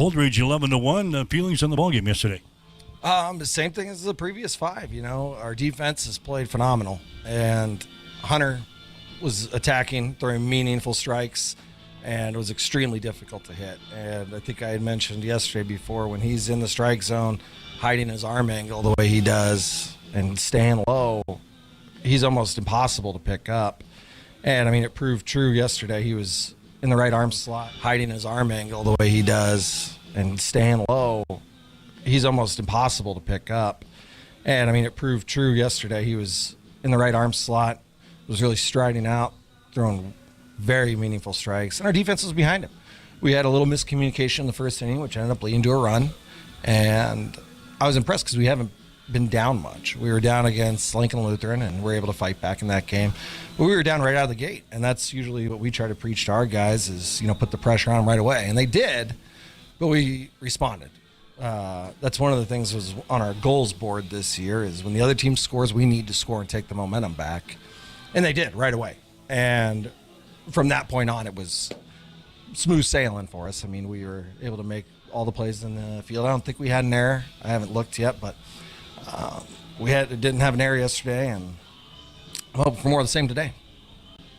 Holdridge 11-1. Feelings on the ballgame yesterday? The same thing as the previous 5. Our defense has played phenomenal, and Hunter was attacking, throwing meaningful strikes, and it was extremely difficult to hit. And I think I had mentioned yesterday before, when he's in the strike zone, hiding his arm angle the way he does and staying low, he's almost impossible to pick up. And it proved true yesterday. He was in the right arm slot, hiding his arm angle the way he does and staying low, he's almost impossible to pick up. And it proved true yesterday. He was in the right arm slot, was really striding out, throwing very meaningful strikes, and our defense was behind him. We had a little miscommunication in the first inning, which ended up leading to a run, and I was impressed because we haven't been down much. We were down against Lincoln Lutheran, and we were able to fight back in that game, but we were down right out of the gate, and that's usually what we try to preach to our guys is, put the pressure on them right away, and they did, but we responded. That's one of the things was on our goals board this year is when the other team scores, we need to score and take the momentum back, and they did right away. And from that point on, it was smooth sailing for us. We were able to make all the plays in the field. I don't think we had an error. I haven't looked yet, but didn't have an error yesterday, and I'm hoping for more of the same today.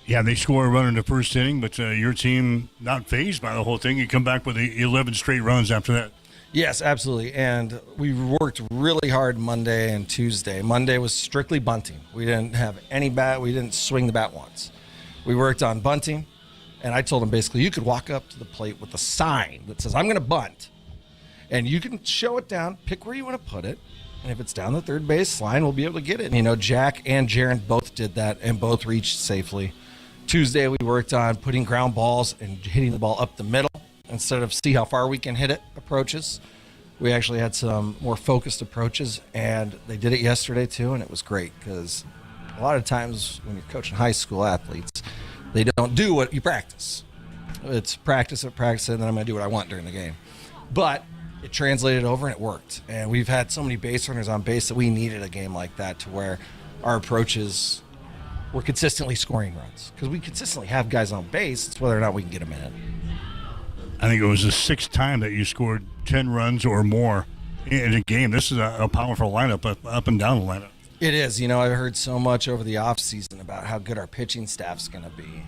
Yeah, they score a run in the first inning, but your team not fazed by the whole thing. You come back with 11 straight runs after that. Yes, absolutely. And we worked really hard Monday and Tuesday. Monday was strictly bunting. We didn't have any bat. We didn't swing the bat once. We worked on bunting, and I told them basically you could walk up to the plate with a sign that says, I'm going to bunt. And you can show it down, pick where you want to put it, and if it's down the third base line, we'll be able to get it. And, Jack and Jaron both did that and both reached safely. Tuesday, we worked on putting ground balls and hitting the ball up the middle instead of see how far we can hit it approaches. We actually had some more focused approaches, and they did it yesterday too, and it was great because a lot of times when you're coaching high school athletes, they don't do what you practice. It's practice, and then I'm going to do what I want during the game. But it translated over, and it worked. And we've had so many base runners on base that we needed a game like that to where our approaches were consistently scoring runs because we consistently have guys on base. It's whether or not we can get them in. I think it was the 6th time that you scored 10 runs or more in a game. This is a powerful lineup up and down the lineup. It is. I heard so much over the offseason about how good our pitching staff's going to be.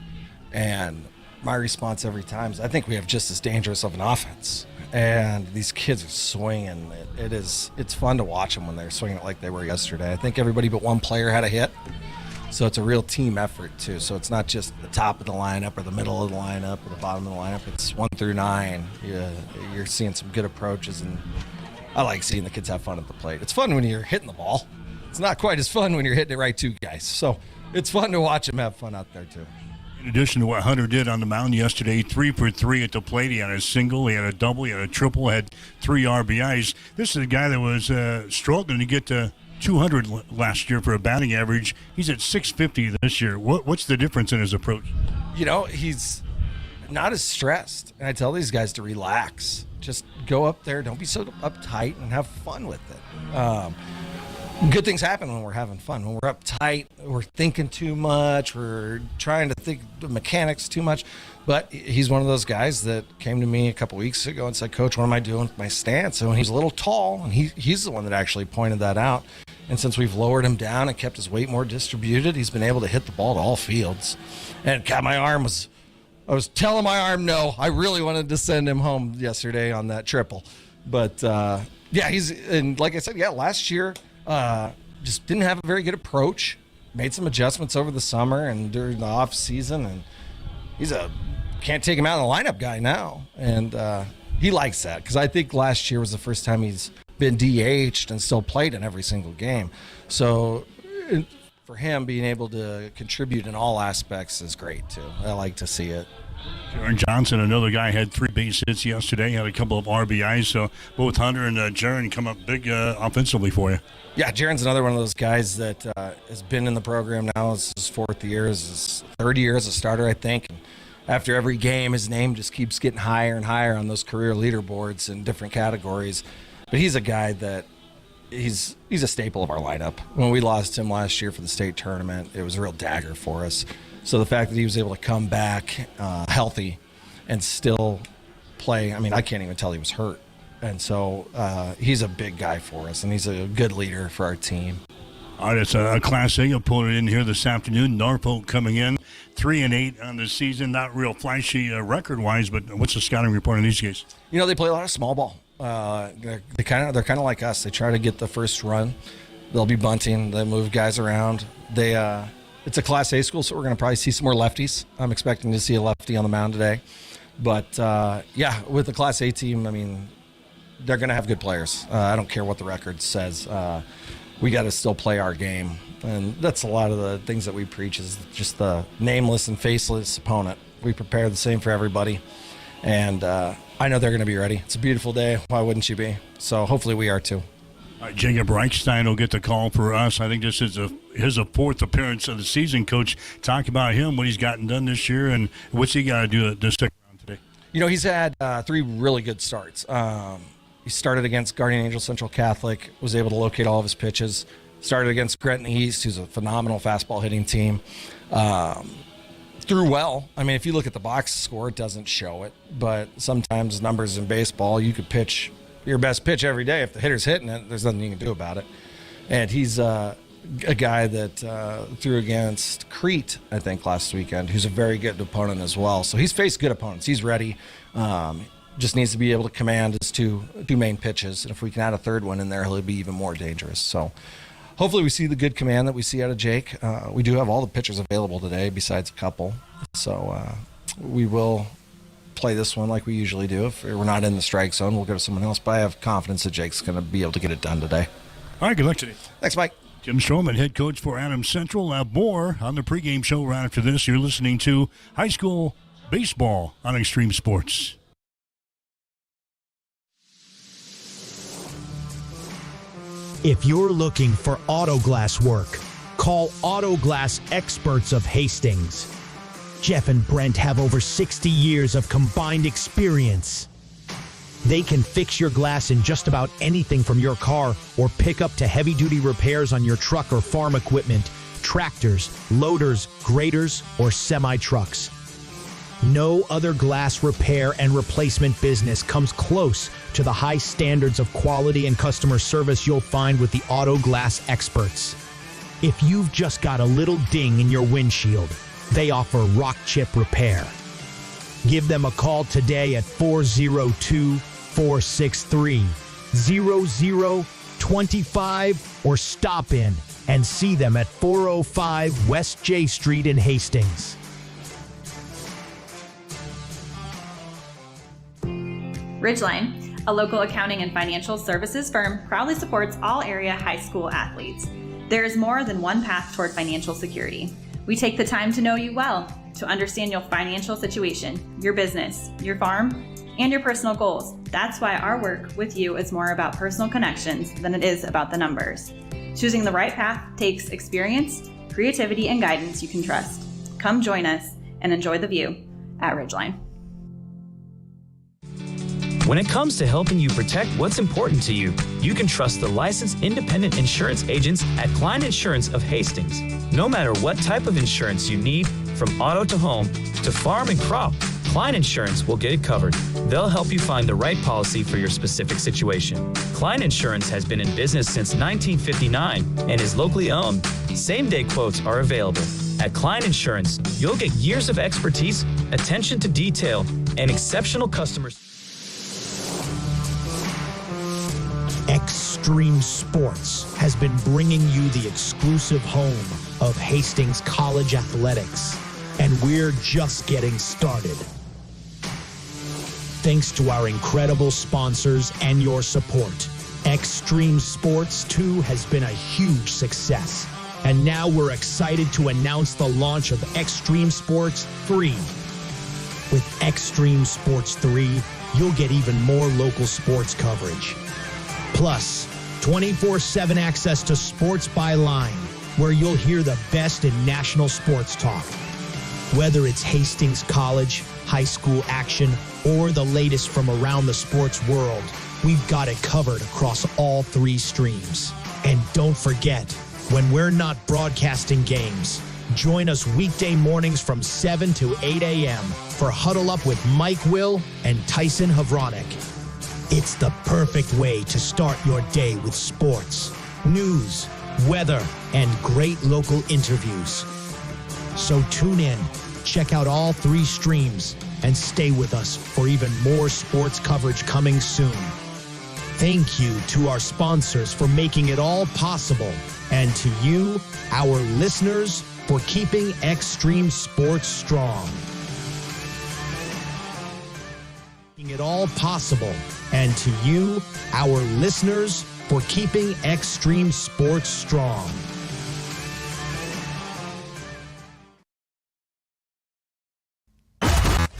And my response every time is I think we have just as dangerous of an offense. And these kids are swinging. It's fun to watch them when they're swinging it like they were yesterday. I think everybody but one player had a hit. So it's a real team effort, too. So it's not just the top of the lineup or the middle of the lineup or the bottom of the lineup. It's 1 through 9. You're seeing some good approaches, and I like seeing the kids have fun at the plate. It's fun when you're hitting the ball. It's not quite as fun when you're hitting it right to guys. So it's fun to watch them have fun out there, too. In addition to what Hunter did on the mound yesterday, 3 for 3 at the plate. He had a single, he had a double, he had a triple, had 3 RBIs. This is a guy that was struggling to get to 200 last year for a batting average. He's at 650 this year. What's the difference in his approach? He's not as stressed. And I tell these guys to relax. Just go up there. Don't be so uptight and have fun with it. Good things happen when we're having fun. When we're uptight, we're thinking too much. We're trying to think the mechanics too much. But he's one of those guys that came to me a couple weeks ago and said, Coach, what am I doing with my stance? And when he's a little tall, and he's the one that actually pointed that out. And since we've lowered him down and kept his weight more distributed, he's been able to hit the ball to all fields. And God, I was telling my arm no. I really wanted to send him home yesterday on that triple. But, and like I said, last year, just didn't have a very good approach. Made some adjustments over the summer and during the off season, and he's can't take him out of the lineup guy now. And he likes that because I think last year was the first time he's been DH'd and still played in every single game. So for him, being able to contribute in all aspects is great too. I like to see it. Jaron Johnson, another guy, had 3 base hits yesterday, had a couple of RBIs. So both Hunter and Jaron come up big offensively for you. Yeah, Jaron's another one of those guys that has been in the program now. It's his 4th year, his 3rd year as a starter, I think. And after every game, his name just keeps getting higher and higher on those career leaderboards in different categories. But he's a guy that he's a staple of our lineup. When we lost him last year for the state tournament, it was a real dagger for us. So the fact that he was able to come back healthy and still play. I mean, I can't even tell he was hurt. And so he's a big guy for us, and he's a good leader for our team. All right, it's a Class A opponent in here this afternoon. Norfolk coming in 3-8 on the season. Not real flashy record-wise, but what's the scouting report on these guys? You know, they play a lot of small ball. They're kind of like us. They try to get the first run. They'll be bunting. They move guys around. It's a Class A school, so we're going to probably see some more lefties. I'm expecting to see a lefty on the mound today. But, with the Class A team, I mean, they're going to have good players. I don't care what the record says. We got to still play our game. And that's a lot of the things that we preach is just the nameless and faceless opponent. We prepare the same for everybody. And I know they're going to be ready. It's a beautiful day. Why wouldn't you be? So hopefully we are too. Jacob Reichstein will get the call for us. I think this is his fourth appearance of the season. Coach, talk about him, what he's gotten done this year, and what's he got to do to stick around today. You know, he's had 3 really good starts. He started against Guardian Angel Central Catholic, was able to locate all of his pitches. Started against Gretna East, who's a phenomenal fastball hitting team. Threw well. I mean, if you look at the box score, it doesn't show it. But sometimes numbers in baseball, you could pitch your best pitch every day. If the hitter's hitting it, there's nothing you can do about it. And he's a guy that threw against Crete, I think, last weekend, who's a very good opponent as well. So he's faced good opponents. He's ready. Just needs to be able to command his two main pitches. And if we can add a third one in there, he'll be even more dangerous. So hopefully we see the good command that we see out of Jake. We do have all the pitchers available today besides a couple. So we will play this one like we usually do. If we're not in the strike zone, we'll go to someone else. But I have confidence that Jake's going to be able to get it done today. All right, good luck today. Thanks, Mike. Jim Stroman, head coach for Adams Central. More on the pregame show right after this. You're listening to high school baseball on Extreme Sports. If you're looking for auto glass work, call Auto Glass Experts of Hastings. Jeff and Brent have over 60 years of combined experience. They can fix your glass in just about anything from your car or pick up to heavy-duty repairs on your truck or farm equipment, tractors, loaders, graders, or semi-trucks. No other glass repair and replacement business comes close to the high standards of quality and customer service you'll find with the Auto Glass Experts. If you've just got a little ding in your windshield, they offer rock chip repair. Give them a call today at 402-463-0025 or stop in and see them at 405 West J Street in Hastings. Ridgeline, a local accounting and financial services firm, proudly supports all area high school athletes. There is more than one path toward financial security. We take the time to know you well, to understand your financial situation, your business, your farm, and your personal goals. That's why our work with you is more about personal connections than it is about the numbers. Choosing the right path takes experience, creativity, and guidance you can trust. Come join us and enjoy the view at Ridgeline. When it comes to helping you protect what's important to you, you can trust the licensed independent insurance agents at Klein Insurance of Hastings. No matter what type of insurance you need, from auto to home to farm and crop, Klein Insurance will get it covered. They'll help you find the right policy for your specific situation. Klein Insurance has been in business since 1959 and is locally owned. Same-day quotes are available. At Klein Insurance, you'll get years of expertise, attention to detail, and exceptional customers. Extreme Sports has been bringing you the exclusive home of Hastings College Athletics, and we're just getting started. Thanks to our incredible sponsors and your support, Extreme Sports 2 has been a huge success, and now we're excited to announce the launch of Extreme Sports 3. With Extreme Sports 3, you'll get even more local sports coverage. Plus, 24/7 access to Sports by Line, where you'll hear the best in national sports talk. Whether it's Hastings College, high school action, or the latest from around the sports world, we've got it covered across all 3 streams. And don't forget, when we're not broadcasting games, Join us weekday mornings from 7 to 8 a.m. for Huddle Up with Mike Will and Tyson Havronik. It's the perfect way to start your day with sports, news, weather, and great local interviews. So tune in, check out all 3 streams, and stay with us for even more sports coverage coming soon. Thank you to our sponsors for making it all possible, and to you, our listeners, for keeping extreme sports strong. Making it all possible, and to you, our listeners, for keeping extreme sports strong.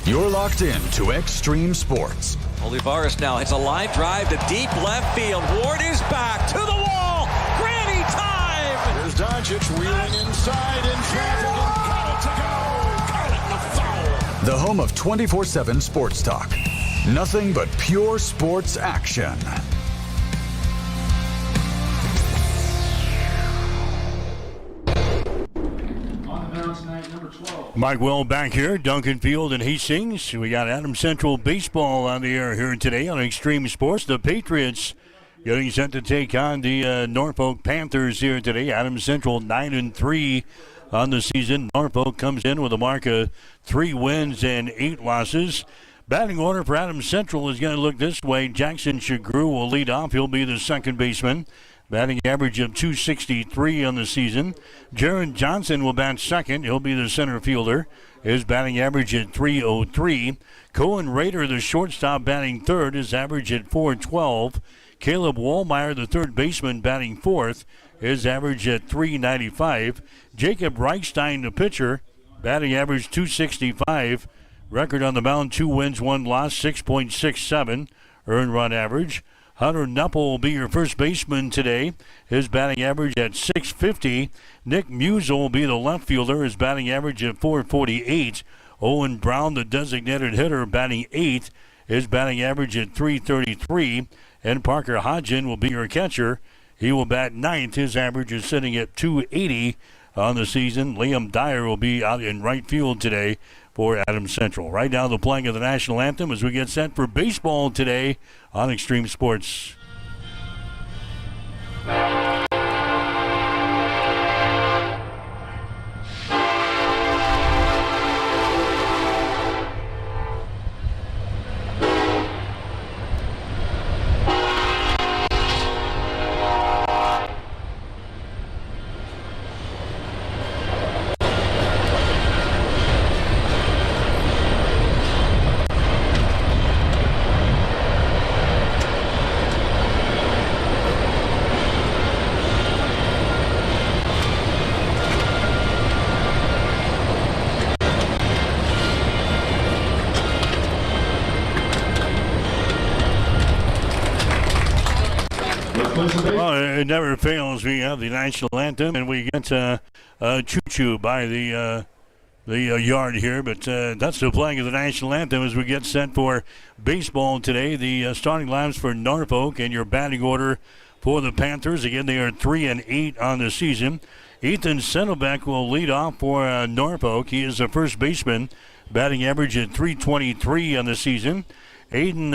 You're locked in to Extreme Sports. Olivares now hits a line drive to deep left field. Ward is back to the wall. Granny time! Here's Doncic wheeling inside in traffic and got it to go. Call it the foul. The home of 24/7 Sports Talk. Nothing but pure sports action. Mike Will back here, Duncan Field and Hastings. We got Adams Central baseball on the air here today on Extreme Sports. The Patriots getting set to take on the Norfolk Panthers here today. Adams Central 9-3 on the season. Norfolk comes in with a mark of 3 wins and 8 losses. Batting order for Adams Central is going to look this way. Jackson Shagru will lead off. He'll be the second baseman. Batting average of .263 on the season. Jaron Johnson will bat second. He'll be the center fielder. His batting average at .303. Cohen Rader, the shortstop, batting third. His average at .412. Caleb Wallmeyer, the third baseman, batting fourth. His average at .395. Jacob Reichstein, the pitcher, batting average .265. Record on the mound, 2 wins, 1 loss, 6.67 earned run average. Hunter Nuppel will be your first baseman today. His batting average at .650. Nick Musel will be the left fielder. His batting average at .448. Owen Brown, the designated hitter, batting 8th. His batting average at .333. And Parker Hodgin will be your catcher. He will bat 9th. His average is sitting at .280 on the season. Liam Dyer will be out in right field today for Adams Central. Right now, the playing of the national anthem as we get set for baseball today on Extreme Sports. Well, it never fails. We have the national anthem, and we get choo-choo by the yard here. But that's the playing of the national anthem as we get set for baseball today. The starting lineups for Norfolk and your batting order for the Panthers. Again, they are 3-8 on the season. Ethan Senelbeck will lead off for Norfolk. He is the first baseman, batting average at .323 on the season. Aiden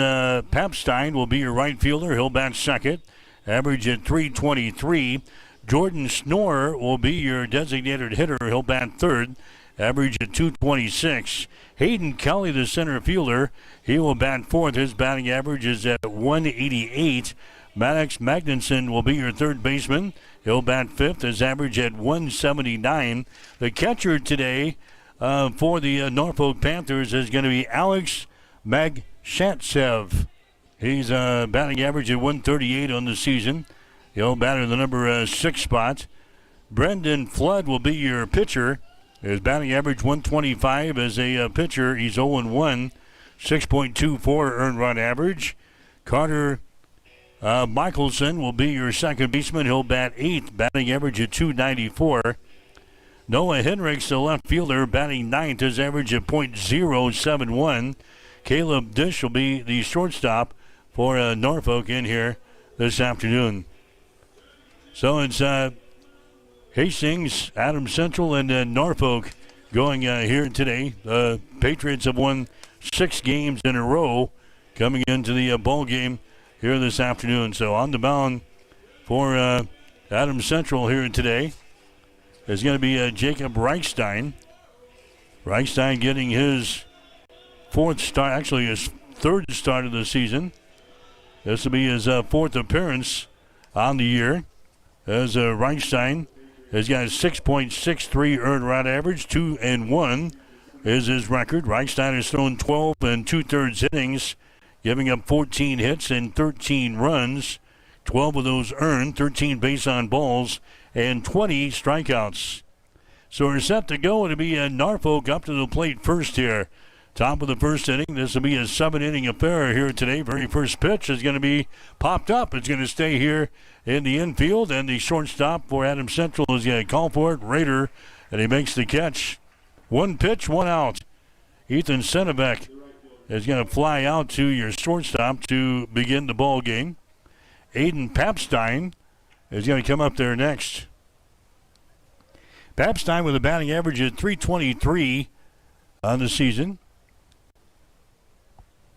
Papstein will be your right fielder. He'll bat second. Average at .323. Jordan Snorer will be your designated hitter. He'll bat third. Average at .226. Hayden Kelly, the center fielder, he will bat fourth. His batting average is at .188. Maddox Magnuson will be your third baseman. He'll bat fifth. His average at .179. The catcher today for the Norfolk Panthers is going to be Alex Magshatsev. He's batting average at .138 on the season. He'll bat in the number 6 spot. Brendan Flood will be your pitcher. His batting average .125 as a pitcher. He's 0-1, 6.24 earned run average. Carter Michelson will be your second baseman. He'll bat 8th, batting average at .294. Noah Henricks, the left fielder, batting 9th. His average at .071. Caleb Dish will be the shortstop for Norfolk in here this afternoon. So it's Hastings, Adams Central, and Norfolk going here today. The Patriots have won 6 games in a row coming into the ball game here this afternoon. So on the mound for Adams Central here today is going to be Jacob Reichstein. Reichstein getting his 4th start, actually his 3rd start of the season. This will be his 4th appearance on the year. As Reichstein has got a 6.63 earned run average, 2-1 is his record. Reichstein has thrown 12 2/3 innings, giving up 14 hits and 13 runs, 12 of those earned, 13 base on balls, and 20 strikeouts. So we're set to go. It'll be Norfolk up to the plate first here. Top of the first inning. This will be a 7-inning affair here today. Very first pitch is going to be popped up. It's going to stay here in the infield, and the shortstop for Adams Central is going to call for it. Raider, and he makes the catch. 1 pitch, 1 out. Ethan Senebeck is going to fly out to your shortstop to begin the ball game. Aiden Papstein is going to come up there next. Papstein with a batting average of .323 on the season.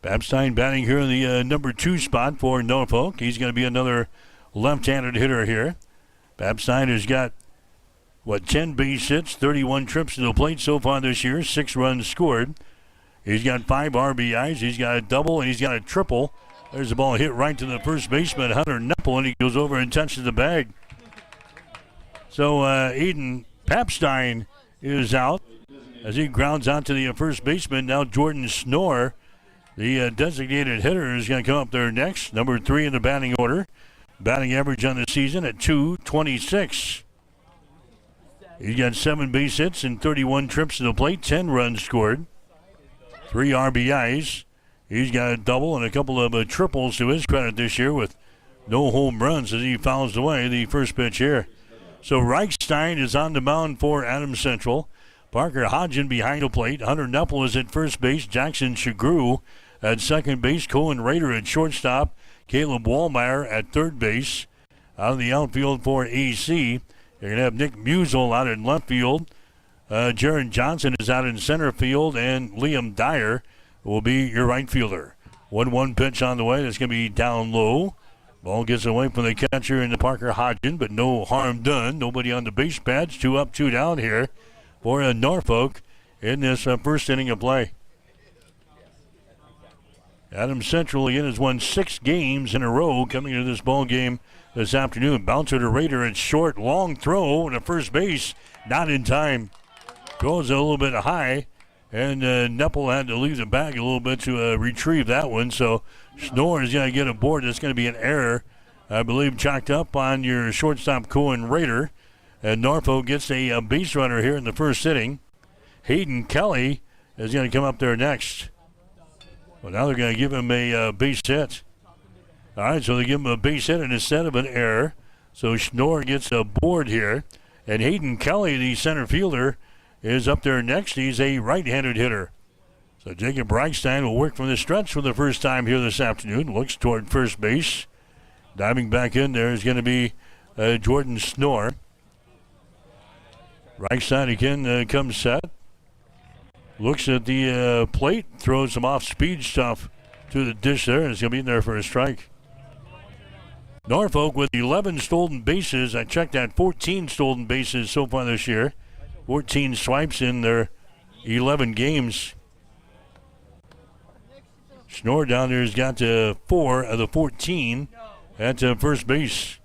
Papstein batting here in the number 2 spot for Norfolk. He's going to be another left-handed hitter here. Papstein has got 10 base hits, 31 trips to the plate so far this year, 6 runs scored. He's got 5 RBIs. He's got a double, and he's got a triple. There's the ball hit right to the first baseman, Hunter Neppel, and he goes over and touches the bag. So Aiden Papstein is out as he grounds out to the first baseman. Now Jordan Snore, the designated hitter, is going to come up there next. Number 3 in the batting order. Batting average on the season at .226. He's got 7 base hits and 31 trips to the plate, 10 runs scored, 3 RBIs. He's got a double and a couple of triples to his credit this year with no home runs as he fouls away the first pitch here. So Reichstein is on the mound for Adams Central. Parker Hodgen behind the plate. Hunter Neppel is at first base. Jackson Shagru at second base. Cohen Raider at shortstop. Caleb Wallmeyer at third base. Out of the outfield for AC, you're going to have Nick Musel out in left field. Jaron Johnson is out in center field, and Liam Dyer will be your right fielder. 1-1 pitch on the way. That's going to be down low. Ball gets away from the catcher in the Parker Hodgen, but no harm done. Nobody on the base pads. 2 up, 2 down here for Norfolk in this first inning of play. Adams Central again has won 6 games in a row coming into this ball game this afternoon. Bouncer to Raider at short. Long throw to first base. Not in time. Goes a little bit high. And Neppel had to leave the bag a little bit to retrieve that one. So Schnorr is going to get aboard. That's going to be an error, I believe, chalked up on your shortstop Cohen Raider. And Norfolk gets a base runner here in the first inning. Hayden Kelly is going to come up there next. Well, now they're going to give him a base hit. All right, so they give him a base hit instead of an error. So Schnorr gets aboard here. And Hayden Kelly, the center fielder, is up there next. He's a right-handed hitter. So Jacob Reichstein will work from the stretch for the first time here this afternoon. Looks toward first base. Diving back in there is going to be Jordan Schnorr. Reichstein again comes set. Looks at the plate, throws some off-speed stuff to the dish there, and it's going to be in there for a strike. Norfolk with 11 stolen bases. I checked that, 14 stolen bases so far this year. 14 swipes in their 11 games. Schnorr down there has got 4 of the 14 at first base.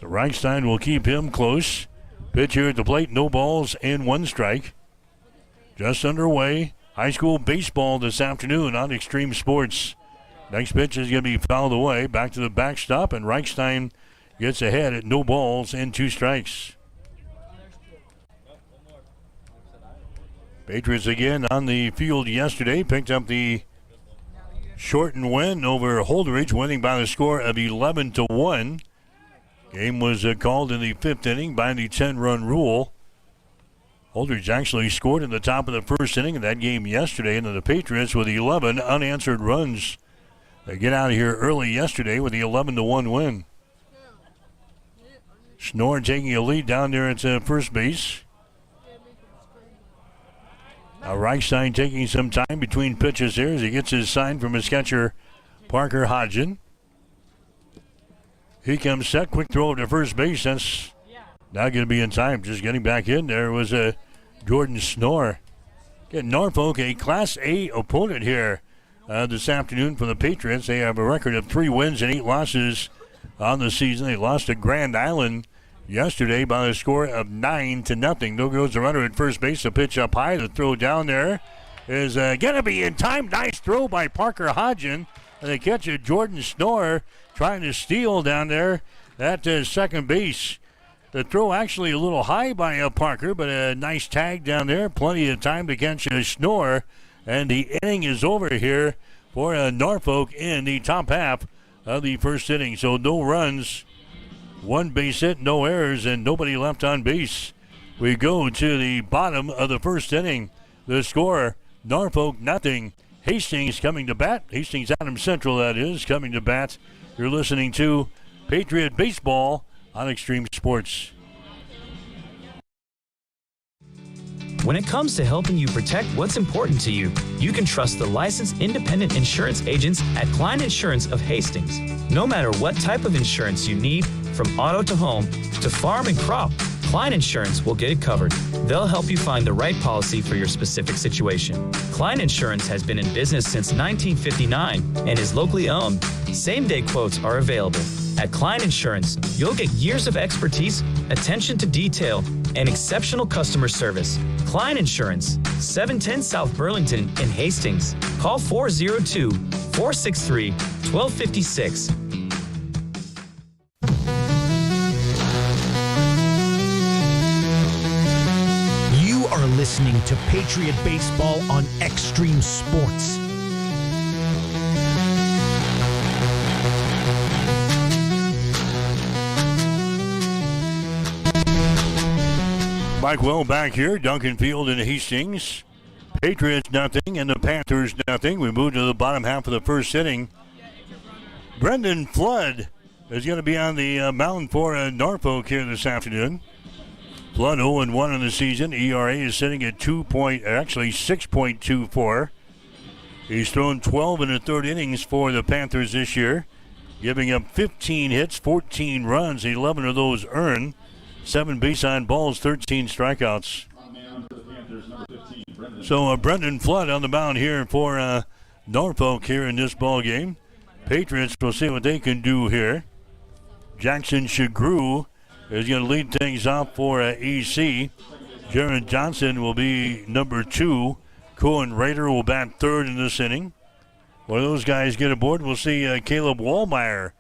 So Reichstein will keep him close. Pitch here at the plate, no balls and 1 strike. Just underway, high school baseball this afternoon on Extreme Sports. Next pitch is going to be fouled away. Back to the backstop, and Reichstein gets ahead at no balls and 2 strikes. Patriots again on the field yesterday. Picked up the shortened win over Holdridge, winning by the score of 11-1. Game was called in the 5th inning by the 10-run rule. Holdridge actually scored in the top of the first inning of that game yesterday, and the Patriots with 11 unanswered runs. They get out of here early yesterday with the 11-1 win. Schnorr taking a lead down there at first base. Now Reichstein taking some time between pitches here as he gets his sign from his catcher, Parker Hodgen. He comes set, quick throw to first base. That's not going to be in time. Just getting back in there was Jordan Schnorr. Getting Norfolk, a Class A opponent here this afternoon for the Patriots. They have a record of 3 wins and 8 losses on the season. They lost to Grand Island yesterday by a score of 9-0. No goes the runner at first base. The pitch up high. The throw down there is going to be in time. Nice throw by Parker Hodgen. And they catch it. Jordan Schnorr trying to steal down there at second base. The throw actually a little high by Parker, but a nice tag down there. Plenty of time to catch Schnorr. And the inning is over here for Norfolk in the top half of the first inning. So no runs, 1 base hit, no errors, and nobody left on base. We go to the bottom of the first inning. The score, Norfolk 0. Hastings coming to bat. Hastings Adams Central, that is, coming to bat. You're listening to Patriot Baseball on Extreme Sports. When it comes to helping you protect what's important to you, you can trust the licensed independent insurance agents at Klein Insurance of Hastings. No matter what type of insurance you need, from auto to home to farm and crop, Klein Insurance will get it covered. They'll help you find the right policy for your specific situation. Klein Insurance has been in business since 1959 and is locally owned. Same-day quotes are available. At Klein Insurance, you'll get years of expertise, attention to detail, and exceptional customer service. Klein Insurance, 710 South Burlington in Hastings. Call 402-463-1256. You are listening to Patriot Baseball on Extreme Sports. Mike Well back here. Duncan Field and Hastings. Patriots 0 and the Panthers 0. We move to the bottom half of the first inning. Brendan Flood is going to be on the mound for Norfolk here this afternoon. Flood 0-1 in the season. ERA is sitting at 6.24. He's thrown 12 in the third innings for the Panthers this year, giving up 15 hits, 14 runs, 11 of those earned. 7 base on balls, 13 strikeouts. So Brendan Flood on the mound here for Norfolk here in this ball game. Patriots will see what they can do here. Jackson Shagru is going to lead things off for EC. Jaron Johnson will be number 2. Cohen Rader will bat third in this inning. When those guys get aboard, we'll see Caleb Wallmeyer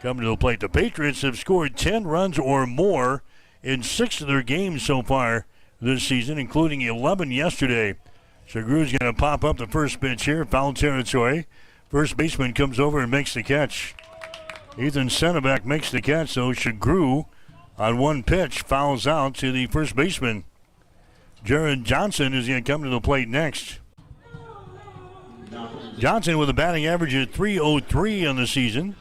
coming to the plate. The Patriots have scored 10 runs or more in 6 of their games so far this season, including 11 yesterday. Shagru's going to pop up the first pitch here, foul territory. First baseman comes over and makes the catch. Ethan Senebeck makes the catch, so Shagru on one pitch fouls out to the first baseman. Jaron Johnson is going to come to the plate next. Johnson with a batting average of .303 on the season.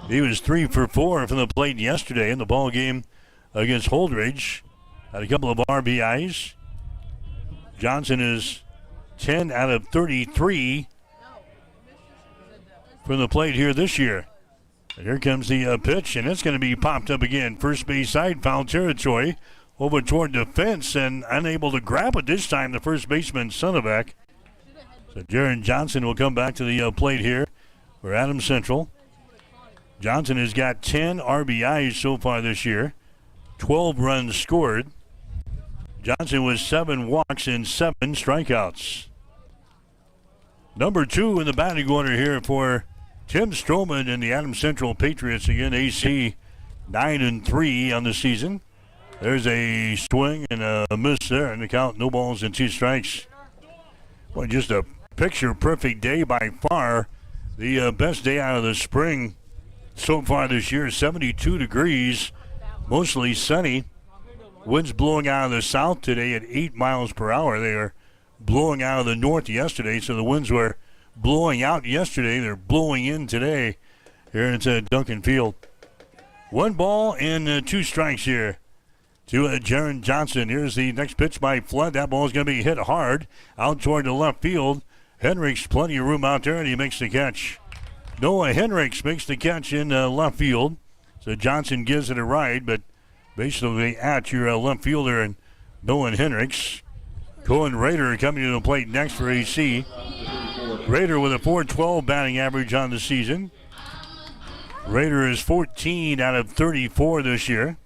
He was 3 for 4 from the plate yesterday in the ball game against Holdridge. Had a couple of RBIs. Johnson is 10 out of 33 from the plate here this year. And here comes the pitch, and it's going to be popped up again. First base side, foul territory, over toward the fence, and unable to grab it this time, the first baseman, Sonovac. So Jaron Johnson will come back to the plate here for Adams Central. Johnson has got 10 RBIs so far this year, 12 runs scored. Johnson with 7 walks and 7 strikeouts. Number 2 in the batting order here for Tim Stroman and the Adams Central Patriots. Again, AC 9-3 on the season. There's a swing and a miss there, and the count, no balls and 2 strikes. Well, just a picture-perfect day by far. The best day out of the spring so far this year, 72 degrees, mostly sunny. Winds blowing out of the south today at 8 miles per hour. They are blowing out of the north yesterday, so the winds were blowing out yesterday. They're blowing in today here at Duncan Field. 1 ball and 2 strikes here to Jaron Johnson. Here's the next pitch by Flood. That ball is going to be hit hard out toward the left field. Hendricks, plenty of room out there, and he makes the catch. Noah Hendricks makes the catch in left field. So Johnson gives it a ride, but basically at your left fielder and Noah Hendricks. Cohen Rader coming to the plate next for AC. Rader with a .412 batting average on the season. Rader is 14 out of 34 this year.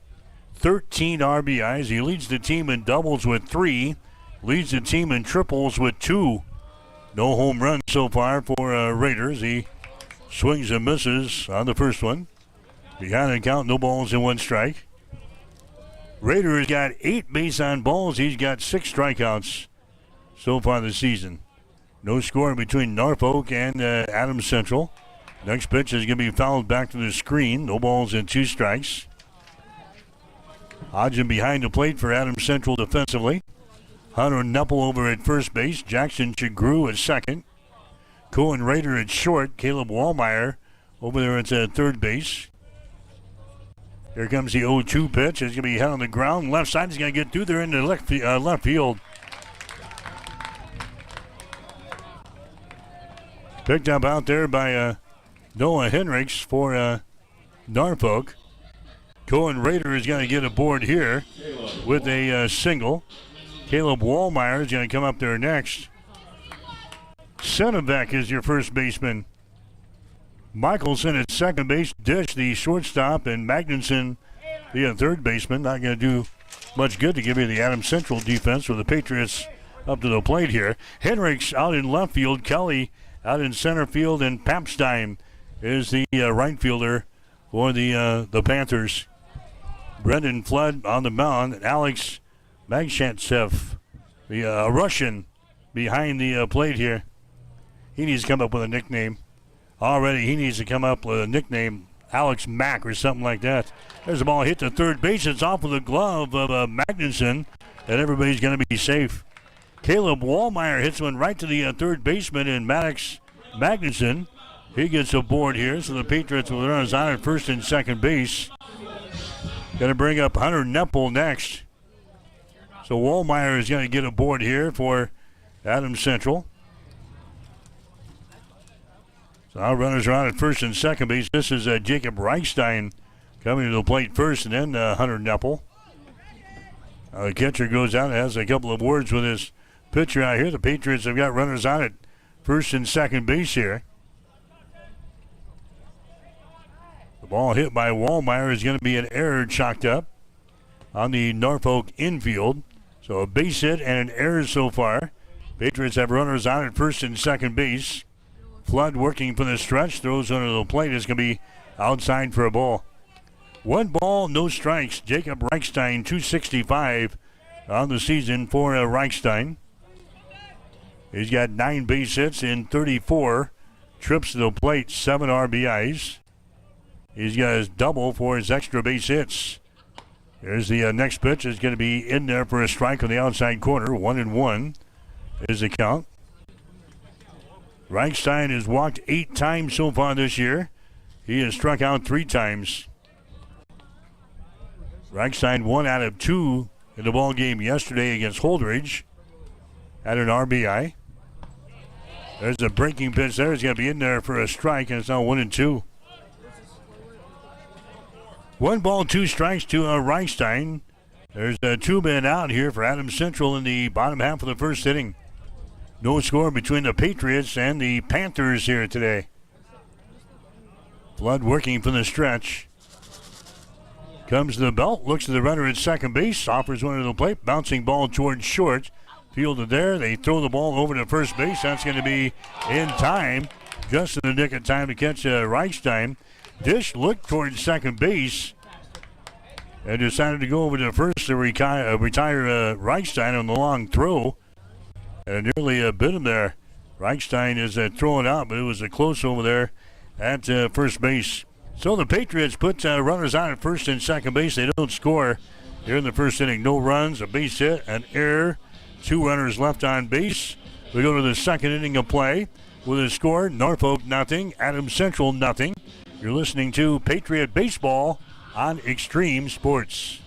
13 RBIs. He leads the team in doubles with 3. Leads the team in triples with 2. No home runs so far for Raiders. He swings and misses on the first one. Behind the count, no balls and 1 strike. Rader has got 8 base on balls. He's got 6 strikeouts so far this season. No score between Norfolk and Adams Central. Next pitch is going to be fouled back to the screen. No balls and 2 strikes. Hodgson behind the plate for Adams Central defensively. Hunter Neppel over at first base. Jackson Chagru at second. Cohen Rader at short. Caleb Wallmeyer over there at third base. Here comes the 0-2 pitch. It's going to be hit on the ground. Left side is going to get through there into left field. Picked up out there by Noah Hendricks for Norfolk. Cohen Rader is going to get aboard here with a single. Caleb Wallmeyer is going to come up there next. Senevek is your first baseman. Michelson at second base. Dish, the shortstop, and Magnuson, the third baseman. Not going to do much good to give you the Adams Central defense with the Patriots up to the plate here. Hendricks out in left field. Kelly out in center field, and Papstein is the right fielder for the Panthers. Brendan Flood on the mound, and Alex Magshantsev, the Russian, behind the plate here. He needs to come up with a nickname. Already he needs to come up with a nickname, Alex Mack or something like that. There's a ball hit to third base. It's off of the glove of Magnuson, and everybody's going to be safe. Caleb Wallmeyer hits one right to the third baseman, and Maddox Magnuson, he gets aboard here. So the Patriots will run us on at first and second base. Going to bring up Hunter Neppel next. So Wallmeyer is going to get aboard here for Adams Central. So our runners are on at first and second base. This is Jacob Reichstein coming to the plate first, and then Hunter Neppel. The catcher goes out and has a couple of words with his pitcher out here. The Patriots have got runners on at first and second base here. The ball hit by Wallmeyer is going to be an error chalked up on the Norfolk infield. So a base hit and an error so far. Patriots have runners on at first and second base. Flood working for the stretch, throws under the plate. Is going to be outside for a ball. 1 ball, no strikes. Jacob Reichstein, 265 on the season for Reichstein. He's got 9 base hits in 34 trips to the plate, 7 RBIs. He's got his double for his extra base hits. Here's the next pitch. Is going to be in there for a strike on the outside corner. 1-1 is the count. Reichstein has walked 8 times so far this year. He has struck out 3 times. Reichstein 1 out of 2 in the ball game yesterday against Holdridge. Had an RBI. There's a breaking pitch there. He's going to be in there for a strike, and it's now 1-2. 1 ball, 2 strikes to Reichstein. There's 2 men out here for Adams Central in the bottom half of the first inning. No score between the Patriots and the Panthers here today. Flood working from the stretch. Comes to the belt, looks to the runner at second base, offers one to the plate, bouncing ball towards short. Fielded there, they throw the ball over to first base. That's going to be in time, just in the nick of time to catch Reichstein. Dish looked towards second base and decided to go over to first to retire Reichstein on the long throw. And nearly bit him there. Reichstein is throwing out, but it was a close over there at first base. So the Patriots put runners on at first and second base. They don't score here in the first inning. No runs, a base hit, an error, 2 runners left on base. We go to the second inning of play with a score, Norfolk nothing, Adams Central nothing. You're listening to Patriot Baseball on Extreme Sports.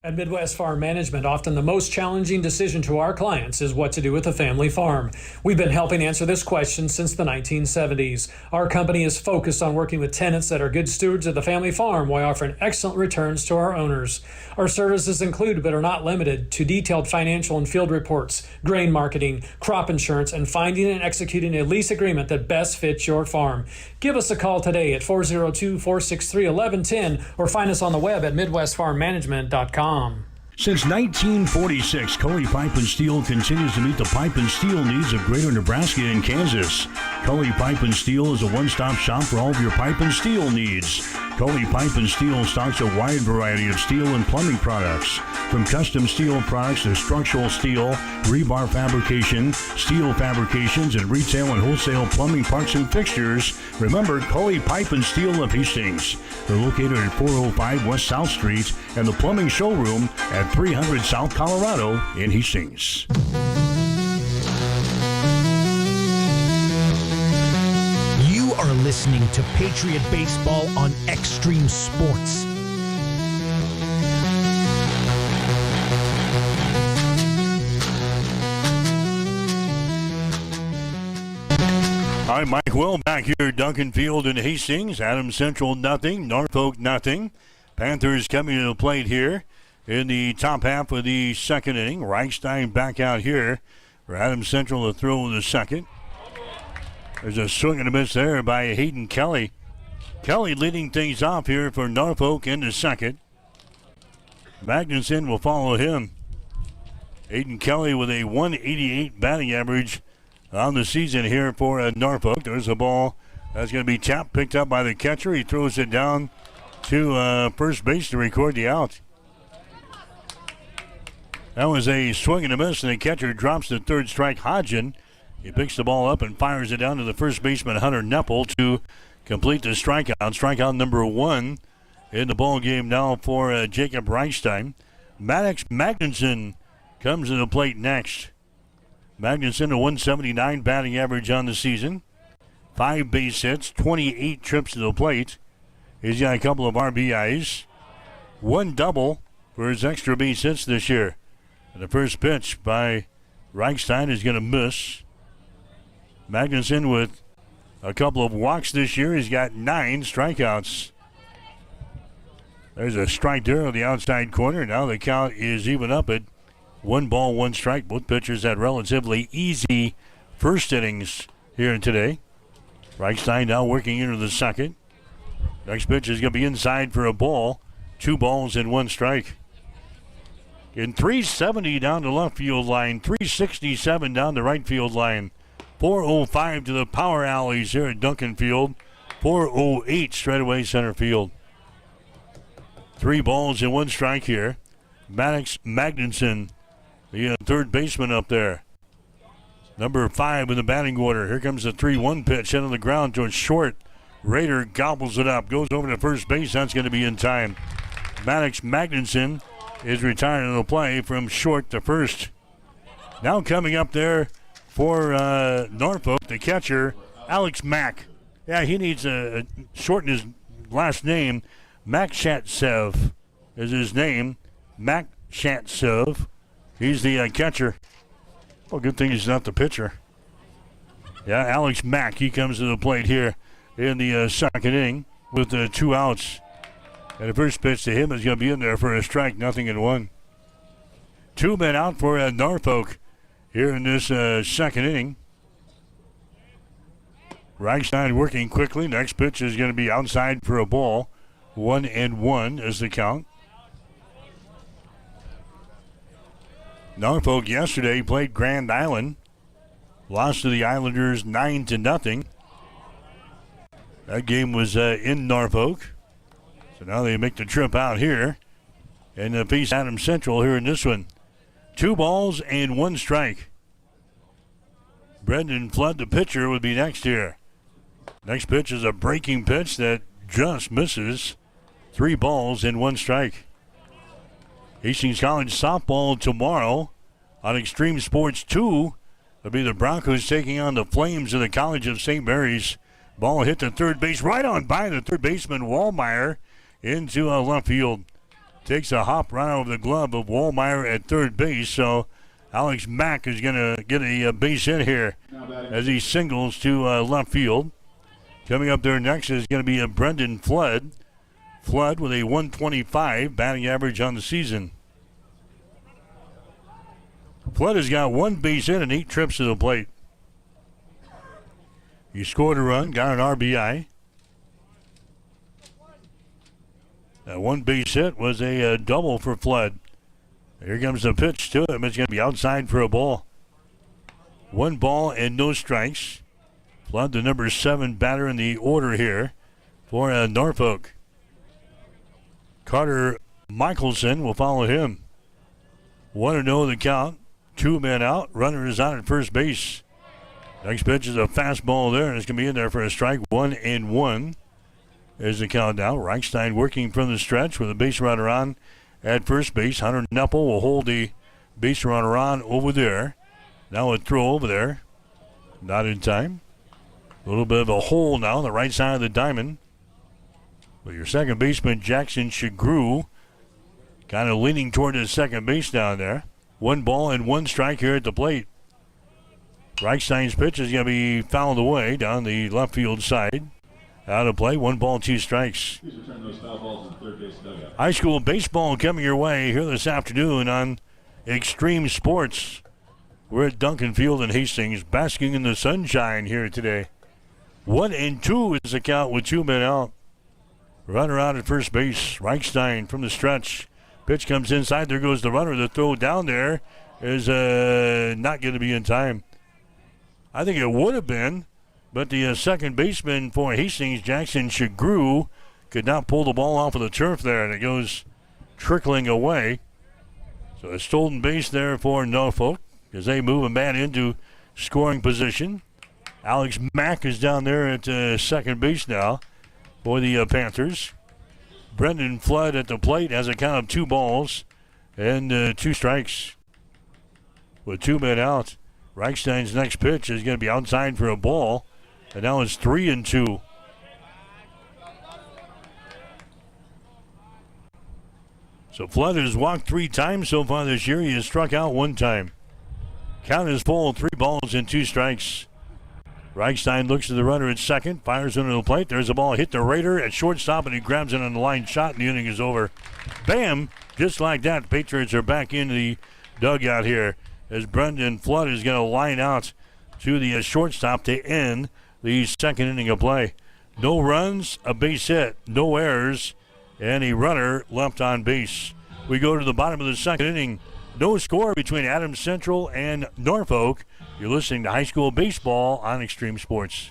At Midwest Farm Management, often the most challenging decision to our clients is what to do with a family farm. We've been helping answer this question since the 1970s. Our company is focused on working with tenants that are good stewards of the family farm while offering excellent returns to our owners. Our services include, but are not limited to, detailed financial and field reports, grain marketing, crop insurance, and finding and executing a lease agreement that best fits your farm. Give us a call today at 402-463-1110 or find us on the web at midwestfarmmanagement.com. Since 1946, Cully Pipe and Steel continues to meet the pipe and steel needs of greater Nebraska and Kansas. Cully Pipe and Steel is a one-stop shop for all of your pipe and steel needs. Cully Pipe and Steel stocks a wide variety of steel and plumbing products, from custom steel products to structural steel, rebar fabrication, steel fabrications, and retail and wholesale plumbing parts and fixtures. Remember, Cully Pipe and Steel of Hastings. They're located at 405 West South Street and the plumbing showroom at 300 South Colorado in Hastings. You are listening to Patriot Baseball on Extreme Sports. All right, Mike Will back here at Duncan Field in Hastings. Adams Central nothing, Norfolk nothing. Panthers coming to the plate here in the top half of the second inning. Reichstein back out here for Adams Central to throw in the second. There's a swing and a miss there by Hayden Kelly. Kelly leading things off here for Norfolk in the second. Magnuson will follow him. Hayden Kelly with a 188 batting average on the season here for Norfolk. There's a ball that's going to be tapped, picked up by the catcher. He throws it down to first base to record the out. That was a swing and a miss, and the catcher drops the third strike. Hodgen, he picks the ball up and fires it down to the first baseman, Hunter Neppel, to complete the strikeout. Strikeout number one in the ball game now for Jacob Reichstein. Maddox Magnuson comes to the plate next. Magnuson, a 179 batting average on the season. 5 base hits, 28 trips to the plate. He's got a couple of RBIs. 1 double for his extra base hits this year. And the first pitch by Reichstein is going to miss. Magnuson with a couple of walks this year. He's got 9 strikeouts. There's a strike there on the outside corner. Now the count is even up at 1 ball, 1 strike. Both pitchers had relatively easy first innings here today. Reichstein now working into the second. Next pitch is going to be inside for a ball. 2 balls and 1 strike. In 370 down the left field line, 367 down the right field line. 405 to the power alleys here at Duncan Field. 408 straightaway center field. 3 balls and 1 strike here. Maddox Magnuson, the third baseman up there. Number 5 in the batting order. Here comes the 3-1 pitch into the ground towards short. Rader gobbles it up, goes over to first base. That's going to be in time. Maddox Magnuson is retiring the play from short to first. Now coming up there for Norfolk, the catcher, Alex Mack. Yeah, he needs to shorten his last name. Makshatsev is his name. Makshatsev. He's the catcher. Well, good thing he's not the pitcher. Yeah, Alex Mack, he comes to the plate here in the second inning with 2 outs. And the first pitch to him is going to be in there for a strike, 0-1. 2 men out for Norfolk here in this second inning. Reichstein working quickly. Next pitch is going to be outside for a ball. 1-1 is the count. Norfolk yesterday played Grand Island. Lost to the Islanders 9-0. That game was in Norfolk. So now they make the trip out here and face Adams Central here in this one. 2 balls and 1 strike. Brendan Flood, the pitcher, would be next here. Next pitch is a breaking pitch that just misses. 3 balls and 1 strike. Hastings College softball tomorrow on Extreme Sports 2. It'll be the Broncos taking on the Flames of the College of St. Mary's. Ball hit the third base, right on by the third baseman, Wallmeyer. into left field. Takes a hop right over the glove of Wallmeyer at third base. So Alex Mack is going to get a base hit here as he singles to left field. Coming up there next is going to be Brendan Flood. Flood with a 125 batting average on the season. Flood has got one base hit and 8 trips to the plate. He scored a run, got an RBI. That one base hit was a double for Flood. Here comes the pitch to him. It's going to be outside for a ball. 1 ball and no strikes. Flood, the number 7 batter in the order here for Norfolk. Carter Michelson will follow him. 1-0 the count. 2 men out. Runner is on at first base. Next pitch is a fastball there, and it's going to be in there for a strike. 1-1. There's the count now. Reichstein working from the stretch with a base runner on at first base. Hunter Neppel will hold the base runner on over there. Now a throw over there. Not in time. A little bit of a hole now on the right side of the diamond. With your second baseman, Jackson Shagru, kind of leaning toward his second base down there. 1 ball and 1 strike here at the plate. Reichstein's pitch is going to be fouled away down the left field side. Out of play, 1 ball, 2 strikes. High school baseball coming your way here this afternoon on Extreme Sports. We're at Duncan Field in Hastings, basking in the sunshine here today. 1-2 is the count with 2 men out. Runner out at first base. Reichstein from the stretch. Pitch comes inside. There goes the runner. The throw down there is not going to be in time. I think it would have been, but the second baseman for Hastings, Jackson Shagru, could not pull the ball off of the turf there, and it goes trickling away. So a stolen base there for Norfolk as they move a man into scoring position. Alex Mack is down there at second base now for the Panthers. Brendan Flood at the plate has a count of 2 balls and 2 strikes with 2 men out. Reichstein's next pitch is going to be outside for a ball, and now it's 3-2. So Flood has walked 3 times so far this year. He has struck out 1 time. Count is full, 3 balls and 2 strikes. Reichstein looks to the runner at second, fires under the plate. There's a ball hit the Raider at shortstop, and he grabs it on the line shot, and the inning is over. Bam! Just like that, Patriots are back into the dugout here as Brendan Flood is going to line out to the shortstop to end the second inning of play. No runs, a base hit, no errors, and a runner left on base. We go to the bottom of the second inning. No score between Adams Central and Norfolk. You're listening to high school baseball on Extreme Sports.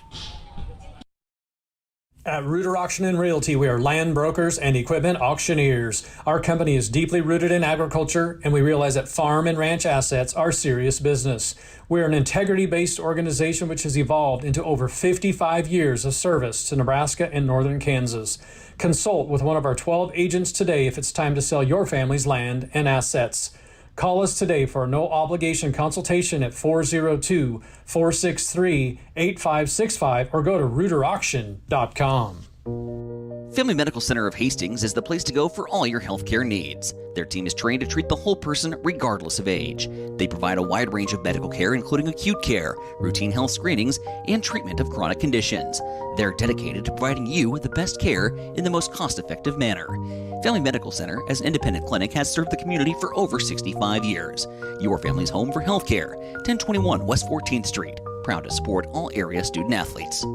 At Reuter Auction and Realty, we are land brokers and equipment auctioneers. Our company is deeply rooted in agriculture, and we realize that farm and ranch assets are serious business. We're an integrity-based organization which has evolved into over 55 years of service to Nebraska and northern Kansas. Consult with one of our 12 agents today if it's time to sell your family's land and assets. Call us today for a no-obligation consultation at 402-463-8565 or go to reuterauction.com. Family Medical Center of Hastings is the place to go for all your healthcare needs. Their team is trained to treat the whole person regardless of age. They provide a wide range of medical care, including acute care, routine health screenings, and treatment of chronic conditions. They're dedicated to providing you the best care in the most cost-effective manner. Family Medical Center, as an independent clinic, has served the community for over 65 years. Your family's home for healthcare. 1021 West 14th Street. Proud to support all area student athletes.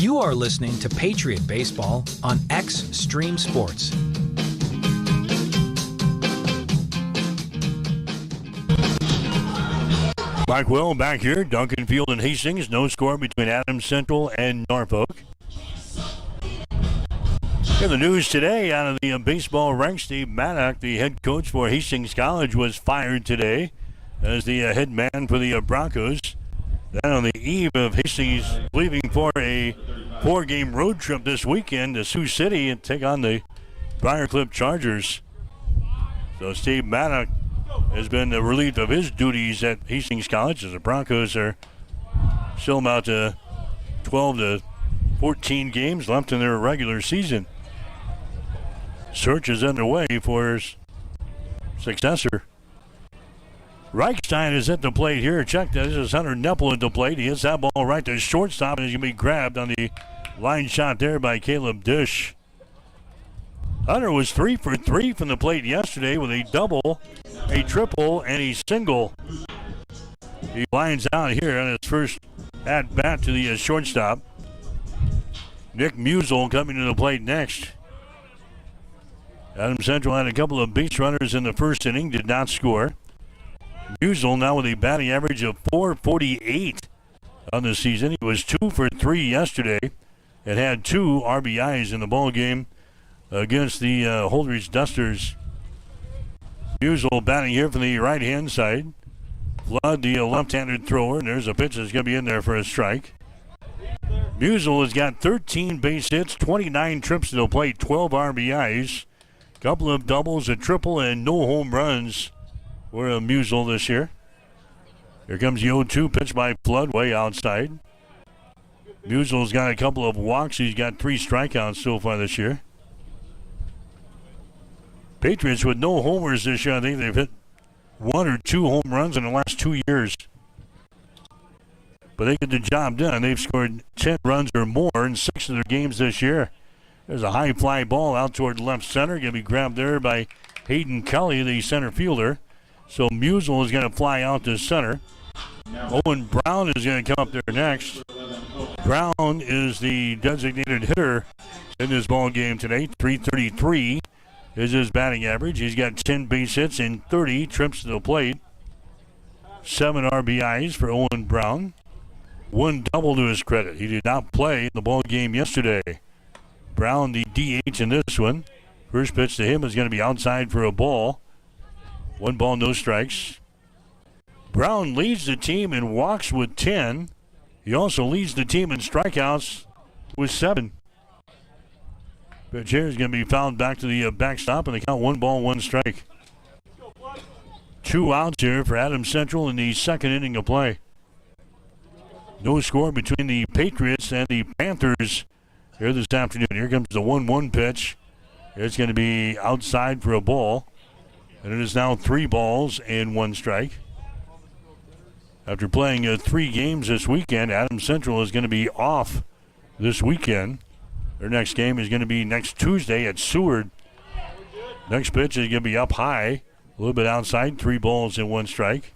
You are listening to Patriot Baseball on Extreme Sports. Mike Will back here, Duncan Field and Hastings. No score between Adams Central and Norfolk. In the news today, out of the baseball ranks, Steve Maddock, the head coach for Hastings College, was fired today as the head man for the Broncos. Then on the eve of Hastings leaving for a 4-game road trip this weekend to Sioux City and take on the Briarcliff Chargers. So Steve Maddock has been relieved of his duties at Hastings College as the Broncos are Still about 12 to 14 games left in their regular season. Search is underway for his successor. Reichstein is at the plate here. Check that. This is Hunter Neppel at the plate. He hits that ball right to shortstop, and he's going to be grabbed on the line shot there by Caleb Dish. Hunter was 3 for 3 from the plate yesterday with a double, a triple, and a single. He lines out here on his first at-bat to the shortstop. Nick Musel coming to the plate next. Adams Central had a couple of base runners in the first inning, did not score. Musel now with a batting average of .448 on the season. He was 2 for 3 yesterday and had 2 RBIs in the ball game against the Holdridge Dusters. Musel batting here from the right-hand side. Flood, the left-handed thrower, and there's a pitch that's going to be in there for a strike. Musel has got 13 base hits, 29 trips to the plate, 12 RBIs, couple of doubles, a triple, and no home runs for Musel this year. Here comes the 0-2 pitch by Flood, way outside. Musel's got a couple of walks. He's got 3 strikeouts so far this year. Patriots with no homers this year. I think they've hit 1 or 2 home runs in the last 2 years. But they get the job done. They've scored 10 runs or more in 6 of their games this year. There's a high fly ball out toward left center. Going to be grabbed there by Hayden Kelly, the center fielder. So Musel is going to fly out to center. Owen Brown is going to come up there next. Brown is the designated hitter in this ball game today. .333 is his batting average. He's got 10 base hits and 30 trips to the plate. 7 RBIs for Owen Brown. 1 double to his credit. He did not play in the ball game yesterday. Brown, the DH in this one. First pitch to him is going to be outside for a ball. 1 ball, no strikes. Brown leads the team in walks with 10. He also leads the team in strikeouts with 7. Pitch here is going to be fouled back to the backstop, and they count 1 ball, 1 strike. 2 outs here for Adams Central in the second inning of play. No score between the Patriots and the Panthers here this afternoon. Here comes the 1-1 pitch. It's going to be outside for a ball. And it is now 3 balls and 1 strike. After playing 3 games this weekend, Adams Central is going to be off this weekend. Their next game is going to be next Tuesday at Seward. Next pitch is going to be up high, a little bit outside, 3 balls and 1 strike.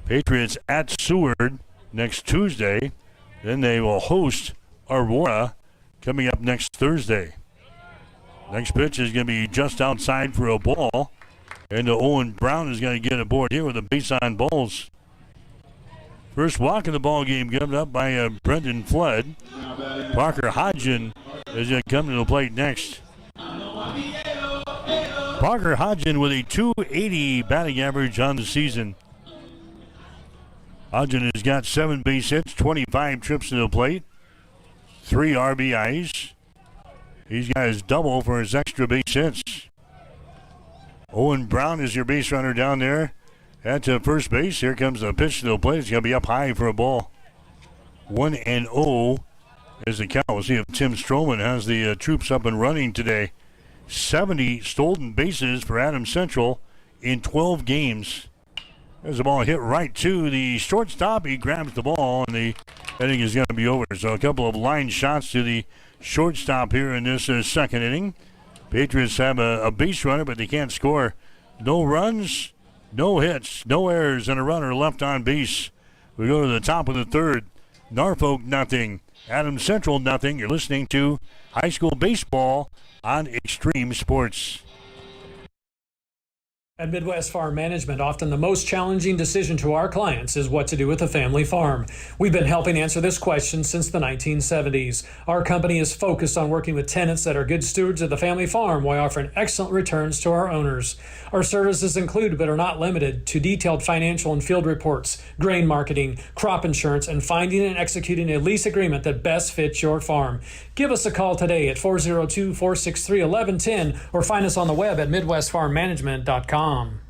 Patriots at Seward next Tuesday. Then they will host Aurora coming up next Thursday. Next pitch is going to be just outside for a ball. And Owen Brown is going to get aboard here with a base on balls. First walk of the ball game given up by Brendan Flood. Parker Hodgin is going to come to the plate next. Parker Hodgin with a .280 batting average on the season. Hodgin has got 7 base hits, 25 trips to the plate, 3 RBIs. He's got his double for his extra base hits. Owen Brown is your base runner down there at first base. Here comes the pitch to the plate. It's going to be up high for a ball. 1-0 is the count. We'll see if Tim Stroman has the troops up and running today. 70 stolen bases for Adams Central in 12 games. There's a ball hit right to the shortstop. He grabs the ball, and the inning is going to be over. So a couple of line shots to the shortstop here in this second inning. Patriots have a base runner, but they can't score. No runs, no hits, no errors, and a runner left on base. We go to the top of the third. Norfolk nothing. Adams Central nothing. You're listening to high school baseball on Extreme Sports. At Midwest Farm Management, often the most challenging decision to our clients is what to do with a family farm. We've been helping answer this question since the 1970s. Our company is focused on working with tenants that are good stewards of the family farm while offering excellent returns to our owners. Our services include, but are not limited to, detailed financial and field reports, grain marketing, crop insurance, and finding and executing a lease agreement that best fits your farm. Give us a call today at 402-463-1110 or find us on the web at midwestfarmmanagement.com.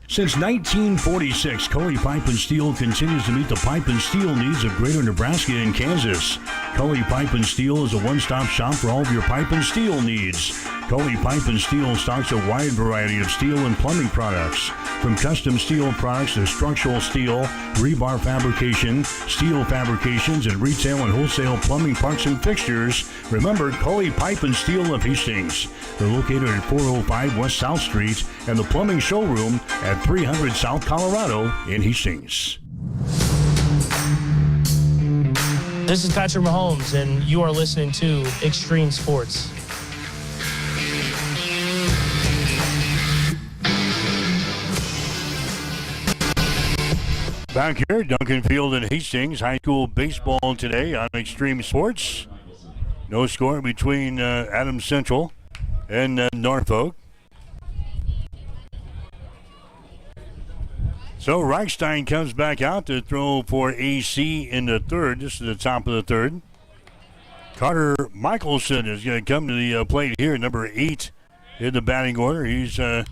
Since 1946, Cully Pipe and Steel continues to meet the pipe and steel needs of Greater Nebraska and Kansas. Cully Pipe and Steel is a one-stop shop for all of your pipe and steel needs. Cully Pipe and Steel stocks a wide variety of steel and plumbing products, from custom steel products to structural steel, rebar fabrication, steel fabrications, and retail and wholesale plumbing parts and fixtures. Remember, Cully Pipe and Steel of Hastings. They're located at 405 West South Street and the plumbing showroom at 300 South Colorado in Hastings. This is Patrick Mahomes, and you are listening to Extreme Sports. Back here, Duncan Field and Hastings, high school baseball today on Extreme Sports. No score between Adams Central and Norfolk. So Reichstein comes back out to throw for AC in the third. This is the top of the third. Carter Michelson is going to come to the plate here, number 8 in the batting order. He's the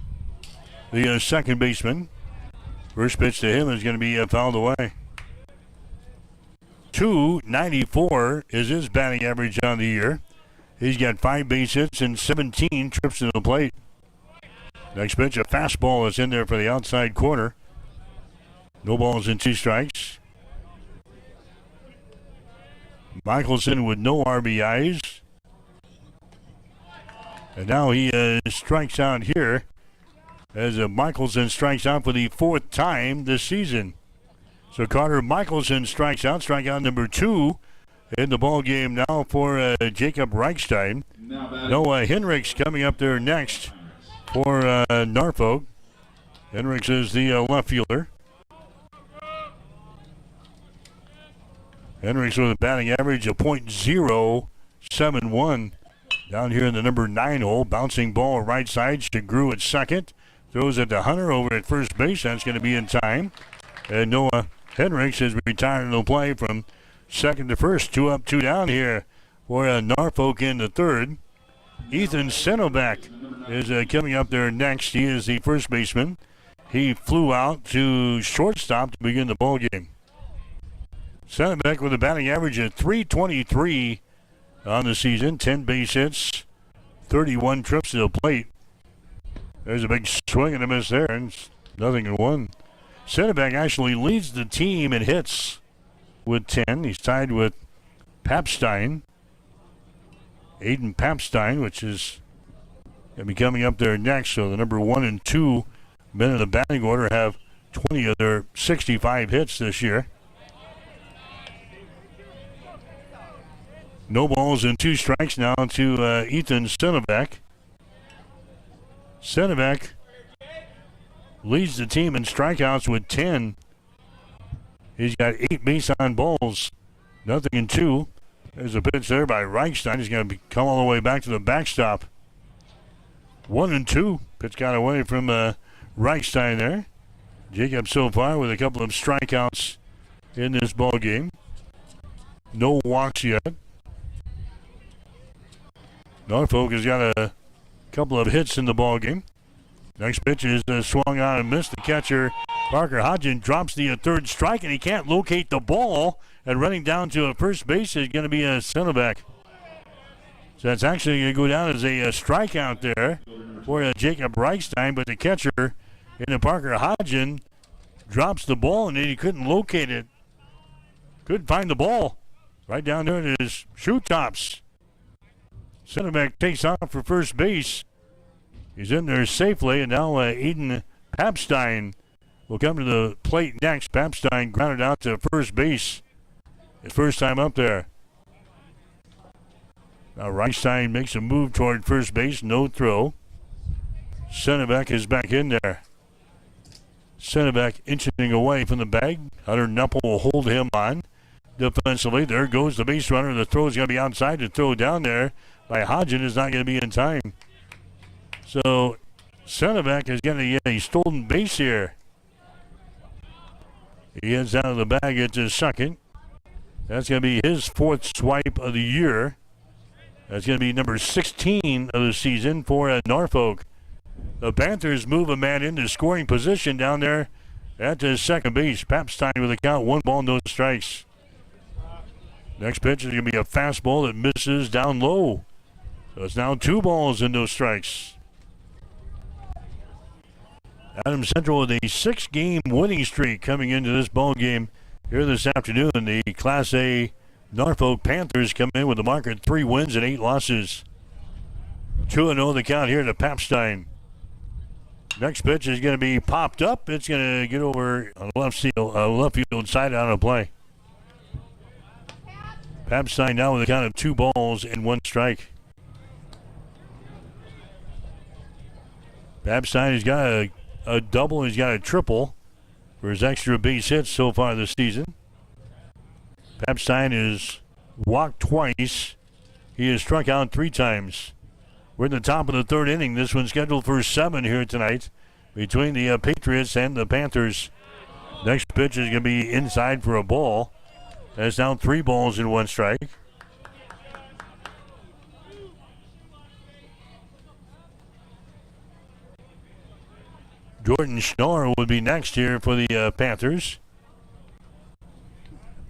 second baseman. First pitch to him is going to be fouled away. .294 is his batting average on the year. He's got 5 base hits and 17 trips to the plate. Next pitch, a fastball is in there for the outside corner. No balls and 2 strikes. Michelson with no RBIs. And now he strikes out here as Michelson strikes out for the 4th time this season. So Carter Michelson strikes out, strikeout number 2 in the ball game now for Jacob Reichstein. Noah Henricks coming up there next for Norfolk. Henricks is the left fielder. Henricks with a batting average of .071 down here in the number 9 hole. Bouncing ball right side. Shagru at second. Throws it to Hunter over at first base. That's going to be in time. And Noah Henricks is retiring to play from second to first. 2 up, 2 down here for Norfolk in the third. Ethan Senovac is coming up there next. He is the first baseman. He flew out to shortstop to begin the ball game. Senovac with a batting average of .323 on the season. 10 base hits, 31 trips to the plate. There's a big swing and a miss there, and it's 0-1. Senovac actually leads the team in hits with 10. He's tied with Papstein, Aiden Papstein, which is going to be coming up there next. So the number 1 and 2 men in the batting order have 20 of their 65 hits this year. No balls and 2 strikes now to Ethan Senovac. Senovac leads the team in strikeouts with 10. He's got 8 base on balls, 0-2. There's a pitch there by Reichstein. He's going to come all the way back to the backstop. 1-2. Pitch got away from Reichstein there. Jacob so far with a couple of strikeouts in this ball game. No walks yet. Norfolk has got a couple of hits in the ball game. Next pitch is swung on and missed. The catcher, Parker Hodgin, drops the third strike, and he can't locate the ball. And running down to first base is going to be a Senovac. So that's actually going to go down as a strikeout there for Jacob Reichstein. But the catcher in the Parker Hodgin drops the ball, and then he couldn't locate it. Couldn't find the ball. Right down there in his shoe tops. Senovac takes off for first base. He's in there safely, and now Aiden Papstein will come to the plate next. Papstein grounded out to first base. His first time up there. Now Reichstein makes a move toward first base. No throw. Senovac is back in there. Senovac inching away from the bag. Hunter Nuppel will hold him on defensively. There goes the base runner. The throw is going to be outside. The throw down there by Hodgin is not going to be in time. So Senovac is going to get a stolen base here. He heads out of the bag at the second. That's going to be his 4th swipe of the year. That's going to be number 16 of the season for Norfolk. The Panthers move a man into scoring position down there at the second base. Papstein with a count, 1 ball, no strikes. Next pitch is going to be a fastball that misses down low. So it's now 2 balls and no strikes. Adams Central with a 6-game winning streak coming into this ball game here this afternoon. The Class A Norfolk Panthers come in with a mark at 3 wins and 8 losses. 2-0 the count here to Papstein. Next pitch is going to be popped up. It's going to get over on the left field side out of play. Papstein now with a count of 2 balls and 1 strike. Papstein has got a double. He's got a triple for his extra base hits so far this season. Papstein has walked twice. He has struck out 3 times. We're in the top of the 3rd inning. This one's scheduled for 7 here tonight between the Patriots and the Panthers. Next pitch is going to be inside for a ball. That's down 3 balls and 1 strike. Jordan Schnorr would be next here for the Panthers.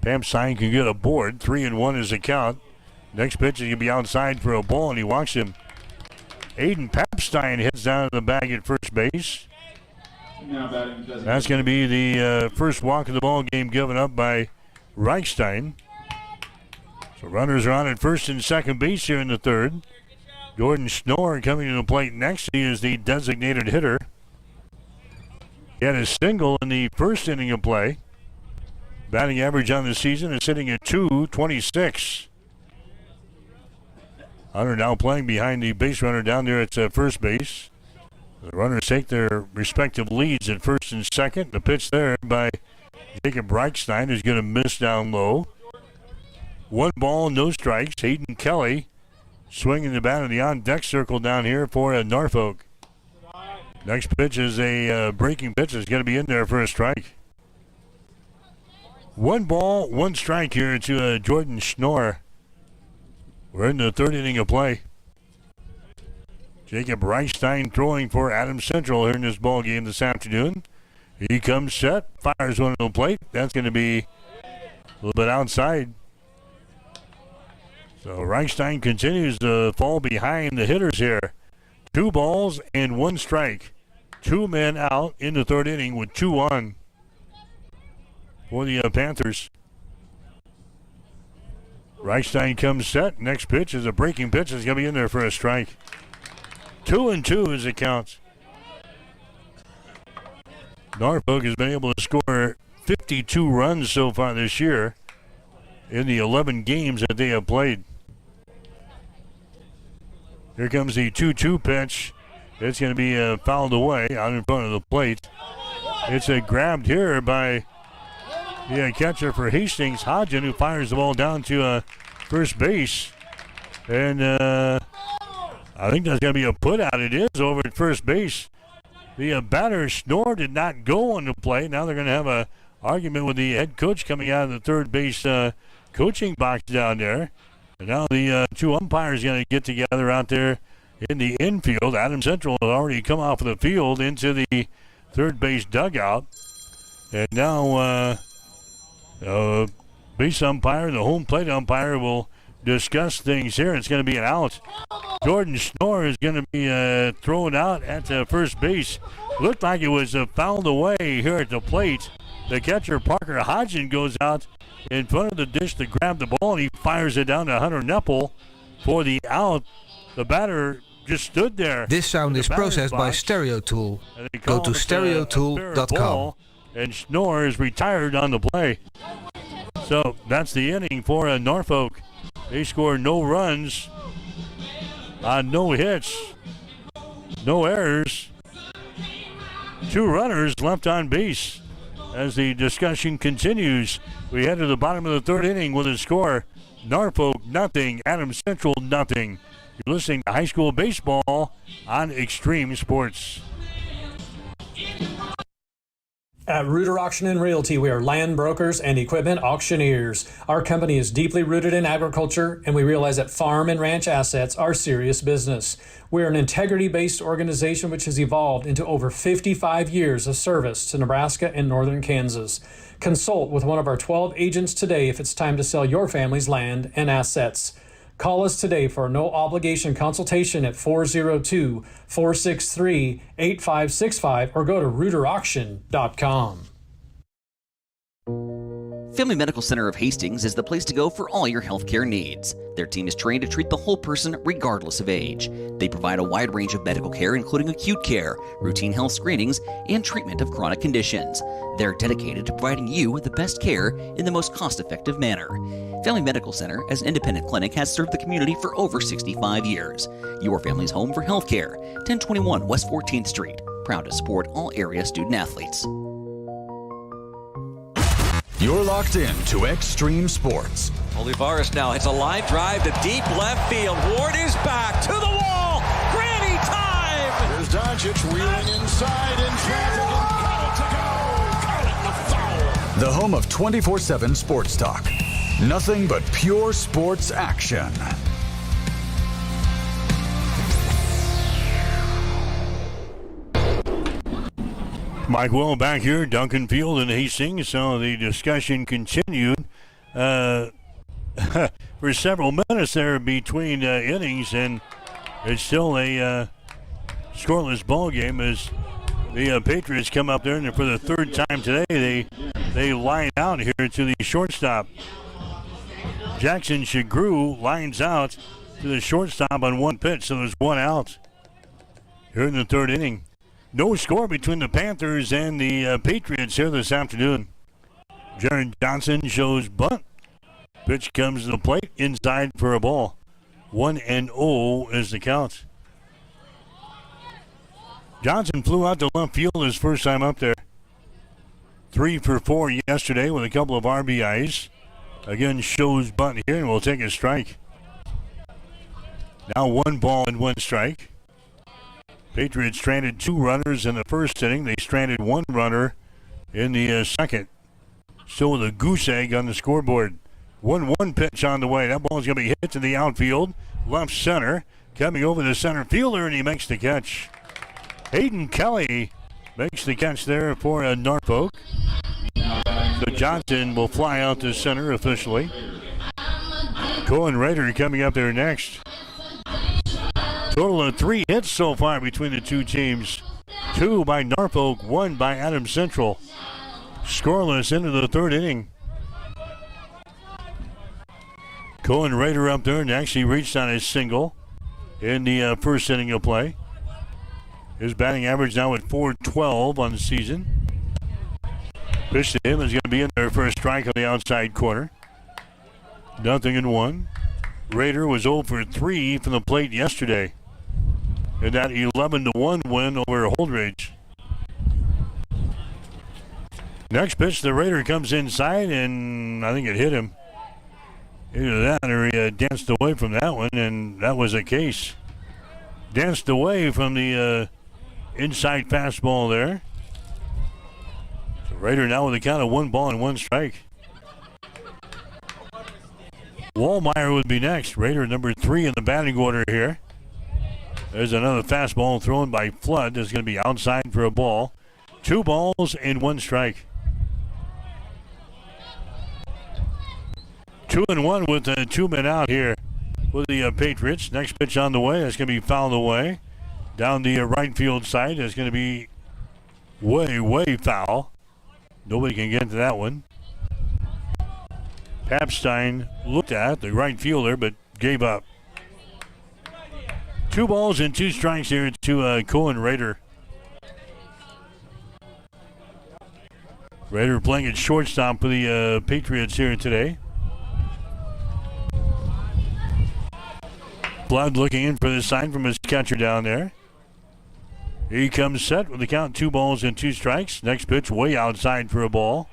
Papstein can get a board. 3-1 is the count. Next pitch is going to be outside for a ball, and he walks him. Aiden Papstein hits down to the bag at first base. That's going to be the first walk of the ball game given up by Reichstein. So runners are on at first and second base here in the 3rd. Jordan Schnorr coming to the plate next. He is the designated hitter. He had a single in the first inning of play. Batting average on the season is sitting at .226. Hunter now playing behind the base runner down there at first base. The runners take their respective leads at first and second. The pitch there by Jacob Reichstein is going to miss down low. 1 ball, no strikes. Hayden Kelly swinging the bat in the on-deck circle down here for Norfolk. Next pitch is a breaking pitch. It's going to be in there for a strike. 1 ball, 1 strike here to Jordan Schnorr. We're in the 3rd inning of play. Jacob Reichstein throwing for Adams Central here in this ball game this afternoon. He comes set, fires one on the plate. That's going to be a little bit outside. So Reichstein continues to fall behind the hitters here. 2 balls and 1 strike. 2 men out in the 3rd inning with 2 on for the Panthers. Reichstein comes set. Next pitch is a breaking pitch. It's going to be in there for a strike. 2-2 as it counts. Norfolk has been able to score 52 runs so far this year in the 11 games that they have played. Here comes the 2-2 pitch. It's going to be fouled away out in front of the plate. It's grabbed here by the catcher for Hastings, Hodgen, who fires the ball down to first base. And I think that's going to be a put out. It is over at first base. The batter, Schnorr, did not go on the play. Now they're going to have an argument with the head coach coming out of the third base coaching box down there. And now the 2 umpires are going to get together out there in the infield. Adams Central had already come off of the field into the third base dugout. And now base umpire and the home plate umpire will discuss things here. It's going to be an out. Jordan Schnorr is going to be thrown out at first base. Looked like it was fouled away here at the plate. The catcher, Parker Hodgen, goes out in front of the dish to grab the ball, and he fires it down to Hunter Neppel for the out. The batter just stood there. This sound is processed by Stereo Tool. Go to stereotool.com. And Schnorr is retired on the play. So that's the inning for Norfolk. They score no runs, no hits, no errors. 2 runners left on base. As the discussion continues, we head to the bottom of the 3rd inning with a score: Norfolk 0, Adams Central 0. You're listening to high school baseball on Extreme Sports. At Reuter Auction and Realty, we are land brokers and equipment auctioneers. Our company is deeply rooted in agriculture, and we realize that farm and ranch assets are serious business. We're an integrity-based organization which has evolved into over 55 years of service to Nebraska and northern Kansas. Consult with one of our 12 agents today if it's time to sell your family's land and assets. Call us today for a no-obligation consultation at 402-463-8565 or go to reuterauction.com. Family Medical Center of Hastings is the place to go for all your healthcare needs. Their team is trained to treat the whole person regardless of age. They provide a wide range of medical care, including acute care, routine health screenings, and treatment of chronic conditions. They're dedicated to providing you with the best care in the most cost-effective manner. Family Medical Center, as an independent clinic, has served the community for over 65 years. Your family's home for healthcare. 1021 West 14th Street. Proud to support all area student athletes. You're locked in to Extreme Sports. Olivares now hits a line drive to deep left field. Ward is back to the wall. Granny time! Here's Doncic wheeling inside in traffic and got it to go. Call it the foul. The home of 24/7 Sports Talk. Nothing but pure sports action. Mike Will back here, Duncan Field in Hastings. So the discussion continued for several minutes there between innings, and it's still a scoreless ball game as the Patriots come up there, and for the third time today, they line out here to the shortstop. Jackson Shagru lines out to the shortstop on one pitch, so there's one out here in the third inning. No score between the Panthers and the Patriots here this afternoon. Jaron Johnson shows bunt. Pitch comes to the plate, inside for a ball. 1-0 is the count. Johnson flew out to left field his first time up there. 3 for 4 yesterday with a couple of RBIs. Again, shows bunt here, and we'll take a strike. Now 1 ball and 1 strike. Patriots stranded 2 runners in the first inning. They stranded 1 runner in the second. Still with a goose egg on the scoreboard. 1-1 pitch on the way. That ball's going to be hit to the outfield. Left center. Coming over the center fielder, and he makes the catch. Hayden Kelly makes the catch there for Norfolk. So Johnson will fly out to center officially. Cohen Rader coming up there next. Total of 3 hits so far between the two teams. 2 by Norfolk, 1 by Adams Central. Scoreless into the third inning. Cohen Rader up there and actually reached on his single in the first inning of play. His batting average now at .412 on the season. Pitch to him is going to be in there for a strike on the outside corner. 0-1. Rader was 0 for 3 from the plate yesterday in that 11-1 win over Holdridge. Next pitch, the Raider comes inside, and I think it hit him. Either that or he danced away from that one, and that was the case. Danced away from the inside fastball there. So Raider now with a count of 1 ball and 1 strike. Wallmeyer would be next. Raider number 3 in the batting order here. There's another fastball thrown by Flood. That's going to be outside for a ball. 2 balls and 1 strike. 2-1 with 2 men out here for the Patriots. Next pitch on the way. That's going to be fouled away. Down the right field side. That's going to be way foul. Nobody can get to that one. Papstein looked at the right fielder, but gave up. 2 balls and 2 strikes here to Cohen Rader. Rader playing at shortstop for the Patriots here today. Blood looking in for the sign from his catcher down there. He comes set with the count 2 balls and 2 strikes. Next pitch way outside for a ball.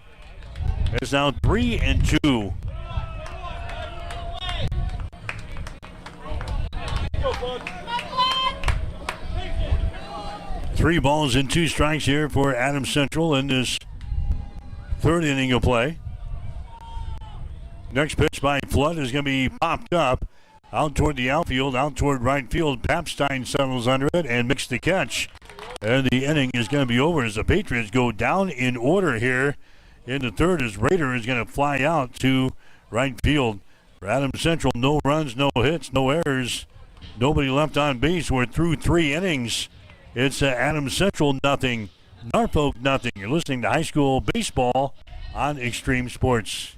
It's now 3-2. Three balls and 2 strikes here for Adams Central in this Third inning of play. Next pitch by Flood is going to be popped up out toward the outfield, out toward right field. Papstein settles under it and makes the catch. And the inning is going to be over as the Patriots go down in order here in the third, as Rader is going to fly out to right field. For Adams Central, no runs, no hits, no errors. Nobody left on base. We're through 3 innings. It's Adams Central nothing, Norfolk nothing. You're listening to high school baseball on Extreme Sports.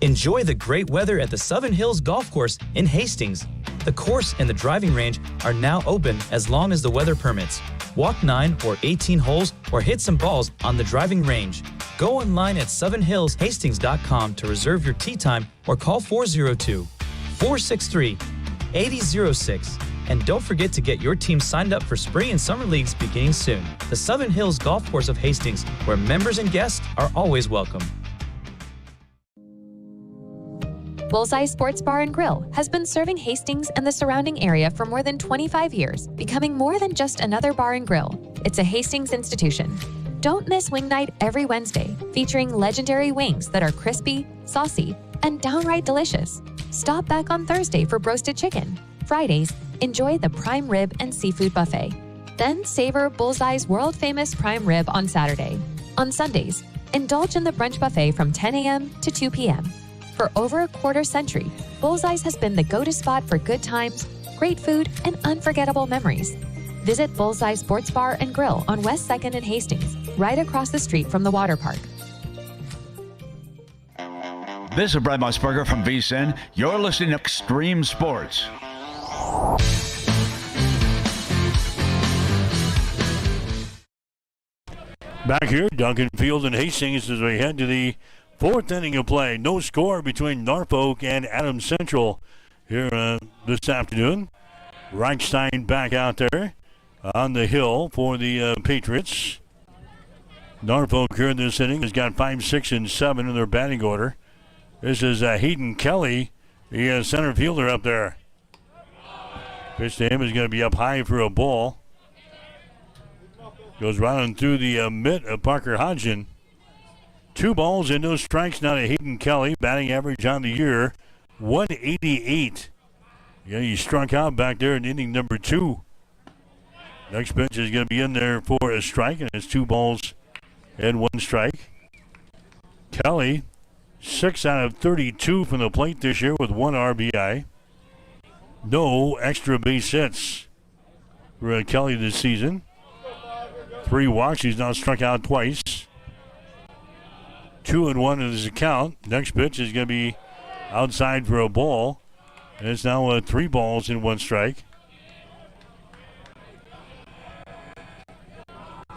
Enjoy the great weather at the Southern Hills Golf Course in Hastings. The course and the driving range are now open as long as the weather permits. Walk 9 or 18 holes or hit some balls on the driving range. Go online at southernhillshastings.com to reserve your tee time or call 402-463-8006. And don't forget to get your team signed up for spring and summer leagues beginning soon. The Southern Hills Golf Course of Hastings, where members and guests are always welcome. Bullseye Sports Bar and Grill has been serving Hastings and the surrounding area for more than 25 years, becoming more than just another bar and grill. It's a Hastings institution. Don't miss Wing Night every Wednesday, featuring legendary wings that are crispy, saucy, and downright delicious. Stop back on Thursday for roasted chicken. Fridays, enjoy the prime rib and seafood buffet. Then savor Bullseye's world-famous prime rib on Saturday. On Sundays, indulge in the brunch buffet from 10 a.m. to 2 p.m. For over a quarter century, Bullseye's has been the go-to spot for good times, great food, and unforgettable memories. Visit Bullseye Sports Bar and Grill on West 2nd and Hastings, right across the street from the water park. This is Brad Musburger from VSIN. You're listening to Extreme Sports. Back here, Duncan Field and Hastings as we head to the 4th inning of play. No score between Norfolk and Adams Central here this afternoon. Reichstein back out there on the hill for the Patriots. Norfolk here in this inning has got 5, 6, and 7 in their batting order. This is Hayden Kelly, the center fielder up there. Pitch to him is going to be up high for a ball. Goes running through the mitt of Parker Hodgson. 2 balls and no strikes now to Hayden Kelly. Batting average on the year, 188. Yeah, he struck out back there in inning number 2. Next pitch is going to be in there for a strike, and it's 2 balls and 1 strike. Kelly, 6 out of 32 from the plate this year with 1 RBI. No extra base hits for Kelly this season. 3 walks. He's now struck out twice. 2-1 in his account. Next pitch is going to be outside for a ball. And it's now 3 balls and 1 strike.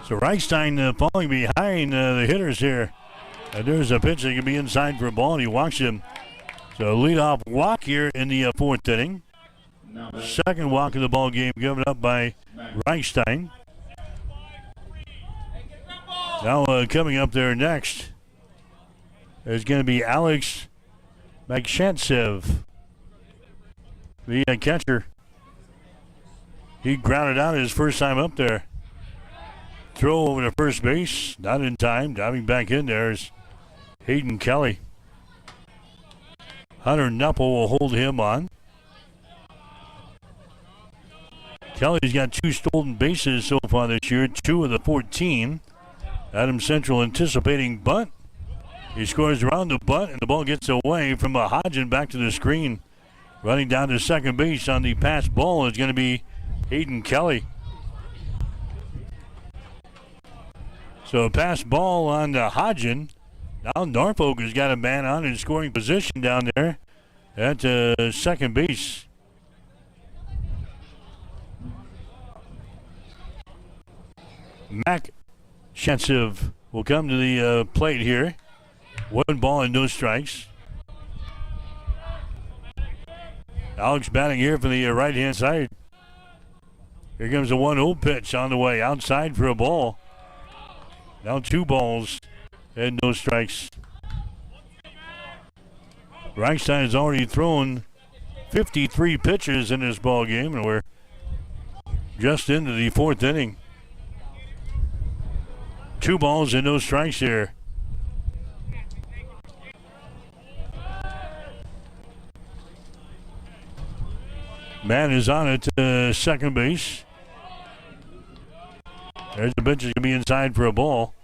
So Reichstein falling behind the hitters here. And there's a pitch that can be inside for a ball, and he walks him. So leadoff walk here in the 4th inning. Second walk of the ball game given up by Reichstein. Now coming up there next is going to be Alex Makshantsev, the catcher. He grounded out his first time up there. Throw over to first base, not in time. Diving back in there is Hayden Kelly. Hunter Knuppel will hold him on. Kelly's got 2 stolen bases so far this year, 2 of the 14. Adams Central anticipating bunt. He scores around the bunt, and the ball gets away from Hodgson back to the screen. Running down to second base on the pass ball is going to be Hayden Kelly. So a pass ball on Hodgson. Now Norfolk has got a man on in scoring position down there at second base. Mac Shentsev will come to the plate here. 1 ball and no strikes. Alex batting here from the right-hand side. Here comes a 1-0 pitch on the way. Outside for a ball. Now 2 balls and no strikes. Reichstein has already thrown 53 pitches in this ball game, and we're just into the 4th inning. 2 balls and no strikes here. Matt is on at second base. There's the pitch is going to be inside for a ball.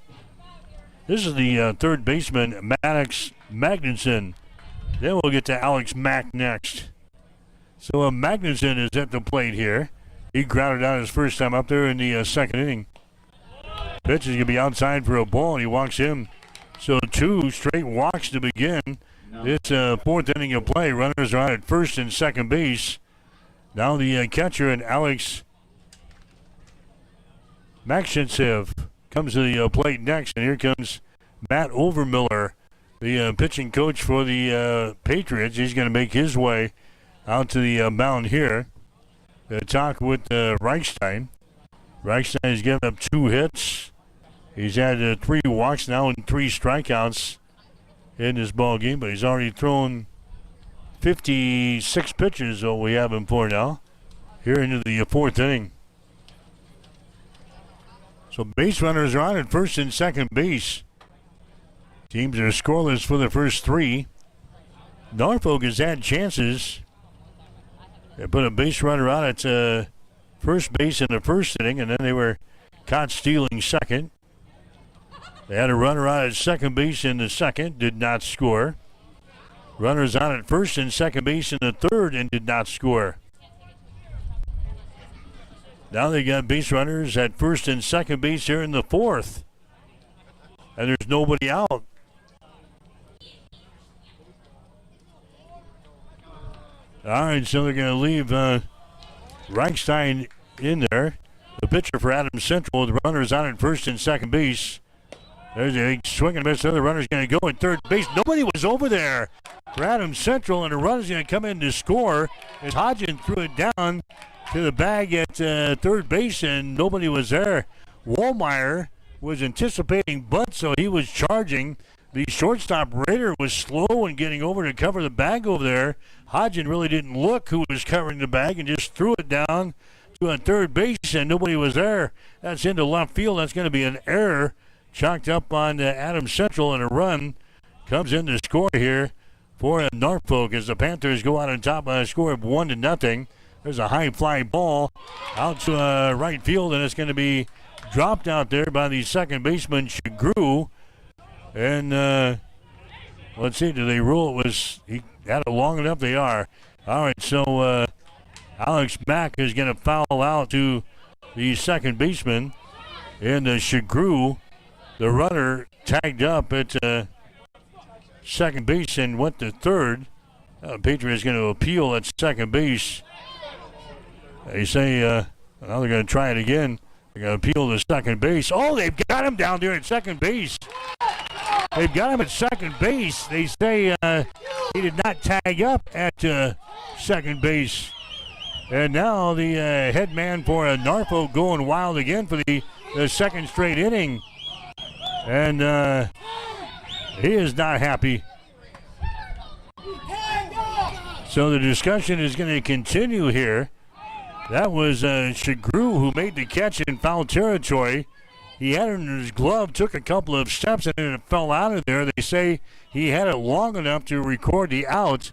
This is the third baseman, Maddox Magnuson. Then we'll get to Alex Mack next. So Magnuson is at the plate here. He grounded out his first time up there in the second inning. Pitch is going to be outside for a ball, and he walks in. So 2 straight walks to begin this fourth inning of play. Runners are on at first and second base. Now the catcher and Alex Maxintsev comes to the plate next, and here comes Matt Overmiller, the pitching coach for the Patriots. He's going to make his way out to the mound here to talk with Reichstein. Reichstein has given up 2 hits. He's had 3 walks now and 3 strikeouts in this ball game, but he's already thrown 56 pitches, what we have him for now, here into the fourth inning. So base runners are on at first and second base. Teams are scoreless for the first 3. Norfolk has had chances. They put a base runner on at first base in the first inning, and then they were caught stealing second. They had a runner on at second base in the second, did not score. Runners on at first and second base in the third and did not score. Now they got base runners at first and second base here in the fourth. And there's nobody out. All right, so they're going to leave Reichstein in there. The pitcher for Adams Central. The runners on at first and second base. There's a swing and miss. The other runner's going to go at third base. Nobody was over there for Adams Central, and the runner's going to come in to score as Hodgin threw it down to the bag at third base, and nobody was there. Wallmeyer was anticipating bunt, so he was charging. The shortstop Rader was slow in getting over to cover the bag over there. Hodgin really didn't look who was covering the bag and just threw it down to third base, and nobody was there. That's into left field. That's going to be an error chalked up on Adams Central, and a run comes in to score here for Norfolk as the Panthers go out on top by a score of 1-0. There's a high fly ball out to right field, and it's going to be dropped out there by the second baseman, Shagru. And let's see, do they rule it was, he had it long enough? They are. All right, so Alex Mack is going to foul out to the second baseman. And Shagru, the runner, tagged up at second base and went to third. Patriots going to appeal at second base. They say, now they're going to try it again. They're going to appeal to second base. Oh, they've got him down there at second base. They've got him at second base. They say he did not tag up at second base. And now the head man for Norfolk going wild again for the second straight inning. And he is not happy. So the discussion is going to continue here. That was Shagru who made the catch in foul territory. He had it in his glove, took a couple of steps, and then it fell out of there. They say he had it long enough to record the out.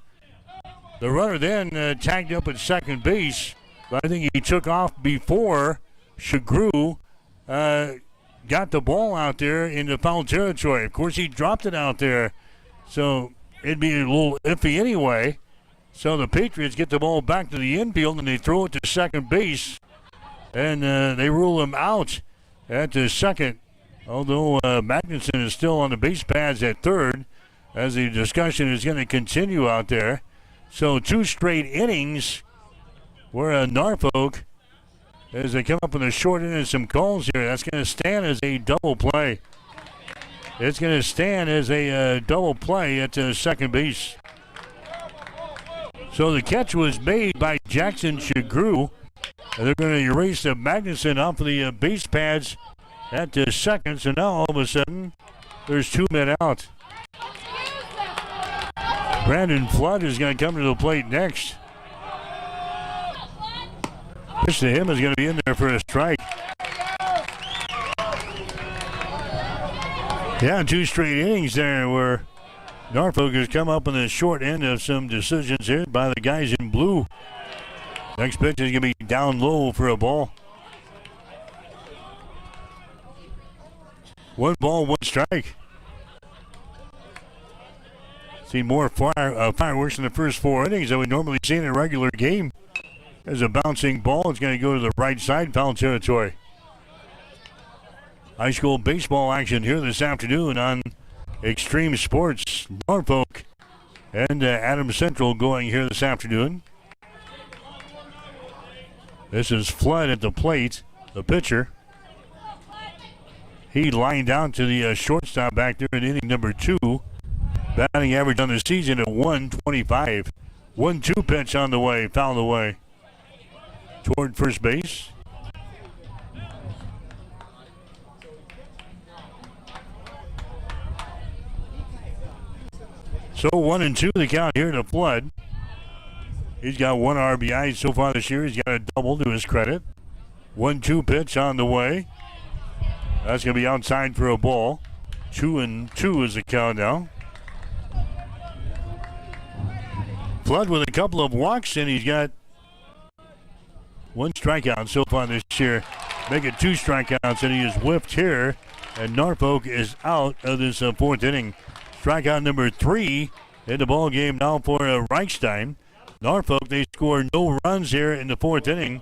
The runner then tagged up at second base, but I think he took off before Shagru got the ball out there in the foul territory. Of course, he dropped it out there, so it'd be a little iffy anyway. So the Patriots get the ball back to the infield, and they throw it to second base, and they rule him out at the second, although Magnuson is still on the base pads at third, as the discussion is going to continue out there. So 2 straight innings where Norfolk, as they come up in the short end and some calls here, that's going to stand as a double play. It's going to stand as a double play at second base. So the catch was made by Jackson Shagru. And they're going to erase Magnuson off of the base pads at the second. So now all of a sudden, there's 2 men out. Brandon Flood is going to come to the plate next. Pitch to him is going to be in there for a strike. Yeah, 2 straight innings there where Norfolk has come up on the short end of some decisions here by the guys in blue. Next pitch is going to be down low for a ball. 1 ball, 1 strike. Seen more fireworks in the first 4 innings than we normally see in a regular game. There's a bouncing ball. It's going to go to the right side, foul territory. High school baseball action here this afternoon on Extreme Sports. Norfolk and Adams Central going here this afternoon. This is Flood at the plate, the pitcher. He lined out to the shortstop back there in inning number 2. Batting average on the season at 125. 1-2 pitch on the way, fouled away toward first base. So 1-2 the count here to Flood. He's got 1 RBI so far this year. He's got a double to his credit. 1-2 pitch on the way. That's going to be outside for a ball. 2-2 is the count now. Flood with a couple of walks, and he's got 1 strikeout so far this year. Make it 2 strikeouts, and he is whiffed here. And Norfolk is out of this 4th inning. Strikeout number 3 in the ball game now for Reichstein. Norfolk, they score no runs here in the 4th inning.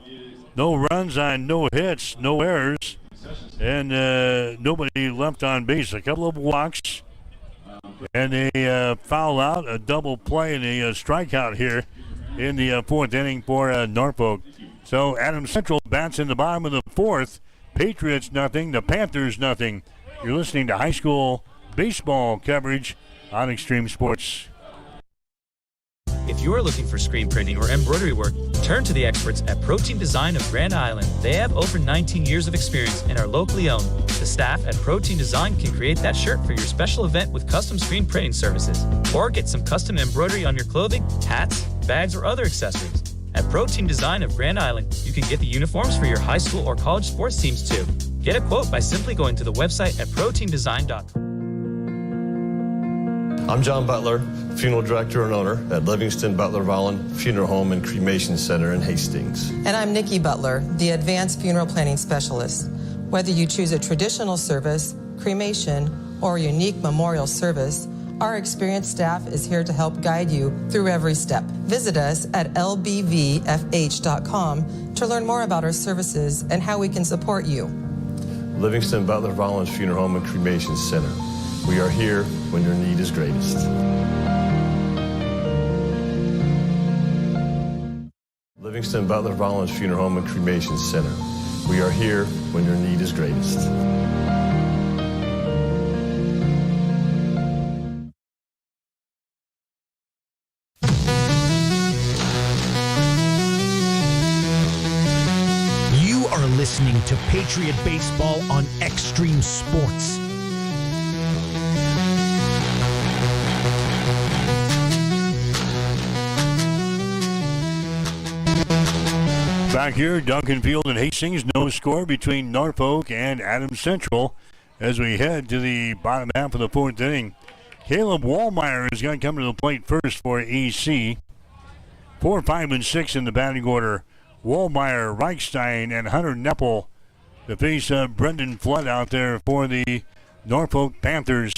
No runs on no hits, no errors, and nobody left on base. A couple of walks, and a foul out, a double play, and a strikeout here in the 4th inning for Norfolk. So Adams Central bats in the bottom of the 4th. Patriots nothing, the Panthers nothing. You're listening to high school baseball coverage on Extreme Sports. If you are looking for screen printing or embroidery work, turn to the experts at Protein Design of Grand Island. They have over 19 years of experience and are locally owned. The staff at Protein Design can create that shirt for your special event with custom screen printing services. Or get some custom embroidery on your clothing, hats, bags, or other accessories. At Protein Design of Grand Island, you can get the uniforms for your high school or college sports teams too. Get a quote by simply going to the website at proteindesign.com. I'm John Butler, funeral director and owner at Livingston Butler Volland Funeral Home and Cremation Center in Hastings. And I'm Nikki Butler, the advanced funeral planning specialist. Whether you choose a traditional service, cremation, or a unique memorial service, our experienced staff is here to help guide you through every step. Visit us at lbvfh.com to learn more about our services and how we can support you. Livingston Butler Volland Funeral Home and Cremation Center. We are here when your need is greatest. Livingston Butler Volland Funeral Home and Cremation Center. We are here when your need is greatest. You are listening to Patriot Baseball on Extreme Sports. Back here, Duncan Field and Hastings, no score between Norfolk and Adams Central as we head to the bottom half of the 4th inning. Caleb Wallmeyer is going to come to the plate first for AC. 4, 5, and 6 in the batting order. Wallmeyer, Reichstein, and Hunter Neppel to face Brendan Flood out there for the Norfolk Panthers.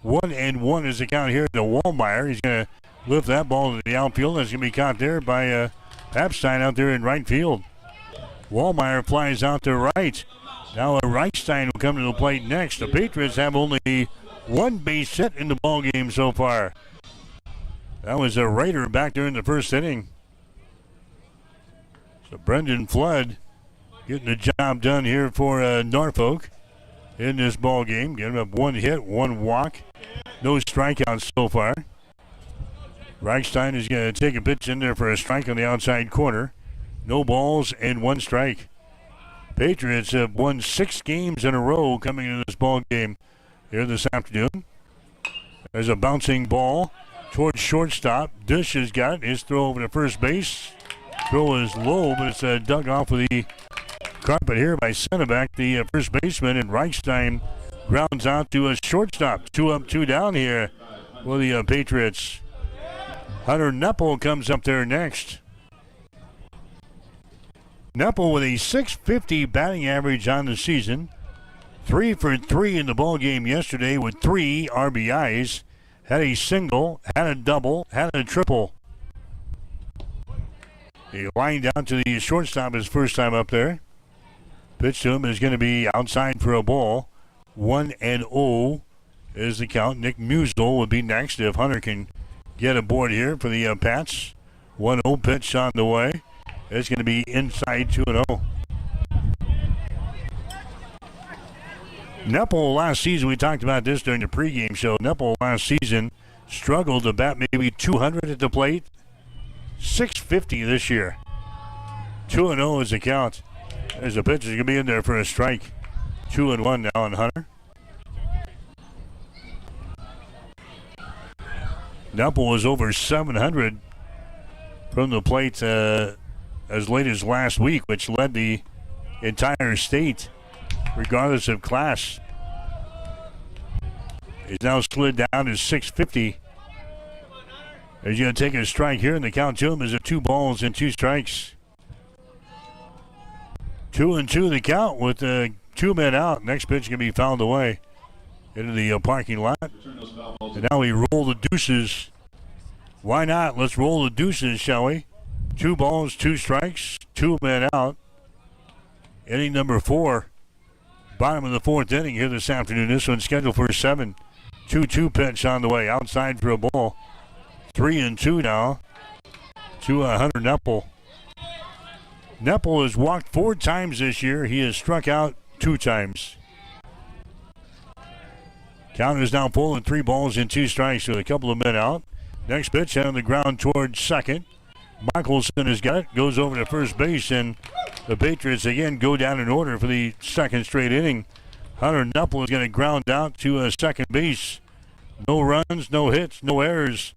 1-1 is the count here to Wallmeyer. He's going to lift that ball to the outfield. That's going to be caught there by Papstein out there in right field. Wallmeyer flies out to right. Now Reichstein will come to the plate next. The Patriots have only 1 base hit in the ball game so far. That was a Raider back there in the 1st inning. So Brendan Flood getting the job done here for Norfolk in this ball game. Getting up 1 hit, 1 walk. No strikeouts so far. Reichstein is going to take a pitch in there for a strike on the outside corner. No balls and 1 strike. Patriots have won 6 games in a row coming into this ball game here this afternoon. There's a bouncing ball towards shortstop. Dish has got his throw over to first base. Throw is low, but it's dug off of the carpet here by Senebeck, the first baseman, and Reichstein grounds out to a shortstop. 2 up, 2 down here for the Patriots. Hunter Neppel comes up there next. Neppel with a .650 batting average on the season. 3 for 3 in the ball game yesterday with 3 RBIs. Had a single, had a double, had a triple. He lined out to the shortstop his first time up there. Pitch to him is going to be outside for a ball. 1-0 is the count. Nick Musel would be next if Hunter can get aboard here for the Pats. 1-0 pitch on the way. It's going to be inside 2-0. Neppel last season, we talked about this during the pregame show. Neppel last season struggled to bat maybe 200 at the plate. .650 this year. 2-0 is the count. There's a pitch that's going to be in there for a strike. 2-1 now on Hunter. Neppel was over 700 from the plate as late as last week, which led the entire state, regardless of class. He's now slid down to .650. He's going to take a strike here, and the count to him is 2 balls and 2 strikes. 2-2 the count with 2 men out. Next pitch going to be fouled away into the parking lot. And now we roll the deuces. Why not? Let's roll the deuces, shall we? 2 balls, 2 strikes, 2 men out. Inning number 4. Bottom of the 4th inning here this afternoon. This one's scheduled for 7. 2-2 pitch on the way. Outside for a ball. 3-2 now to Hunter Neppel. Neppel has walked 4 times this year. He has struck out 2 times. Count is now full and 3 balls and 2 strikes with a couple of men out. Next pitch on the ground towards second. Michelson has got it. Goes over to first base, and the Patriots again go down in order for the second straight inning. Hunter Neppel is going to ground out to second base. No runs, no hits, no errors.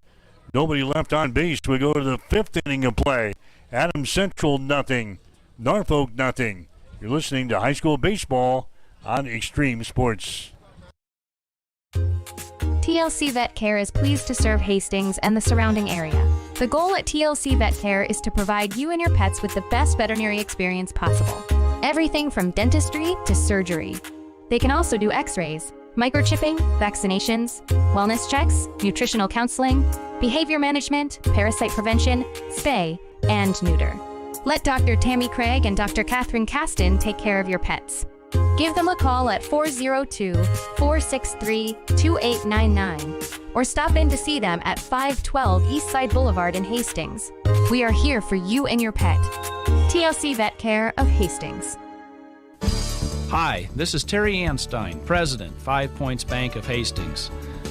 Nobody left on base. We go to the 5th inning of play. Adams Central nothing. Norfolk nothing. You're listening to high school baseball on Extreme Sports. TLC Vet Care is pleased to serve Hastings and the surrounding area. The goal at TLC Vet Care is to provide you and your pets with the best veterinary experience possible. Everything from dentistry to surgery. They can also do x-rays, microchipping, vaccinations, wellness checks, nutritional counseling, behavior management, parasite prevention, spay, and neuter. Let Dr. Tammy Craig and Dr. Catherine Caston take care of your pets. Give them a call at 402-463-2899 or stop in to see them at 512 Eastside Boulevard in Hastings. We are here for you and your pet. TLC Vet Care of Hastings. Hi, this is Terry Anstein, President, 5 Points Bank of Hastings.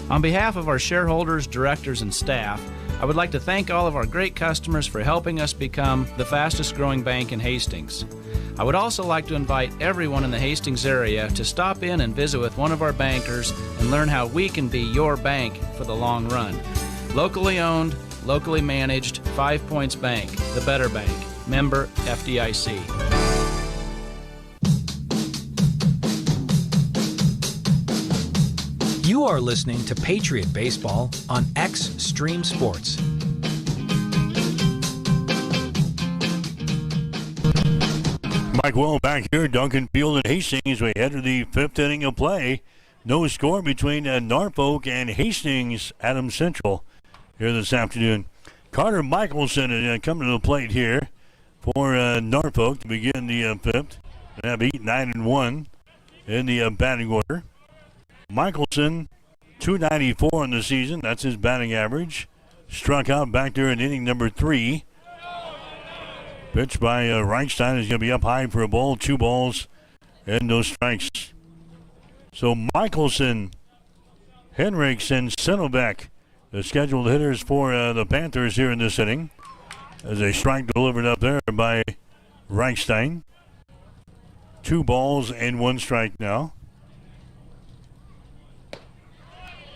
On behalf of our shareholders, directors, and staff, I would like to thank all of our great customers for helping us become the fastest growing bank in Hastings. I would also like to invite everyone in the Hastings area to stop in and visit with one of our bankers and learn how we can be your bank for the long run. Locally owned, locally managed, 5 Points Bank, the better bank. Member FDIC. You are listening to Patriot Baseball on Extreme Sports. Mike Will back here, Duncan Field and Hastings. We head to the 5th inning of play. No score between Norfolk and Hastings, Adams Central here this afternoon. Carter Michelson is coming to the plate here for Norfolk to begin the 5th. They have 8-9-1 in the batting order. Michelson, .294 in the season. That's his batting average. Struck out back there in inning number 3. Pitch by Reichstein is going to be up high for a ball. 2 balls and no strikes. So Michelson, Henricks, and Sinobeck, the scheduled hitters for the Panthers here in this inning. As a strike delivered up there by Reichstein. 2 balls and 1 strike now.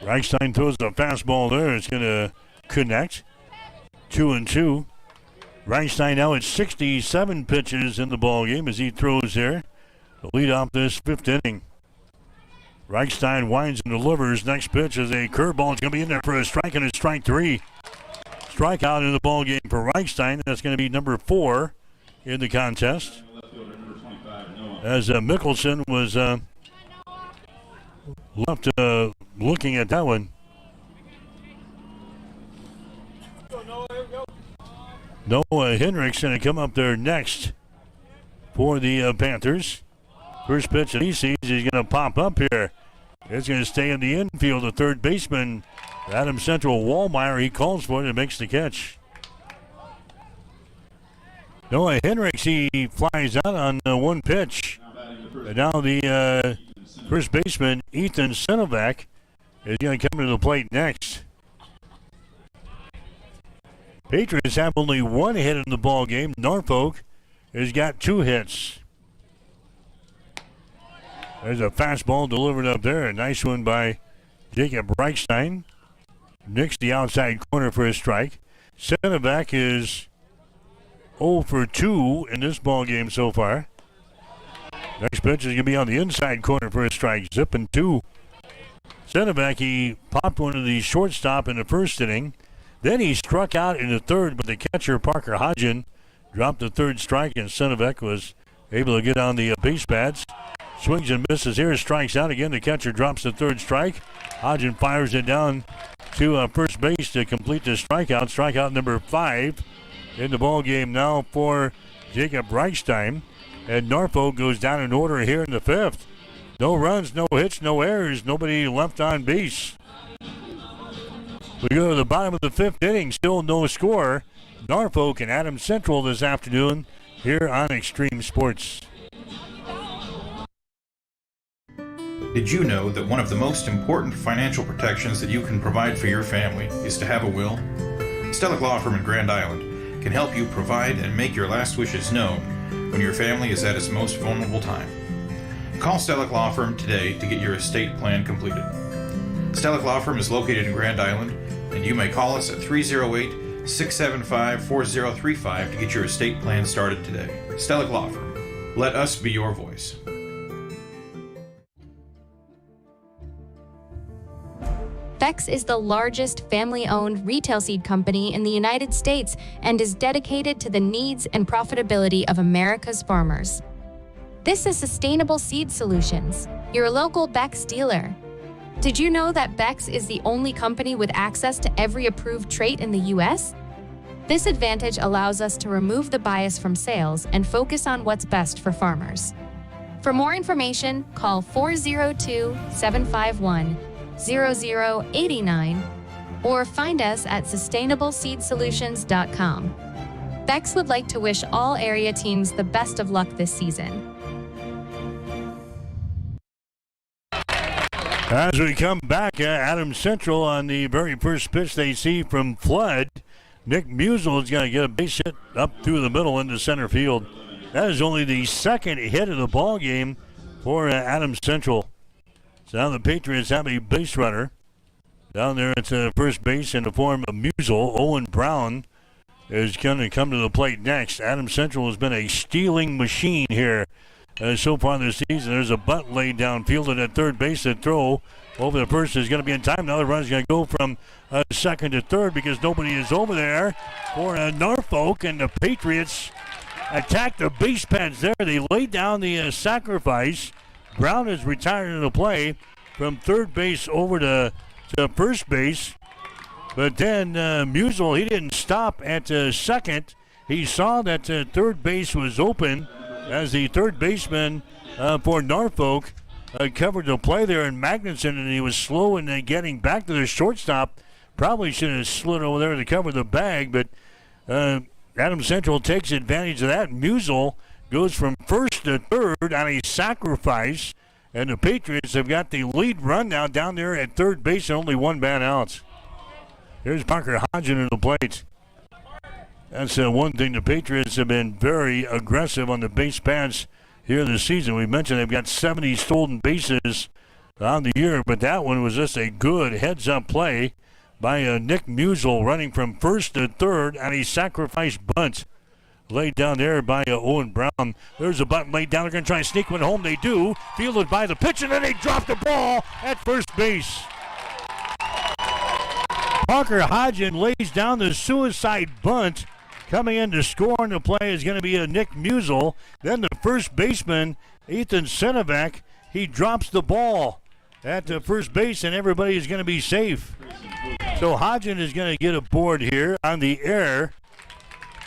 Reichstein throws a fastball there. It's going to connect. 2-2. Reichstein now at 67 pitches in the ball game as he throws there to lead off this fifth inning. Reichstein winds and delivers. Next pitch is a curveball. It's going to be in there for a strike and a strike 3. Strikeout in the ball game for Reichstein. That's going to be number 4 in the contest. As Mickelson was left looking at that one. Noah Hendricks going to come up there next for the Panthers. First pitch that he sees, he's going to pop up here. It's going to stay in the infield. The third baseman, Adam Central Wallmeyer, he calls for it and makes the catch. Noah Hendricks, he flies out on one pitch. And now the first baseman, Ethan Sinovac, is going to come to the plate next. Patriots have only 1 hit in the ball game. Norfolk has got 2 hits. There's a fastball delivered up there. A nice one by Jacob Reichstein. Nicks the outside corner for a strike. Sinovac is 0 for 2 in this ball game so far. Next pitch is going to be on the inside corner for a strike. Zipping 2. Sinovac, he popped one to the shortstop in the first inning. Then he struck out in the third, but the catcher, Parker Hodgen, dropped the third strike, and Sinovac was able to get on the base pads. Swings and misses here, strikes out again. The catcher drops the third strike. Hodgen fires it down to first base to complete the strikeout. Strikeout number 5 in the ball game now for Jacob Reichstein. And Norfolk goes down in order here in the 5th. No runs, no hits, no errors, nobody left on base. We go to the bottom of the 5th inning, still no score. Norfolk and Adams Central this afternoon here on Extreme Sports. Did you know that one of the most important financial protections that you can provide for your family is to have a will? Stellick Law Firm in Grand Island can help you provide and make your last wishes known when your family is at its most vulnerable time. Call Stellick Law Firm today to get your estate plan completed. Stellick Law Firm is located in Grand Island, and you may call us at 308-675-4035 to get your estate plan started today. Stellick Law Firm. Let us be your voice. Beck's is the largest family-owned retail seed company in the United States and is dedicated to the needs and profitability of America's farmers. This is Sustainable Seed Solutions, your local Beck's dealer. Did you know that Beck's is the only company with access to every approved trait in the U.S.? This advantage allows us to remove the bias from sales and focus on what's best for farmers. For more information, call 402-751-0089 or find us at sustainableseedsolutions.com. Beck's would like to wish all area teams the best of luck this season. As we come back, Adams Central on the very first pitch they see from Flood. Nick Musel is going to get a base hit up through the middle into center field. That is only the second hit of the ball game for Adams Central. So now the Patriots have a base runner down there at first base in the form of Musel. Owen Brown is going to come to the plate next. Adams Central has been a stealing machine here so far this season. There's a bunt laid downfield, and at third base, the throw over the first is going to be in time. Now the run's going to go from second to third because nobody is over there for Norfolk, and the Patriots attack the base pads there. They laid down the sacrifice. Brown is retired in the play from third base over to first base. But then Musel, he didn't stop at second. He saw that third base was open as the third baseman for Norfolk covered the play there in Magnuson, and he was slow in getting back to the shortstop. Probably should have slid over there to cover the bag, but Adams Central takes advantage of that. Musel goes from first to third on a sacrifice, and the Patriots have got the lead run now down there at third base and only one man out. Here's Parker Hodgen at the plate. That's one thing. The Patriots have been very aggressive on the base pads here this season. We mentioned they've got 70 stolen bases on the year, but that one was just a good heads-up play by Nick Musel running from first to third on a sacrifice bunt. laid down there by Owen Brown. There's a bunt laid down. They're going to try and sneak one home. They do. Fielded by the pitch, and then they drop the ball at first base. Parker Hodgin lays down the suicide bunt. Coming in to score on the play is going to be Nick Musel. Then the first baseman, Ethan Sinovac, he drops the ball at the first base, and everybody is going to be safe. So Hodgin is going to get aboard here on the air.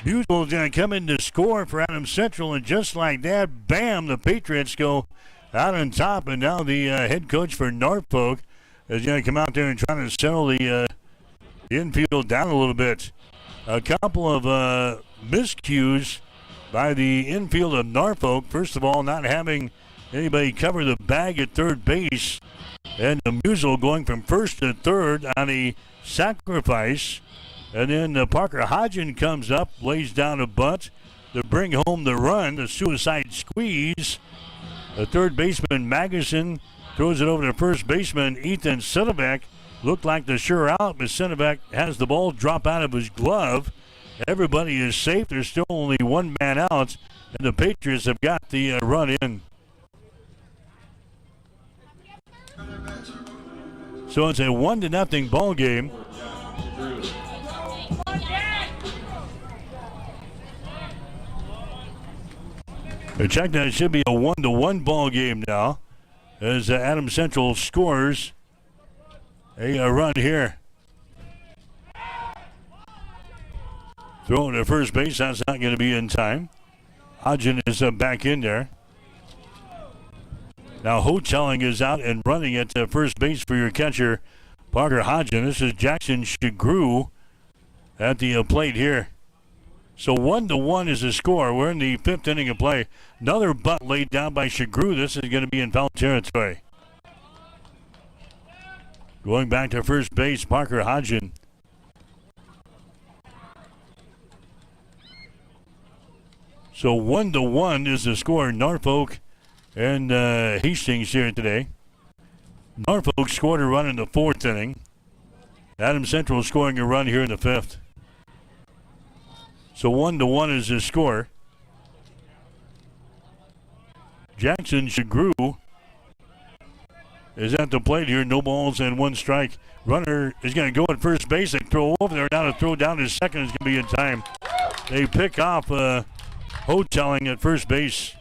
Musel is going to come in to score for Adams Central, and just like that, bam, the Patriots go out on top, and now the head coach for Norfolk is going to come out there and try to settle the infield down a little bit. A couple of miscues by the infield of Norfolk. First of all, not having anybody cover the bag at third base, and the Musel going from first to third on a sacrifice. And then Parker Hodgin comes up, lays down a bunt to bring home the run, the suicide squeeze. The third baseman, Magnuson, throws it over to first baseman, Ethan Sinovac. Looked like the sure out, but Sinovac has the ball drop out of his glove. Everybody is safe. There's still only one man out, and the Patriots have got the run in. So it's a 1-0 ball game. Check that. It should be a 1-1 ball game now as Adams Central scores a run here. Throwing to first base. That's not going to be in time. Hodgin is back in there. Now Hotelling is out and running at first base for your catcher, Parker Hodgin. This is Jackson Shagru at the plate here. So 1-1 is the score. We're in the fifth inning of play. Another bunt laid down by Shagru. This is going to be in foul territory. Going back to first base, Parker Hodgin. So 1-1 is the score. Norfolk and Hastings here today. Norfolk scored a run in the fourth inning. Adams Central scoring a run here in the fifth. So 1-1 is the score. Jackson Shagru is at the plate here. No balls and one strike. Runner is going to go at first base and throw over there. Now to throw down to second is going to be in time. They pick off Hotelling at first base.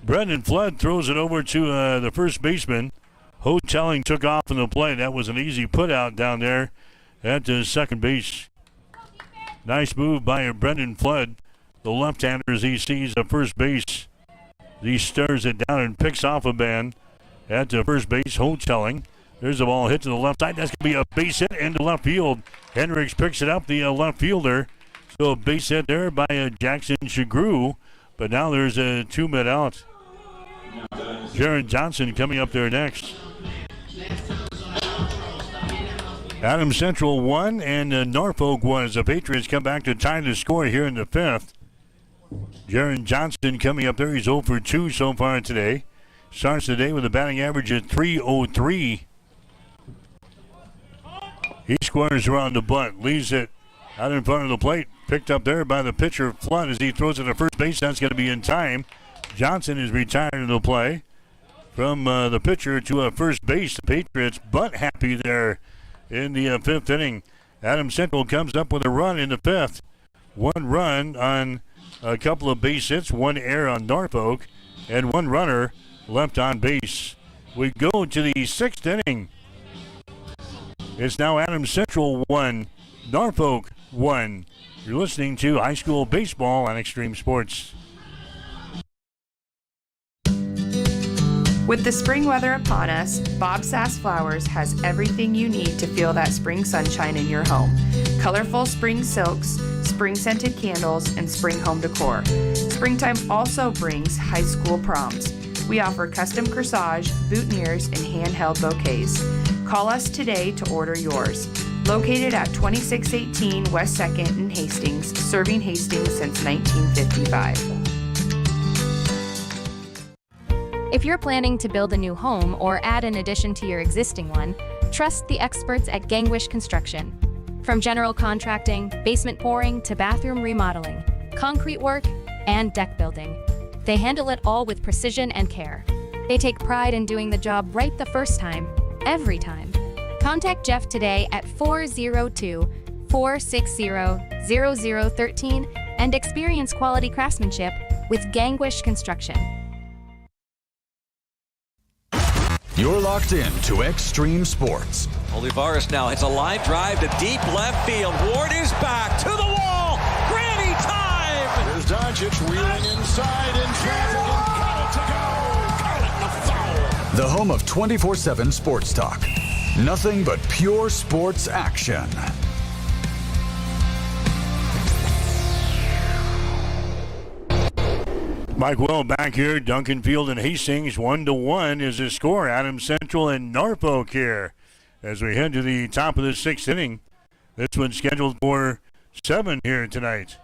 Brendan Flood throws it over to the first baseman. Hotelling took off in the play. That was an easy put out down there at the second base. Nice move by Brendan Flood. The left-hander, as he sees the first base, he stirs it down and picks off a man at the first base. Hotelling. There's a ball hit to the left side. That's going to be a base hit into left field. Hendricks picks it up, the left fielder. So a base hit there by Jackson Shagru. But now there's a 2 men out. Jaron Johnson coming up there next. Adams Central 1 and Norfolk 1 as the Patriots come back to tie the score here in the fifth. Jaron Johnson coming up there. He's 0 for 2 so far today. Starts the day with a batting average at .303. He squares around the bunt, leaves it out in front of the plate. Picked up there by the pitcher, Flood, as he throws it to first base. That's going to be in time. Johnson is retired in the play. From the pitcher to first base, the Patriots bunt happy there in the fifth inning. Adams Central comes up with a run in the fifth. One run on a couple of base hits, one error on Norfolk, and one runner left on base. We go to the sixth inning. It's now Adams Central 1, Norfolk 1. You're listening to high school baseball on Extreme Sports. With the spring weather upon us, Bob Sass Flowers has everything you need to feel that spring sunshine in your home. Colorful spring silks, spring-scented candles, and spring home decor. Springtime also brings high school proms. We offer custom corsage, boutonnieres, and handheld bouquets. Call us today to order yours. Located at 2618 West 2nd in Hastings, serving Hastings since 1955. If you're planning to build a new home or add an addition to your existing one, trust the experts at Gangwish Construction. From general contracting, basement pouring, to bathroom remodeling, concrete work, and deck building, they handle it all with precision and care. They take pride in doing the job right the first time, every time. Contact Jeff today at 402-460-0013 and experience quality craftsmanship with Gangwish Construction. You're locked in to Extreme Sports. Olivares now hits a line drive to deep left field. Ward is back to the wall. Granny time! Here's Doncic wheeling inside in traffic and got it to go. Call it the foul. The home of 24/7 Sports Talk. Nothing but pure sports action. Mike Will back here. Duncan Field and Hastings 1-1 is the score. Adams Central and Norfolk here as we head to the top of the 6th inning. This one's scheduled for 7 here tonight.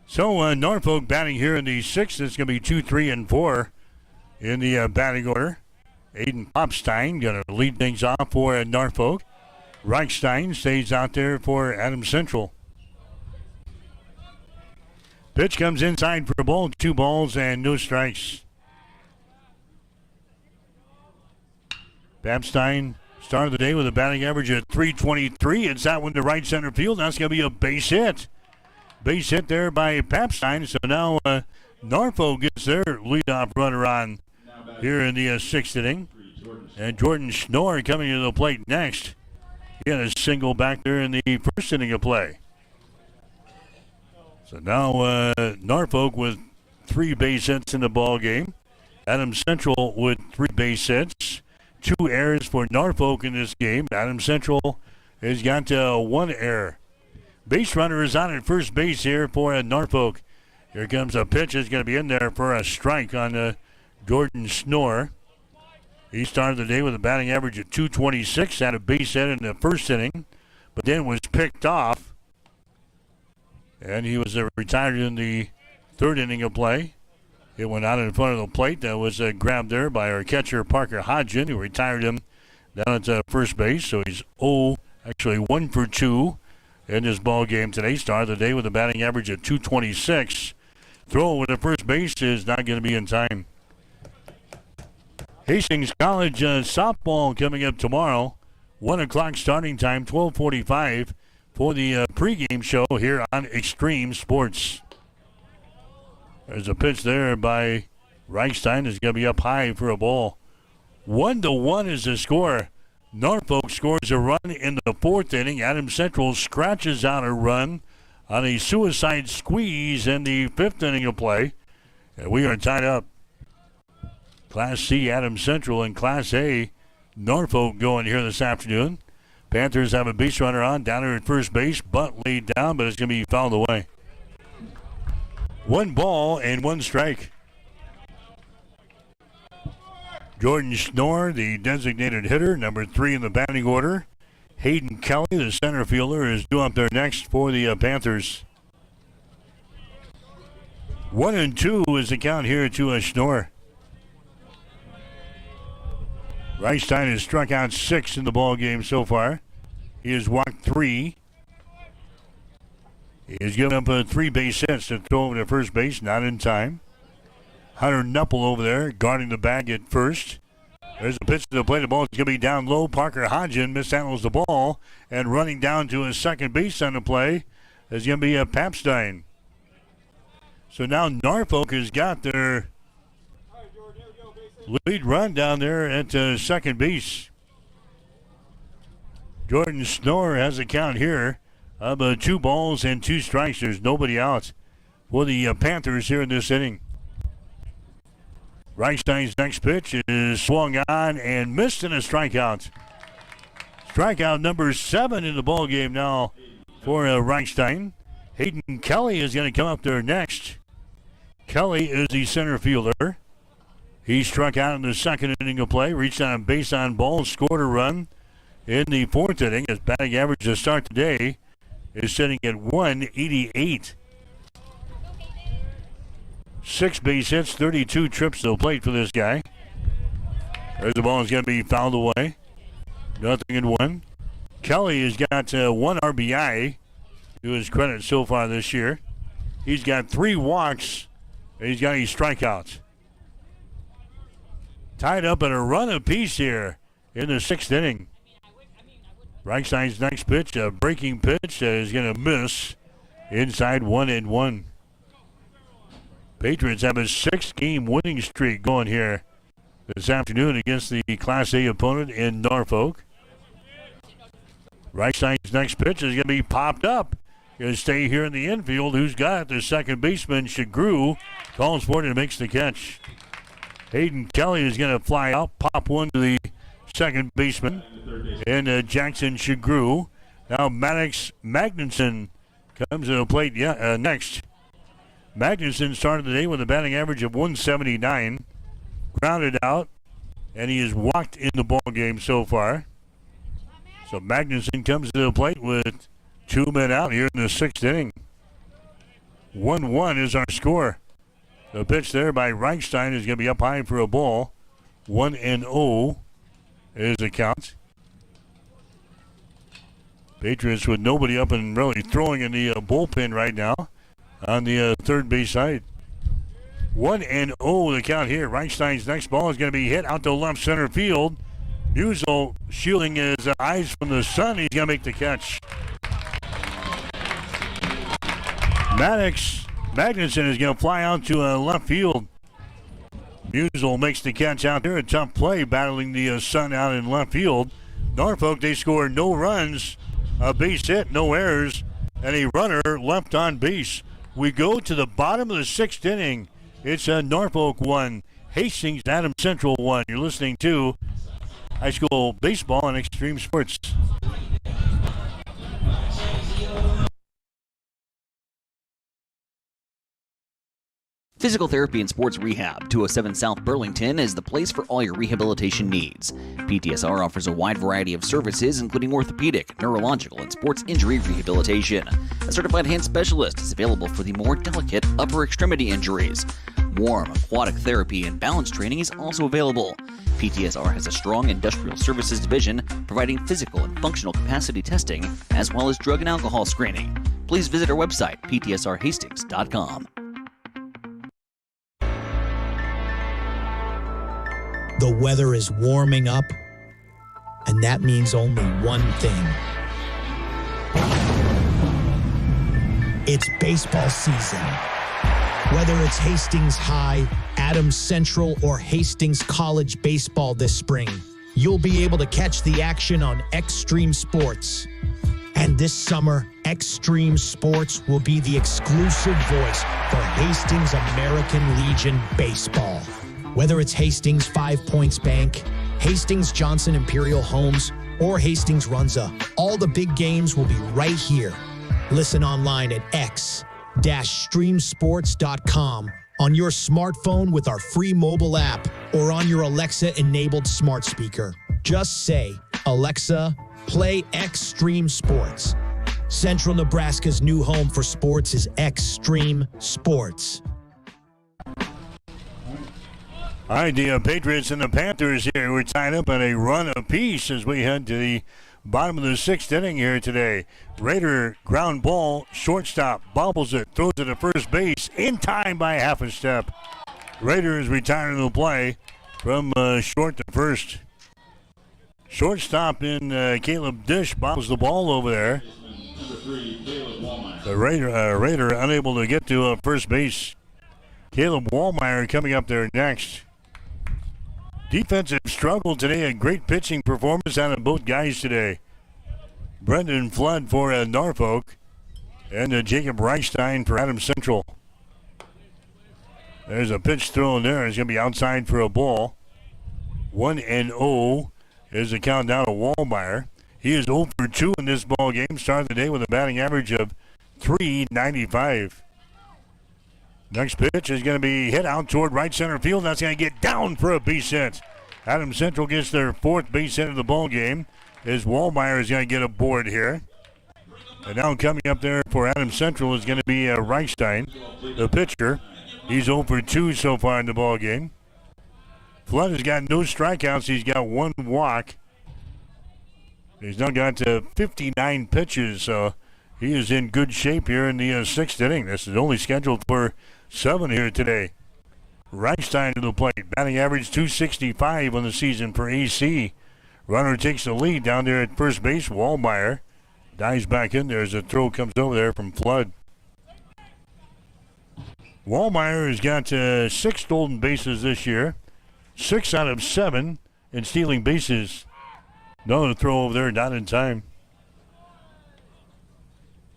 So Norfolk batting here in the 6th. It's going to be 2, 3, and 4 in the batting order. Aiden Popstein going to lead things off for Norfolk. Reichstein stays out there for Adams Central. Pitch comes inside for a ball. 2 balls and no strikes. Babstein started the day with a batting average of .323. It's that one to right center field. That's going to be a base hit. Base hit there by Papstein. So now Norfolk gets their leadoff runner on here in the 6th inning. And Jordan Schnorr coming to the plate next. He had a single back there in the 1st inning of play. So now Norfolk with 3 base hits in the ball game. Adams Central with 3 base hits. 2 errors for Norfolk in this game. Adams Central has got 1 error. Base runner is on at first base here for Norfolk. Here comes a pitch. It's going to be in there for a strike on Jordan Schnorr. He started the day with a batting average of .226. Had a base hit in the 1st inning, but then was picked off. And he was retired in the 3rd inning of play. It went out in front of the plate. That was grabbed there by our catcher, Parker Hodgson, who retired him down at first base. So he's 1 for 2 in this ball game today. Started the day with a batting average of .226. Throw with the first base is not going to be in time. Hastings College softball coming up tomorrow. 1 o'clock starting time, 12:45. For the pregame show here on Extreme Sports. There's a pitch there by Reichstein. It's going to be up high for a ball. 1-1 is the score. Norfolk scores a run in the 4th inning. Adams Central scratches out a run on a suicide squeeze in the 5th inning of play. And we are tied up. Class C, Adams Central, and Class A, Norfolk going here this afternoon. Panthers have a base runner on down here at first base. Bunt laid down, but it's going to be fouled away. 1 ball and 1 strike. Jordan Schnorr, the designated hitter, number 3 in the batting order. Hayden Kelly, the center fielder, is due up there next for the Panthers. 1-2 is the count here to Schnorr. Reichstein has struck out 6 in the ball game so far. He has walked 3. He has given up 3 base hits to throw over to first base, not in time. Hunter Knuppel over there guarding the bag at first. There's a pitch to the plate. The ball is going to be down low. Parker Hodgson mishandles the ball, and running down to his second base on the play is going to be Papstein. So now Norfolk has got their lead run down there at second base. Jordan Schnorr has a count here of 2 balls and 2 strikes. There's nobody out for the Panthers here in this inning. Reichstein's next pitch is swung on and missed in a strikeout. Strikeout number 7 in the ball game now for Reichstein. Hayden Kelly is going to come up there next. Kelly is the center fielder. He struck out in the 2nd inning of play, reached on a base on ball, scored a run in the 4th inning. His batting average to start today is sitting at .188. 6 base hits, 32 trips to the plate for this guy. There's the ball is going to be fouled away. 0-1. Kelly has got 1 RBI to his credit so far this year. He's got 3 walks, and he's got 8 strikeouts. Tied up at a run apiece here in the 6th inning. Reichstein's next pitch, a breaking pitch, is going to miss inside 1-1. Patriots have a 6-game winning streak going here this afternoon against the Class A opponent in Norfolk. Reichstein's next pitch is going to be popped up. Going to stay here in the infield. Who's got it? The second baseman, Shagru, calls for it and makes the catch. Hayden Kelly is going to fly out, pop one to the second baseman, and Jackson Shagru. Now Maddox Magnuson comes to the plate next. Magnuson started the day with a batting average of 179, grounded out, and he has walked in the ball game so far. So Magnuson comes to the plate with 2 men out here in the 6th inning. 1-1 is our score. The pitch there by Reichstein is going to be up high for a ball. 1-0 is the count. Patriots with nobody up and really throwing in the bullpen right now on the third base side. 1-0 the count here. Reichstein's next ball is going to be hit out to left center field. Musial shielding his eyes from the sun. He's going to make the catch. Maddox Magnuson is going to fly out to left field. Musial makes the catch out there. A tough play battling the sun out in left field. Norfolk, they score no runs, a base hit, no errors, and a runner left on base. We go to the bottom of the 6th inning. It's Norfolk 1, Hastings Adams Central 1. You're listening to High School Baseball and Extreme Sports. Physical Therapy and Sports Rehab, 207 South Burlington, is the place for all your rehabilitation needs. PTSR offers a wide variety of services, including orthopedic, neurological, and sports injury rehabilitation. A certified hand specialist is available for the more delicate upper extremity injuries. Warm, aquatic therapy, and balance training is also available. PTSR has a strong industrial services division providing physical and functional capacity testing, as well as drug and alcohol screening. Please visit our website, ptsrhastings.com. The weather is warming up, and that means only one thing. It's baseball season. Whether it's Hastings High, Adams Central, or Hastings College baseball this spring, you'll be able to catch the action on Extreme Sports. And this summer, Extreme Sports will be the exclusive voice for Hastings American Legion baseball. Whether it's Hastings 5 Points Bank, Hastings Johnson Imperial Homes, or Hastings Runza, all the big games will be right here. Listen online at x-streamsports.com, on your smartphone with our free mobile app, or on your Alexa-enabled smart speaker. Just say, Alexa, play Extreme Sports. Central Nebraska's new home for sports is Extreme Sports. All right, the Patriots and the Panthers here. We're tied up at a run apiece as we head to the bottom of the 6th inning here today. Raider ground ball, shortstop, bobbles it, throws it to first base, in time by half a step. Raider is retiring the play from short to first. Shortstop in Caleb Dish bobbles the ball over there. The Raider unable to get to first base. Caleb Wallmeyer coming up there next. Defensive struggle today. A great pitching performance out of both guys today. Brendan Flood for Norfolk and Jacob Reichstein for Adams Central. There's a pitch thrown there. It's going to be outside for a ball. 1-0 is the count down to Wallmeyer. He is 0 for 2 in this ball game. Started the day with a batting average of .395. Next pitch is going to be hit out toward right center field. That's going to get down for a base hit. Adams Central gets their 4th base hit of the ball game. As Wallmeyer is going to get aboard here. And now coming up there for Adams Central is going to be Reichstein, the pitcher. He's 0 for 2 so far in the ball game. Flood has got no strikeouts. He's got 1 walk. He's now got 59 pitches, so he is in good shape here in the 6th inning. This is only scheduled for 7 here today. Reichstein to the plate. Batting average .265 on the season for AC. Runner takes the lead down there at first base. Wallmeyer dives back in there as a throw comes over there from Flood. Wallmeyer has got 6 stolen bases this year. 6 out of 7 in stealing bases. Another throw over there, not in time.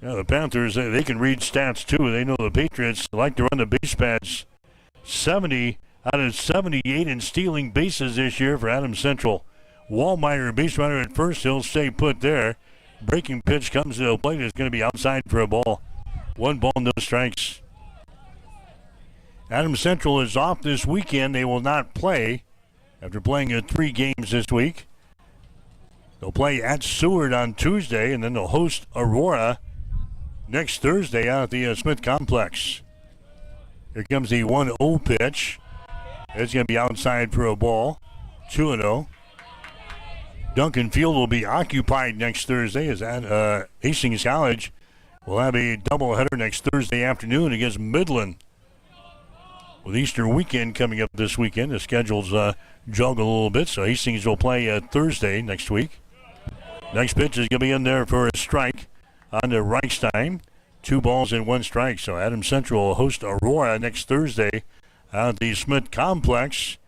Yeah, the Panthers, they can read stats too. They know the Patriots like to run the base pads. 70 out of 78 in stealing bases this year for Adams Central. Wallmeyer, base runner at first. He'll stay put there. Breaking pitch comes to the plate. It's going to be outside for a ball. 1 ball, no strikes. Adams Central is off this weekend. They will not play after playing 3 games this week. They'll play at Seward on Tuesday, and then they'll host Aurora next Thursday out at the Smith Complex. Here comes the 1-0 pitch. It's going to be outside for a ball. 2-0. Duncan Field will be occupied next Thursday as Hastings College will have a doubleheader next Thursday afternoon against Midland. With Easter weekend coming up this weekend, the schedules juggle a little bit, so Hastings will play Thursday next week. Next pitch is going to be in there for a strike on the Reichstein. 2 balls and 1 strike. So Adams Central will host Aurora next Thursday at the Smith Complex.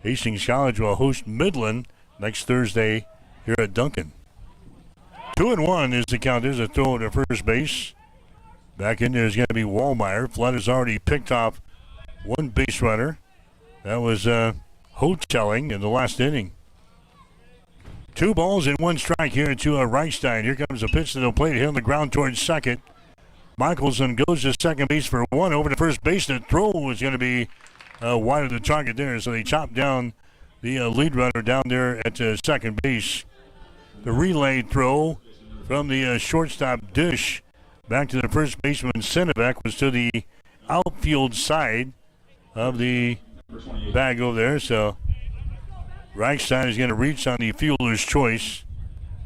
Hastings College will host Midland next Thursday here at Duncan. 2-1 is the count. There's a throw to first base. Back in there is going to be Wallmeyer. Flood has already picked off 1 base runner. That was Hoteling in the last inning. 2 balls and 1 strike here to Reichstein. Here comes a pitch to the plate, hit on the ground towards second. Michelson goes to second base for 1 over to first base. The throw was going to be wide of the target there, so they chopped down the lead runner down there at second base. The relay throw from the shortstop Dish back to the first baseman Sinovac was to the outfield side of the bag over there, so Reichstein is going to reach on the fielder's choice.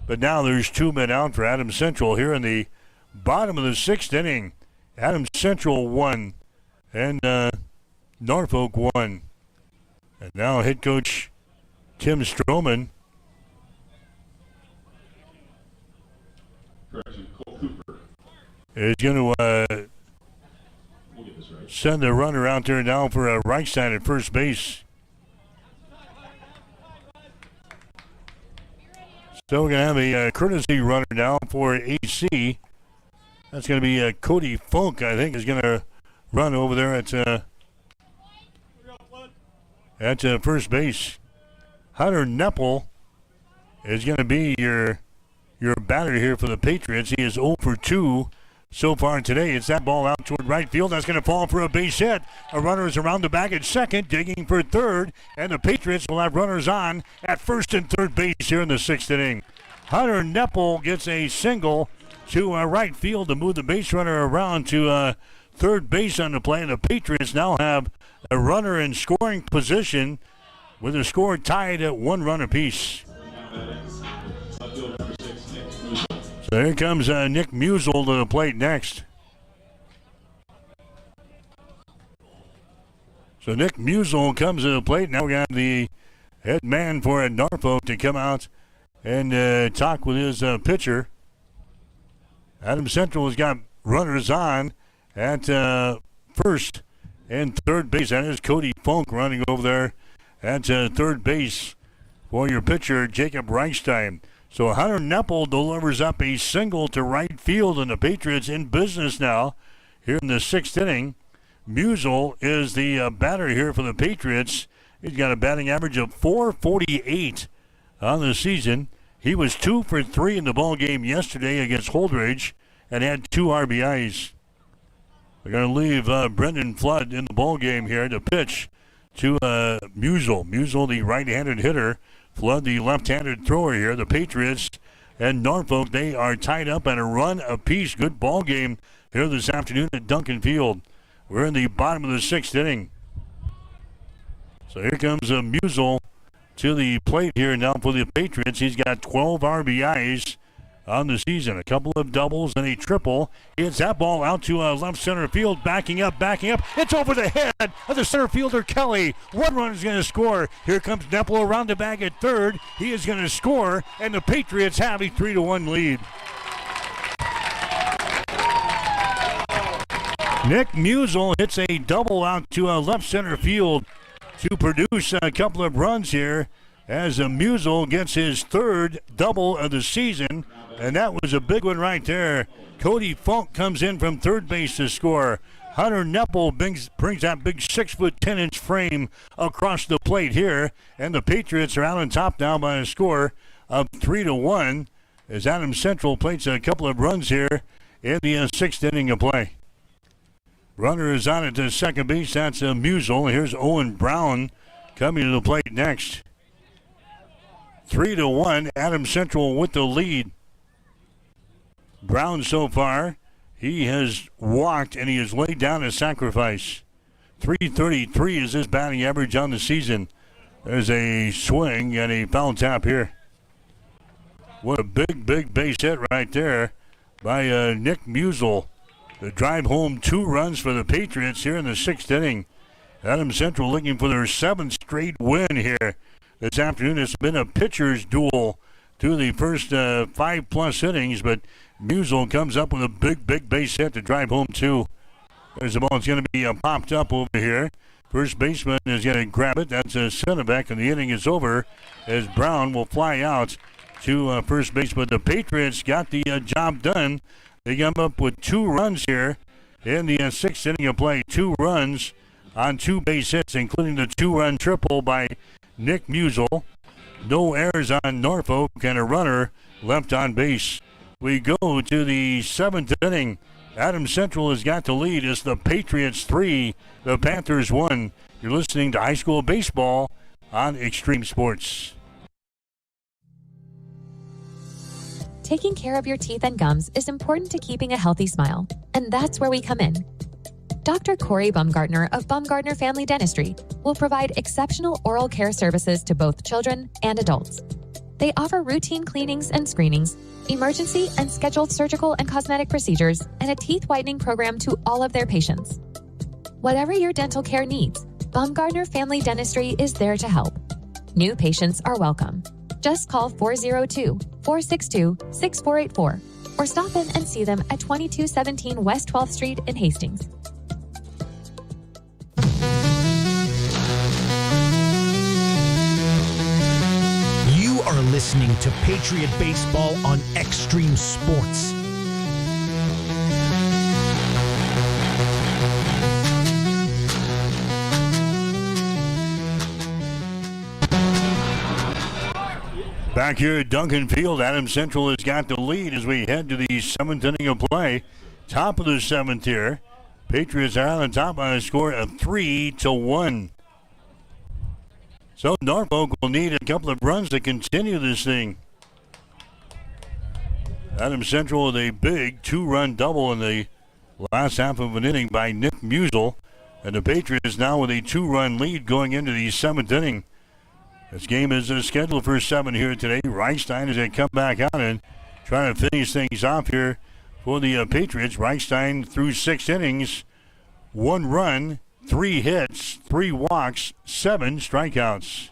But now there's 2 men out for Adams Central here in the bottom of the 6th inning. Adams Central 1 and Norfolk 1. And now head coach Tim Stroman is going to send the runner out there now for Reichstein at first base. So we're going to have a courtesy runner now for AC. That's going to be Cody Funk, I think, is going to run over there at first base. Hunter Neppel is going to be your batter here for the Patriots. He is 0 for 2 so far today. It's that ball out toward right field. That's going to fall for a base hit. A runner is around the bag at second, digging for third, and the Patriots will have runners on at first and third base here in the 6th inning. Hunter Neppel gets a single to right field to move the base runner around to third base on the play, and the Patriots now have a runner in scoring position with a score tied at 1 run apiece. So here comes Nick Musel to the plate next. So Nick Musel comes to the plate. Now we got the head man for Norfolk to come out and talk with his pitcher. Adams Central has got runners on at first and third base. That is Cody Funk running over there at third base for your pitcher, Jacob Reichstein. So Hunter Neppel delivers up a single to right field, and the Patriots in business now here in the 6th inning. Musel is the batter here for the Patriots. He's got a batting average of .448 on the season. He was 2 for 3 in the ball game yesterday against Holdridge and had 2 RBIs. We're going to leave Brendan Flood in the ball game here to pitch to Musel. Musel, the right-handed hitter. Flood, the left-handed thrower here. The Patriots and Norfolk, they are tied up at a run apiece. Good ball game here this afternoon at Duncan Field. We're in the bottom of the 6th inning. So here comes Musel to the plate here now for the Patriots. He's got 12 RBIs on the season, a couple of doubles and a triple. He hits that ball out to left center field, backing up. It's over the head of the center fielder, Kelly. One run is going to score. Here comes Nepple around the bag at third. He is going to score, and the Patriots have a 3-1 lead. Nick Musel hits a double out to left center field to produce a couple of runs here as Musel gets his third double of the season, and that was a big one right there. Cody Funk comes in from third base to score. Hunter Nepple brings that big 6'10" frame across the plate here, and the Patriots are out on top now by a score of 3-1 as Adams Central plates a couple of runs here in the sixth inning of play. Runner is on at second base. That's Musel. Here's Owen Brown coming to the plate next. 3-1. Adams Central with the lead. Brown so far, he has walked and he has laid down a sacrifice. 333 is his batting average on the season. There's a swing and a foul tap here. What a big base hit right there by Nick Musel. The drive home 2 runs for the Patriots here in the sixth inning. Adams Central looking for their 7th straight win here this afternoon. It's been a pitcher's duel through the first 5+ innings, but Musel comes up with a big base hit to drive home 2. There's the ball. It's going to be popped up over here. First baseman is going to grab it. That's a Sinovac, and the inning is over as Brown will fly out to first base. But the Patriots got the job done. They come up with 2 runs here in the sixth inning of play. 2 runs on 2 base hits, including the 2-run triple by Nick Musel. No errors on Norfolk and a runner left on base. We go to the 7th inning. Adams Central has got the lead. It's the Patriots 3, the Panthers 1. You're listening to high school baseball on Extreme Sports. Taking care of your teeth and gums is important to keeping a healthy smile, and that's where we come in. Dr. Corey Baumgartner of Baumgartner Family Dentistry will provide exceptional oral care services to both children and adults. They offer routine cleanings and screenings, emergency and scheduled surgical and cosmetic procedures, and a teeth whitening program to all of their patients. Whatever your dental care needs, Baumgartner Family Dentistry is there to help. New patients are welcome. Just call 402-462-6484 or stop in and see them at 2217 West 12th Street in Hastings. You are listening to Patriot Baseball on Extreme Sports. Back here at Duncan Field, Adams Central has got the lead as we head to the 7th inning of play. Top of the 7th here. Patriots are on top by a score of 3-1. So Norfolk will need a couple of runs to continue this thing. Adams Central with a big 2-run double in the last half of an inning by Nick Musel. And the Patriots now with a 2-run lead going into the 7th inning. This game is scheduled for 7 here today. Reichstein is going to come back out and try to finish things off here for the Patriots. Reichstein through 6 innings, 1 run, 3 hits, 3 walks, 7 strikeouts.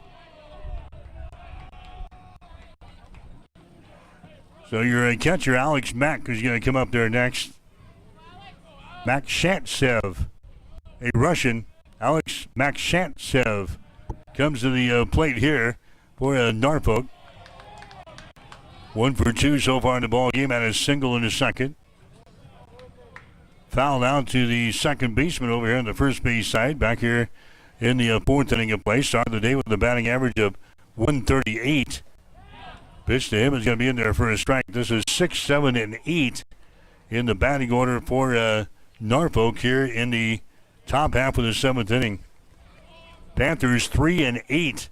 So your catcher, Alex Mack, is going to come up there next. Makshantsev, a Russian. Alex Makshantsev comes to the plate here for Norfolk. 1 for 2 so far in the ball game. Had a single in the second. Fouled out to the second baseman over here on the first base side. Back here in the 4th inning of play. Started the day with a batting average of 138. Pitch to him is going to be in there for a strike. This is 6, 7, and 8 in the batting order for Norfolk here in the top half of the 7th inning. Panthers 3-8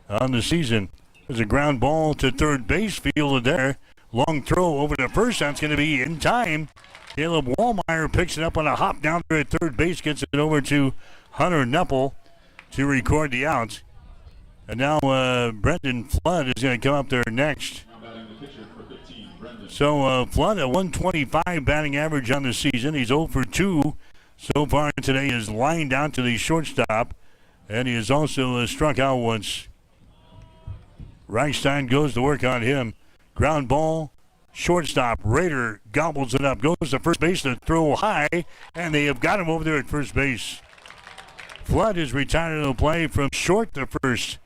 on the season. There's a ground ball to third base, fielded there. Long throw over to first. That's going to be in time. Caleb Wallmeyer picks it up on a hop down there at third base, gets it over to Hunter Nepple to record the out. And now Brendan Flood is going to come up there next. So Flood at 125 batting average on the season. He's 0 for 2 so far today. Is lined out to the shortstop, and he has also struck out once. Reichstein goes to work on him. Ground ball, shortstop. Rader gobbles it up. Goes to first base to throw high, and they have got him over there at first base. Flood is retired to the play from short to first.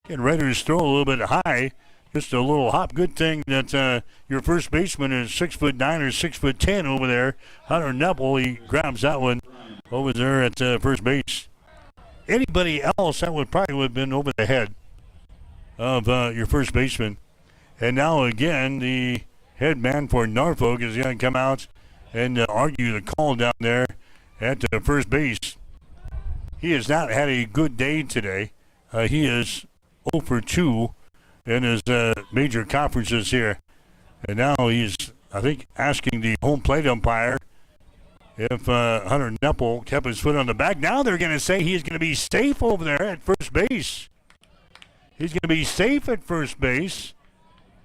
And Raiders throw a little bit high. Just a little hop. Good thing that your first baseman is 6'9" or 6'10" over there. Hunter Nepple, he grabs that one over there at first base. Anybody else, that would probably have been over the head of your first baseman. And now again, the head man for Norfolk is going to come out and argue the call down there at first base. He has not had a good day today. He is 0 for 2 in his major conferences here. And now he's, I think, asking the home plate umpire if Hunter Nepple kept his foot on the bag. Now they're going to say he's going to be safe over there at first base. He's going to be safe at first base.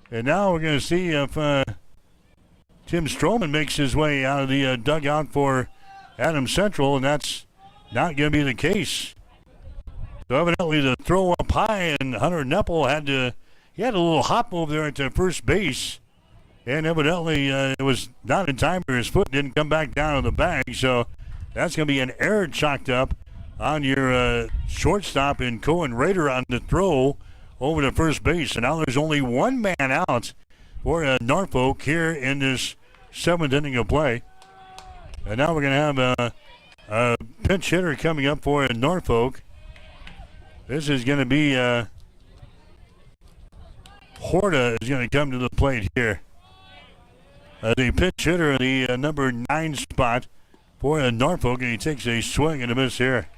And now we're going to see if Tim Stroman makes his way out of the dugout for Adams Central, and that's not going to be the case. So evidently the throw up high, and Hunter Nepple had a little hop over there at the first base, and evidently it was not in time for his foot, didn't come back down to the bag, so that's going to be an error chalked up on your shortstop in Cohen Rader on the throw over to first base. And now there's only one man out for Norfolk here in this 7th inning of play. And now we're going to have a pinch hitter coming up for Norfolk. This is going to be Horta is going to come to the plate here. The pinch hitter, the number 9 spot for Norfolk, and he takes a swing and a miss here.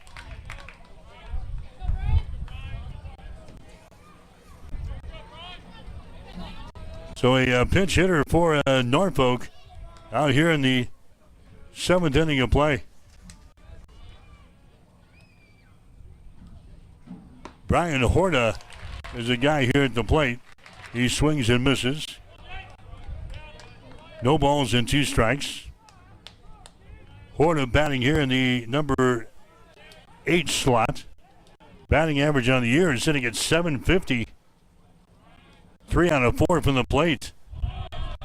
So a pinch hitter for Norfolk out here in the 7th inning of play. Brian Horta is a guy here at the plate. He swings and misses. No balls and 2 strikes. Horta batting here in the number 8 slot. Batting average on the year is sitting at .750. 3 out of 4 from the plate.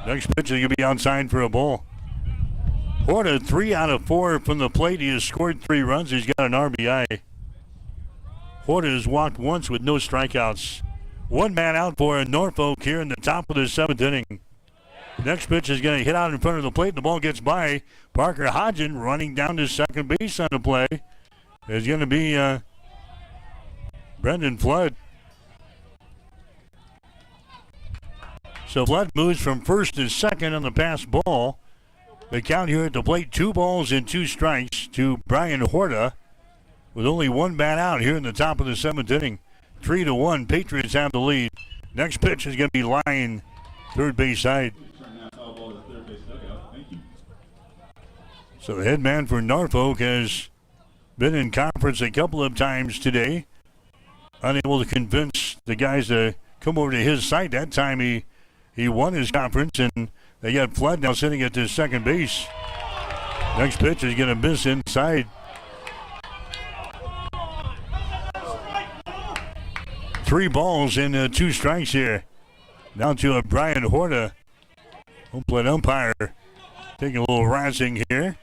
Next pitch is going to be outside for a ball. Horta 3 out of 4 from the plate. He has scored 3 runs. He's got an RBI. Horta has walked once with no strikeouts. One man out for Norfolk here in the top of the 7th inning. Next pitch is going to hit out in front of the plate. The ball gets by. Parker Hodgen running down to second base on the play. Is going to be Brendan Flood. So Flood moves from first to second on the pass ball. The count here at the plate, 2 balls and 2 strikes to Brian Horta, with only one man out here in the top of the 7th inning. 3-1, Patriots have the lead. Next pitch is going to be line third base side. So the head man for Norfolk has been in conference a couple of times today, unable to convince the guys to come over to his side. That time he won his conference, and they got Flood now sitting at the second base. Next pitch is going to miss inside. 3 balls and 2 strikes here. Now to Brian Horta. Home plate umpire taking a little rising here.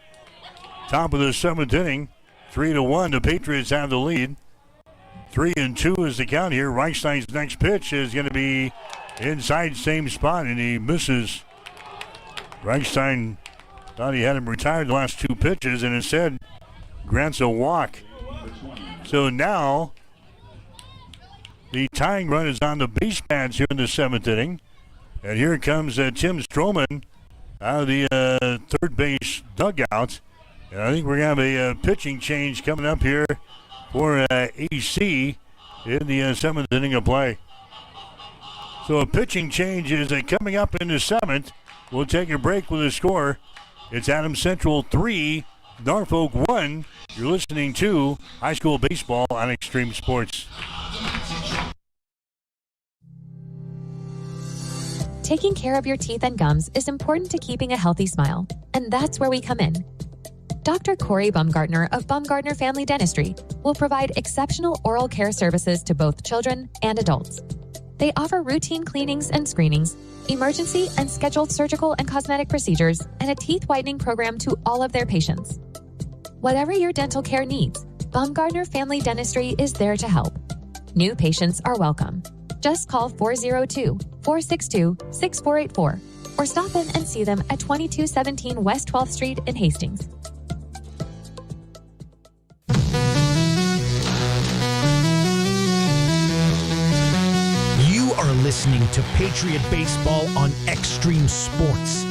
Top of the 7th inning. 3-1. The Patriots have the lead. 3-2 is the count here. Reichstein's next pitch is going to be inside, same spot, and he misses. Reichstein thought he had him retired the last 2 pitches, and instead grants a walk. So now the tying run is on the base pads here in the 7th inning. And here comes Tim Stroman out of the third base dugout. And I think we're going to have a pitching change coming up here for AC in the 7th inning of play. So a pitching change is coming up in the 7th. We'll take a break with a score. It's Adams Central 3, Norfolk 1. You're listening to High School Baseball on Extreme Sports. Taking care of your teeth and gums is important to keeping a healthy smile, and that's where we come in. Dr. Corey Baumgartner of Baumgartner Family Dentistry will provide exceptional oral care services to both children and adults. They offer routine cleanings and screenings, emergency and scheduled surgical and cosmetic procedures, and a teeth whitening program to all of their patients. Whatever your dental care needs, Baumgartner Family Dentistry is there to help. New patients are welcome. Just call 402-462-6484 or stop in and see them at 2217 West 12th Street in Hastings. You are listening to Patriot Baseball on Extreme Sports.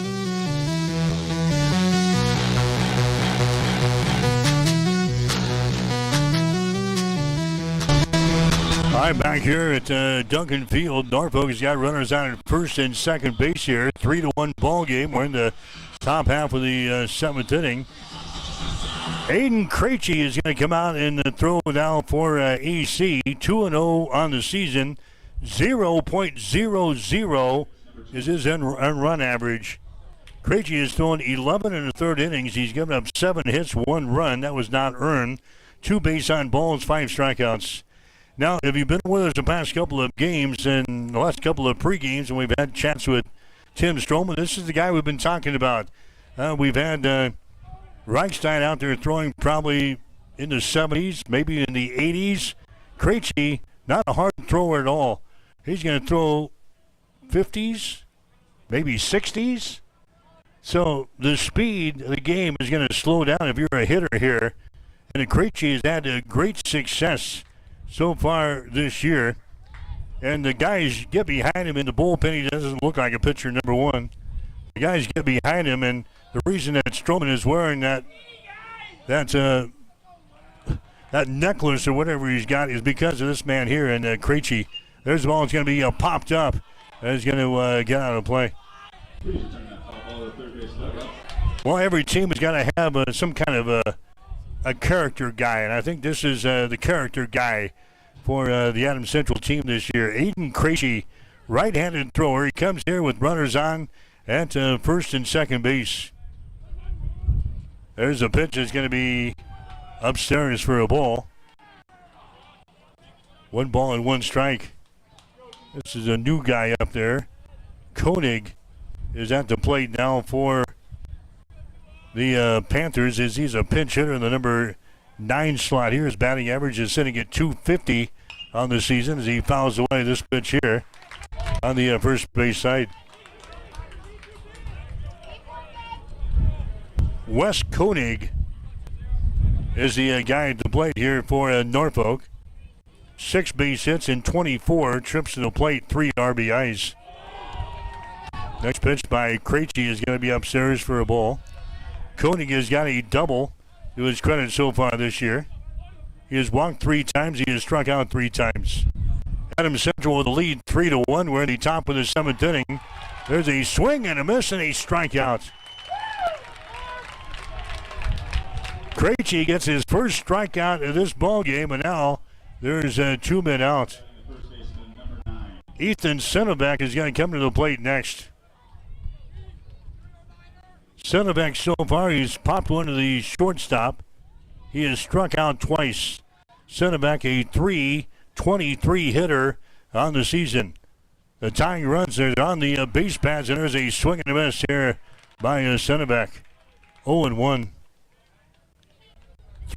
All right, back here at Duncan Field, Norfolk has got runners out at first and second base here. 3-1 ball game. We're in the top half of the seventh inning. Aiden Krejci is going to come out and throw now for AC. 2-0 on the season. 0.00 is his run average. Krejci has thrown 11 in the third innings. He's given up 7 hits, 1 run. That was not earned. 2 base on balls, 5 strikeouts. Now, if you've been with us the past couple of games and the last couple of pre-games, and we've had chats with Tim Stroman, this is the guy we've been talking about. We've had Reichstein out there throwing probably in the 70s, maybe in the 80s. Krejci, not a hard thrower at all. He's going to throw 50s, maybe 60s. So the speed of the game is going to slow down if you're a hitter here. And Krejci has had a great success so far this year. And the guys get behind him in the bullpen. He doesn't look like a pitcher, number one. The guys get behind him, and the reason that Stroman is wearing that necklace or whatever he's got is because of this man here, and Krejci. There's the ball. It's going to be popped up. It's going to get out of play. Well, every team has got to have some kind of a character guy, and I think this is the character guy for the Adams Central team this year. Aiden Krejci, right-handed thrower. He comes here with runners on at first and second base. There's a pitch that's going to be upstairs for a ball. 1 ball and 1 strike. This is a new guy up there. Koenig is at the plate now for the Panthers. He's a pinch hitter in the number 9 slot here. His batting average is sitting at .250 on the season as he fouls away this pitch here on the first base side. Wes Koenig is the guy at the plate here for Norfolk. 6 base hits and 24 trips to the plate, 3 RBIs. Next pitch by Krejci is going to be upstairs for a ball. Koenig has got a double to his credit so far this year. He has walked 3 times. He has struck out 3 times. Adams Central with the lead 3-1. We're in the top of the 7th inning. There's a swing and a miss and a strikeout. Krejci gets his first strikeout of this ball game, and now there's 2 men out. Ethan Senovac is going to come to the plate next. Senovac so far, he's popped one to the shortstop. He has struck out twice. Senovac, a .323 hitter on the season. The tying runs are on the base paths, and there's a swing and a miss here by Senovac. 0-1.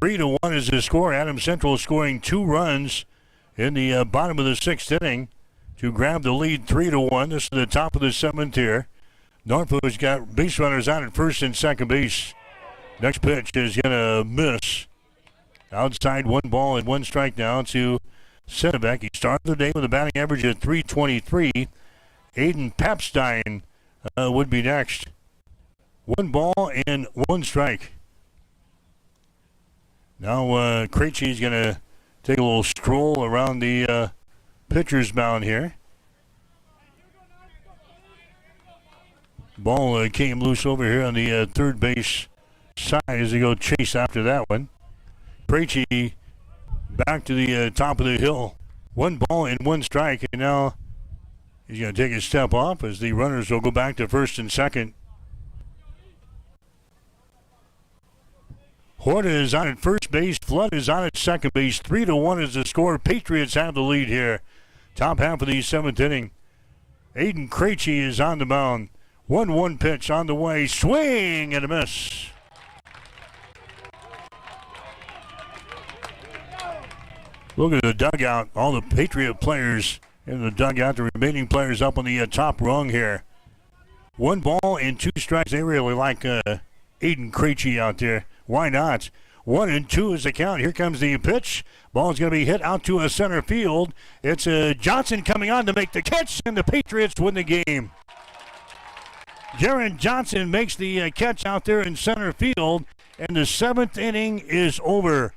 3-1 is the score. Adams Central scoring 2 runs in the bottom of the 6th inning to grab the lead 3-1. This is the top of the 7th here. Norfolk's got base runners out at first and second base. Next pitch is going to miss. Outside, 1 ball and 1 strike now to Senovac. He started the day with a batting average of .323. Aiden Papstein would be next. 1 ball and 1 strike. Now Krejci's going to take a little stroll around the pitcher's mound here. Ball came loose over here on the third base side as they go chase after that one. Krejci back to the top of the hill. 1 ball and 1 strike, and now He's going to take a step off as the runners will go back to first and second. Horta is on at first base. Flood is on at second base. 3-1 is the score. Patriots have the lead here. Top half of the seventh inning. Aiden Krejci is on the mound. 1-1 pitch on the way. Swing and a miss. Look at the dugout. All the Patriot players in the dugout. The remaining players up on the top rung here. 1 ball and 2 strikes. They really like Aiden Krejci out there. Why not? 1-2 is the count. Here comes the pitch. Ball's going to be hit out to a center field. It's Johnson coming on to make the catch, and the Patriots win the game. Jaron Johnson makes the catch out there in center field, and the seventh inning is over.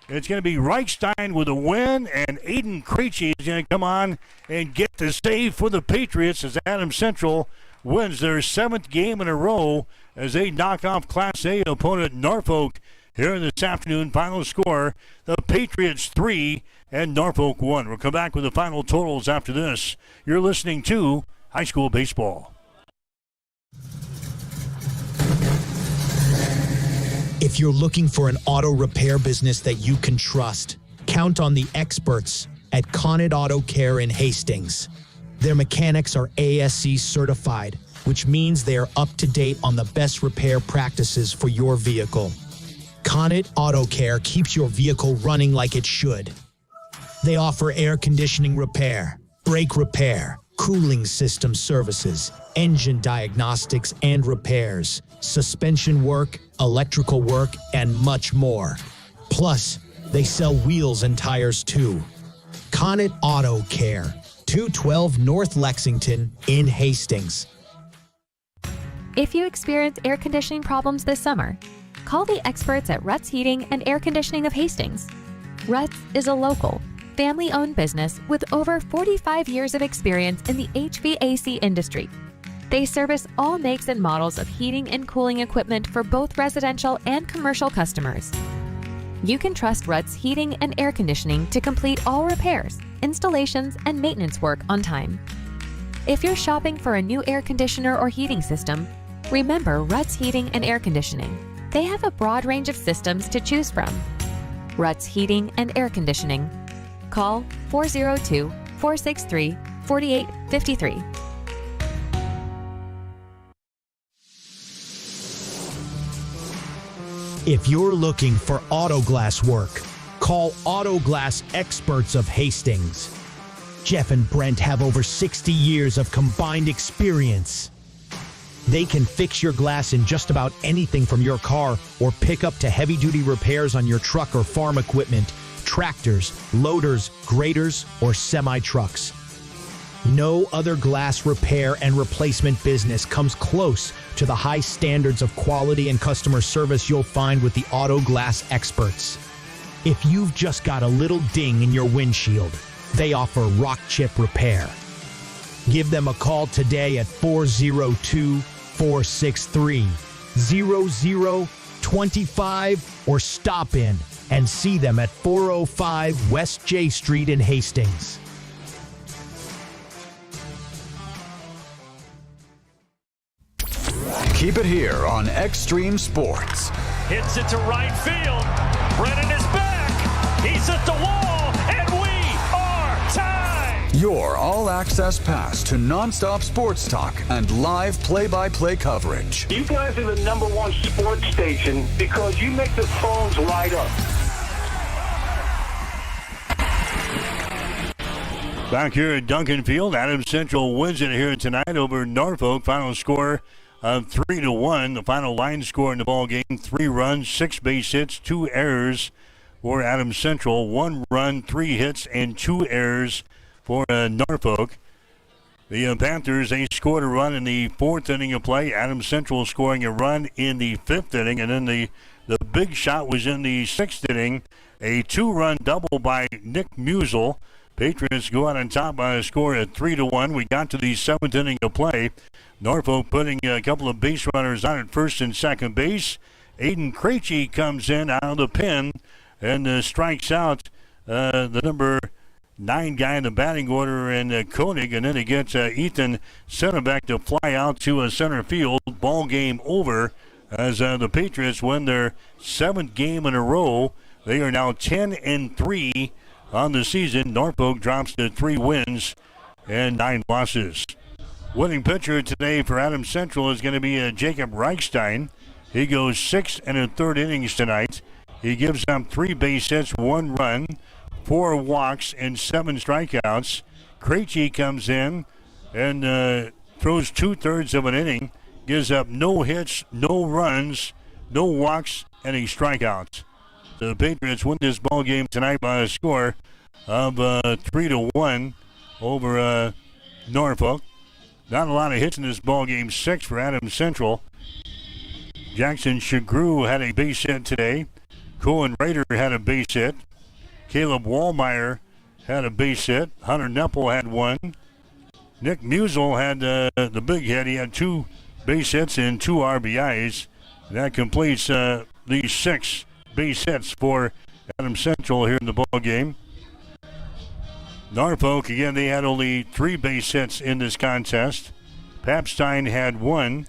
It's going to be Reichstein with a win, and Aiden Krejci is going to come on and get the save for the Patriots as Adams Central wins their 7th game in a row as they knock off Class A opponent Norfolk here this afternoon. Final score, the Patriots 3 and Norfolk 1. We'll come back with the final totals after this. You're listening to High School Baseball. If you're looking for an auto repair business that you can trust, count on the experts at Connet Auto Care in Hastings. Their mechanics are ASC certified, which means they are up to date on the best repair practices for your vehicle. Connet Auto Care keeps your vehicle running like it should. They offer air conditioning repair, brake repair, cooling system services, engine diagnostics and repairs, suspension work, electrical work, and much more. Plus, they sell wheels and tires too. Connet Auto Care, 212 North Lexington in Hastings. If you experience air conditioning problems this summer, call the experts at Ruts Heating and Air Conditioning of Hastings. Ruts is a local, family-owned business with over 45 years of experience in the HVAC industry. They service all makes and models of heating and cooling equipment for both residential and commercial customers. You can trust Ruts Heating and Air Conditioning to complete all repairs, installations, and maintenance work on time. If you're shopping for a new air conditioner or heating system, remember Ruts Heating and Air Conditioning. They have a broad range of systems to choose from. Ruts Heating and Air Conditioning. Call 402-463-4853. If you're looking for auto glass work, call Auto Glass Experts of Hastings. Jeff and Brent have over 60 years of combined experience. They can fix your glass in just about anything from your car or pick up to heavy-duty repairs on your truck or farm equipment, tractors, loaders, graders, or semi-trucks. No other glass repair and replacement business comes close to the high standards of quality and customer service you'll find with the Auto Glass Experts. If you've just got a little ding in your windshield, they offer rock chip repair. Give them a call today at 402-463-0025 or stop in and see them at 405 West J Street in Hastings. Keep it here on Extreme Sports. Hits it to right field. Brennan is back. He's at the wall, and we are tied. Your all-access pass to nonstop sports talk and live play-by-play coverage. You guys are the #1 sports station because you make the phones light up. Back here at Duncan Field, Adams Central wins it here tonight over Norfolk. Final score of 3-1. The final line score in the ball game: 3 runs, 6 base hits, 2 errors for Adams Central. 1 run, 3 hits, and 2 errors for Norfolk. The Panthers, they scored a run in the 4th inning of play. Adams Central scoring a run in the 5th inning, and then the big shot was in the 6th inning. A 2-run double by Nick Musel. Patriots go out on top by a score of 3-1. We got to the 7th inning of play. Norfolk putting a couple of base runners on at first and second base. Aiden Krejci comes in out of the pen and strikes out the number 9 guy in the batting order in Koenig, and then he gets Ethan Centerbeck to fly out to center field. Ball game over as the Patriots win their 7th game in a row. They are now 10-3 on the season. Norfolk drops to 3 wins and 9 losses. Winning pitcher today for Adams Central is going to be Jacob Reichstein. He goes 6 1/3 innings tonight. He gives up 3 base hits, 1 run, 4 walks, and 7 strikeouts. Krejci comes in and throws 2/3 of an inning, gives up no hits, no runs, no walks, and a strikeout. So the Patriots win this ball game tonight by a score of 3-1 over Norfolk. Not a lot of hits in this ball game. 6 for Adams Central. Jackson Shagru had a base hit today. Cohen Rader had a base hit. Caleb Wallmeyer had a base hit. Hunter Neppel had 1. Nick Musel had the big hit. He had 2 base hits and 2 RBIs. That completes the 6 base hits for Adams Central here in the ball game. Norfolk, again, they had only 3 base hits in this contest. Papstein had 1.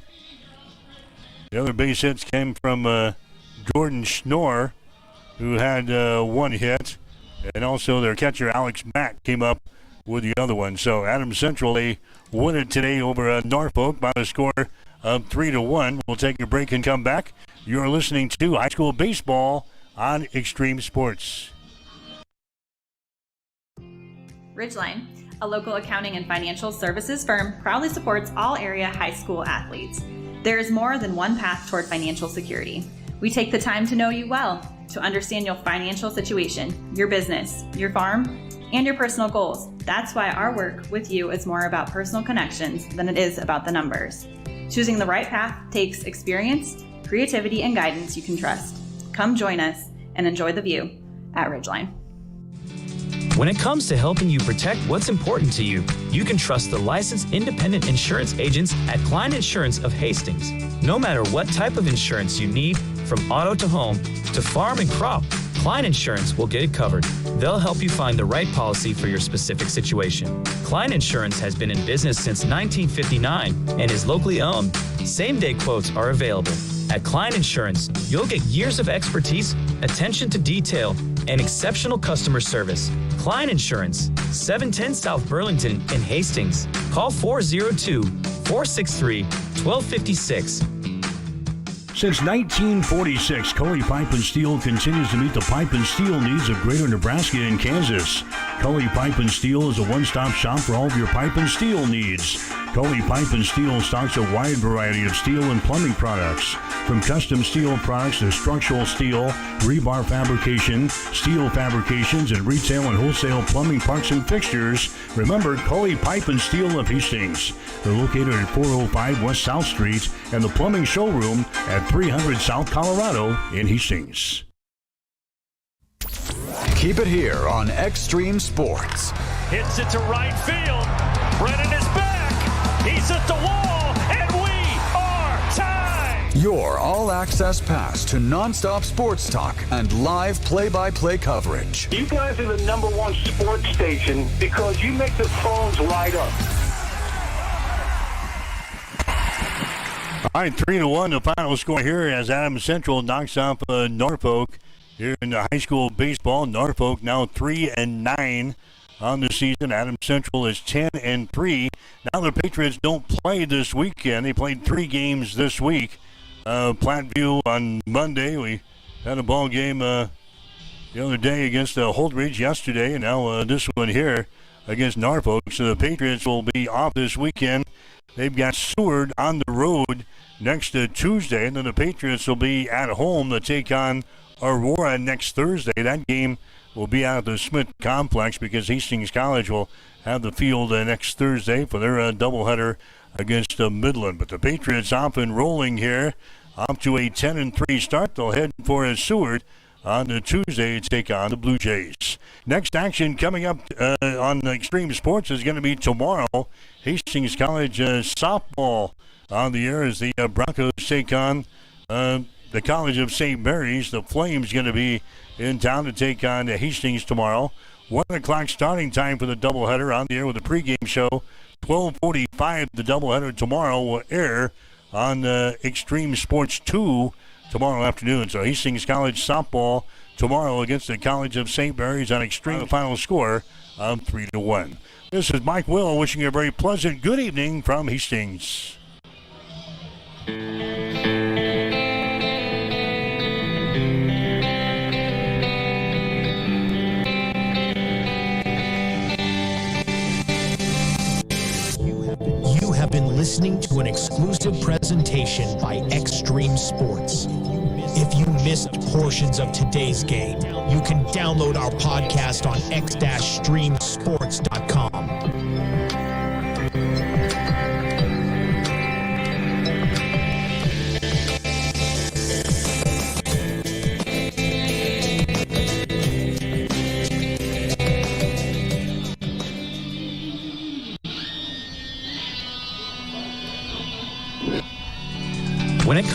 The other base hits came from Jordan Schnorr, who had 1 hit. And also their catcher, Alex Mack, came up with the other one. So Adams Central, they win it today over Norfolk by a score of 3-1. We'll take a break and come back. You're listening to high school baseball on Extreme Sports. Ridgeline, a local accounting and financial services firm, proudly supports all area high school athletes. There is more than one path toward financial security. We take the time to know you well, to understand your financial situation, your business, your farm, and your personal goals. That's why our work with you is more about personal connections than it is about the numbers. Choosing the right path takes experience, creativity, and guidance you can trust. Come join us and enjoy the view at Ridgeline. When it comes to helping you protect what's important to you, you can trust the licensed independent insurance agents at Klein Insurance of Hastings. No matter what type of insurance you need, from auto to home to farm and crop, Klein Insurance will get it covered. They'll help you find the right policy for your specific situation. Klein Insurance has been in business since 1959 and is locally owned. Same-day quotes are available. At Klein Insurance, you'll get years of expertise, attention to detail, and exceptional customer service. Klein Insurance, 710 South Burlington in Hastings. Call 402-463-1256. Since 1946, Cully Pipe and Steel continues to meet the pipe and steel needs of greater Nebraska and Kansas. Cully Pipe and Steel is a one-stop shop for all of your pipe and steel needs. Cully Pipe and Steel stocks a wide variety of steel and plumbing products, from custom steel products to structural steel, rebar fabrication, steel fabrications, and retail and wholesale plumbing parts and fixtures. Remember, Cully Pipe and Steel of Hastings. They're located at 405 West South Street and the plumbing showroom at 300 South Colorado in Hastings. Keep it here on Extreme Sports. Hits it to right field. Brennan is back. He's at the wall, and we are tied. Your all-access pass to nonstop sports talk and live play-by-play coverage. You guys are the #1 sports station because you make the phones light up. All right, 3-1, the final score here as Adams Central knocks off Norfolk here in the high school baseball. Norfolk now 3-9 on the season. Adams Central is 10-3. Now the Patriots don't play this weekend. They played 3 games this week. Platteview on Monday. We had a ball game the other day against Holdridge yesterday, and now this one here against Norfolk. So the Patriots will be off this weekend. They've got Seward on the road next Tuesday, and then the Patriots will be at home to take on Aurora next Thursday. That game will be out at the Smith Complex because Hastings College will have the field next Thursday for their doubleheader against Midland. But the Patriots off and rolling here, off to a 10-3 start. They'll head for Seward on Tuesday to take on the Blue Jays. Next action coming up on Extreme Sports is going to be tomorrow. Hastings College softball on the air as the Broncos take on the College of St. Mary's. The Flames going to be in town to take on Hastings tomorrow. 1 o'clock starting time for the doubleheader. On the air with the pregame show. 12:45, the doubleheader tomorrow will air on Extreme Sports 2 tomorrow afternoon. So Hastings College softball tomorrow against the College of St. Mary's on Extreme. The final score of 3-1. This is Mike Will wishing you a very pleasant good evening from Hastings. You have been listening to an exclusive presentation by Extreme Sports. If you missed portions of today's game, you can download our podcast on x-streamsports.com. When it comes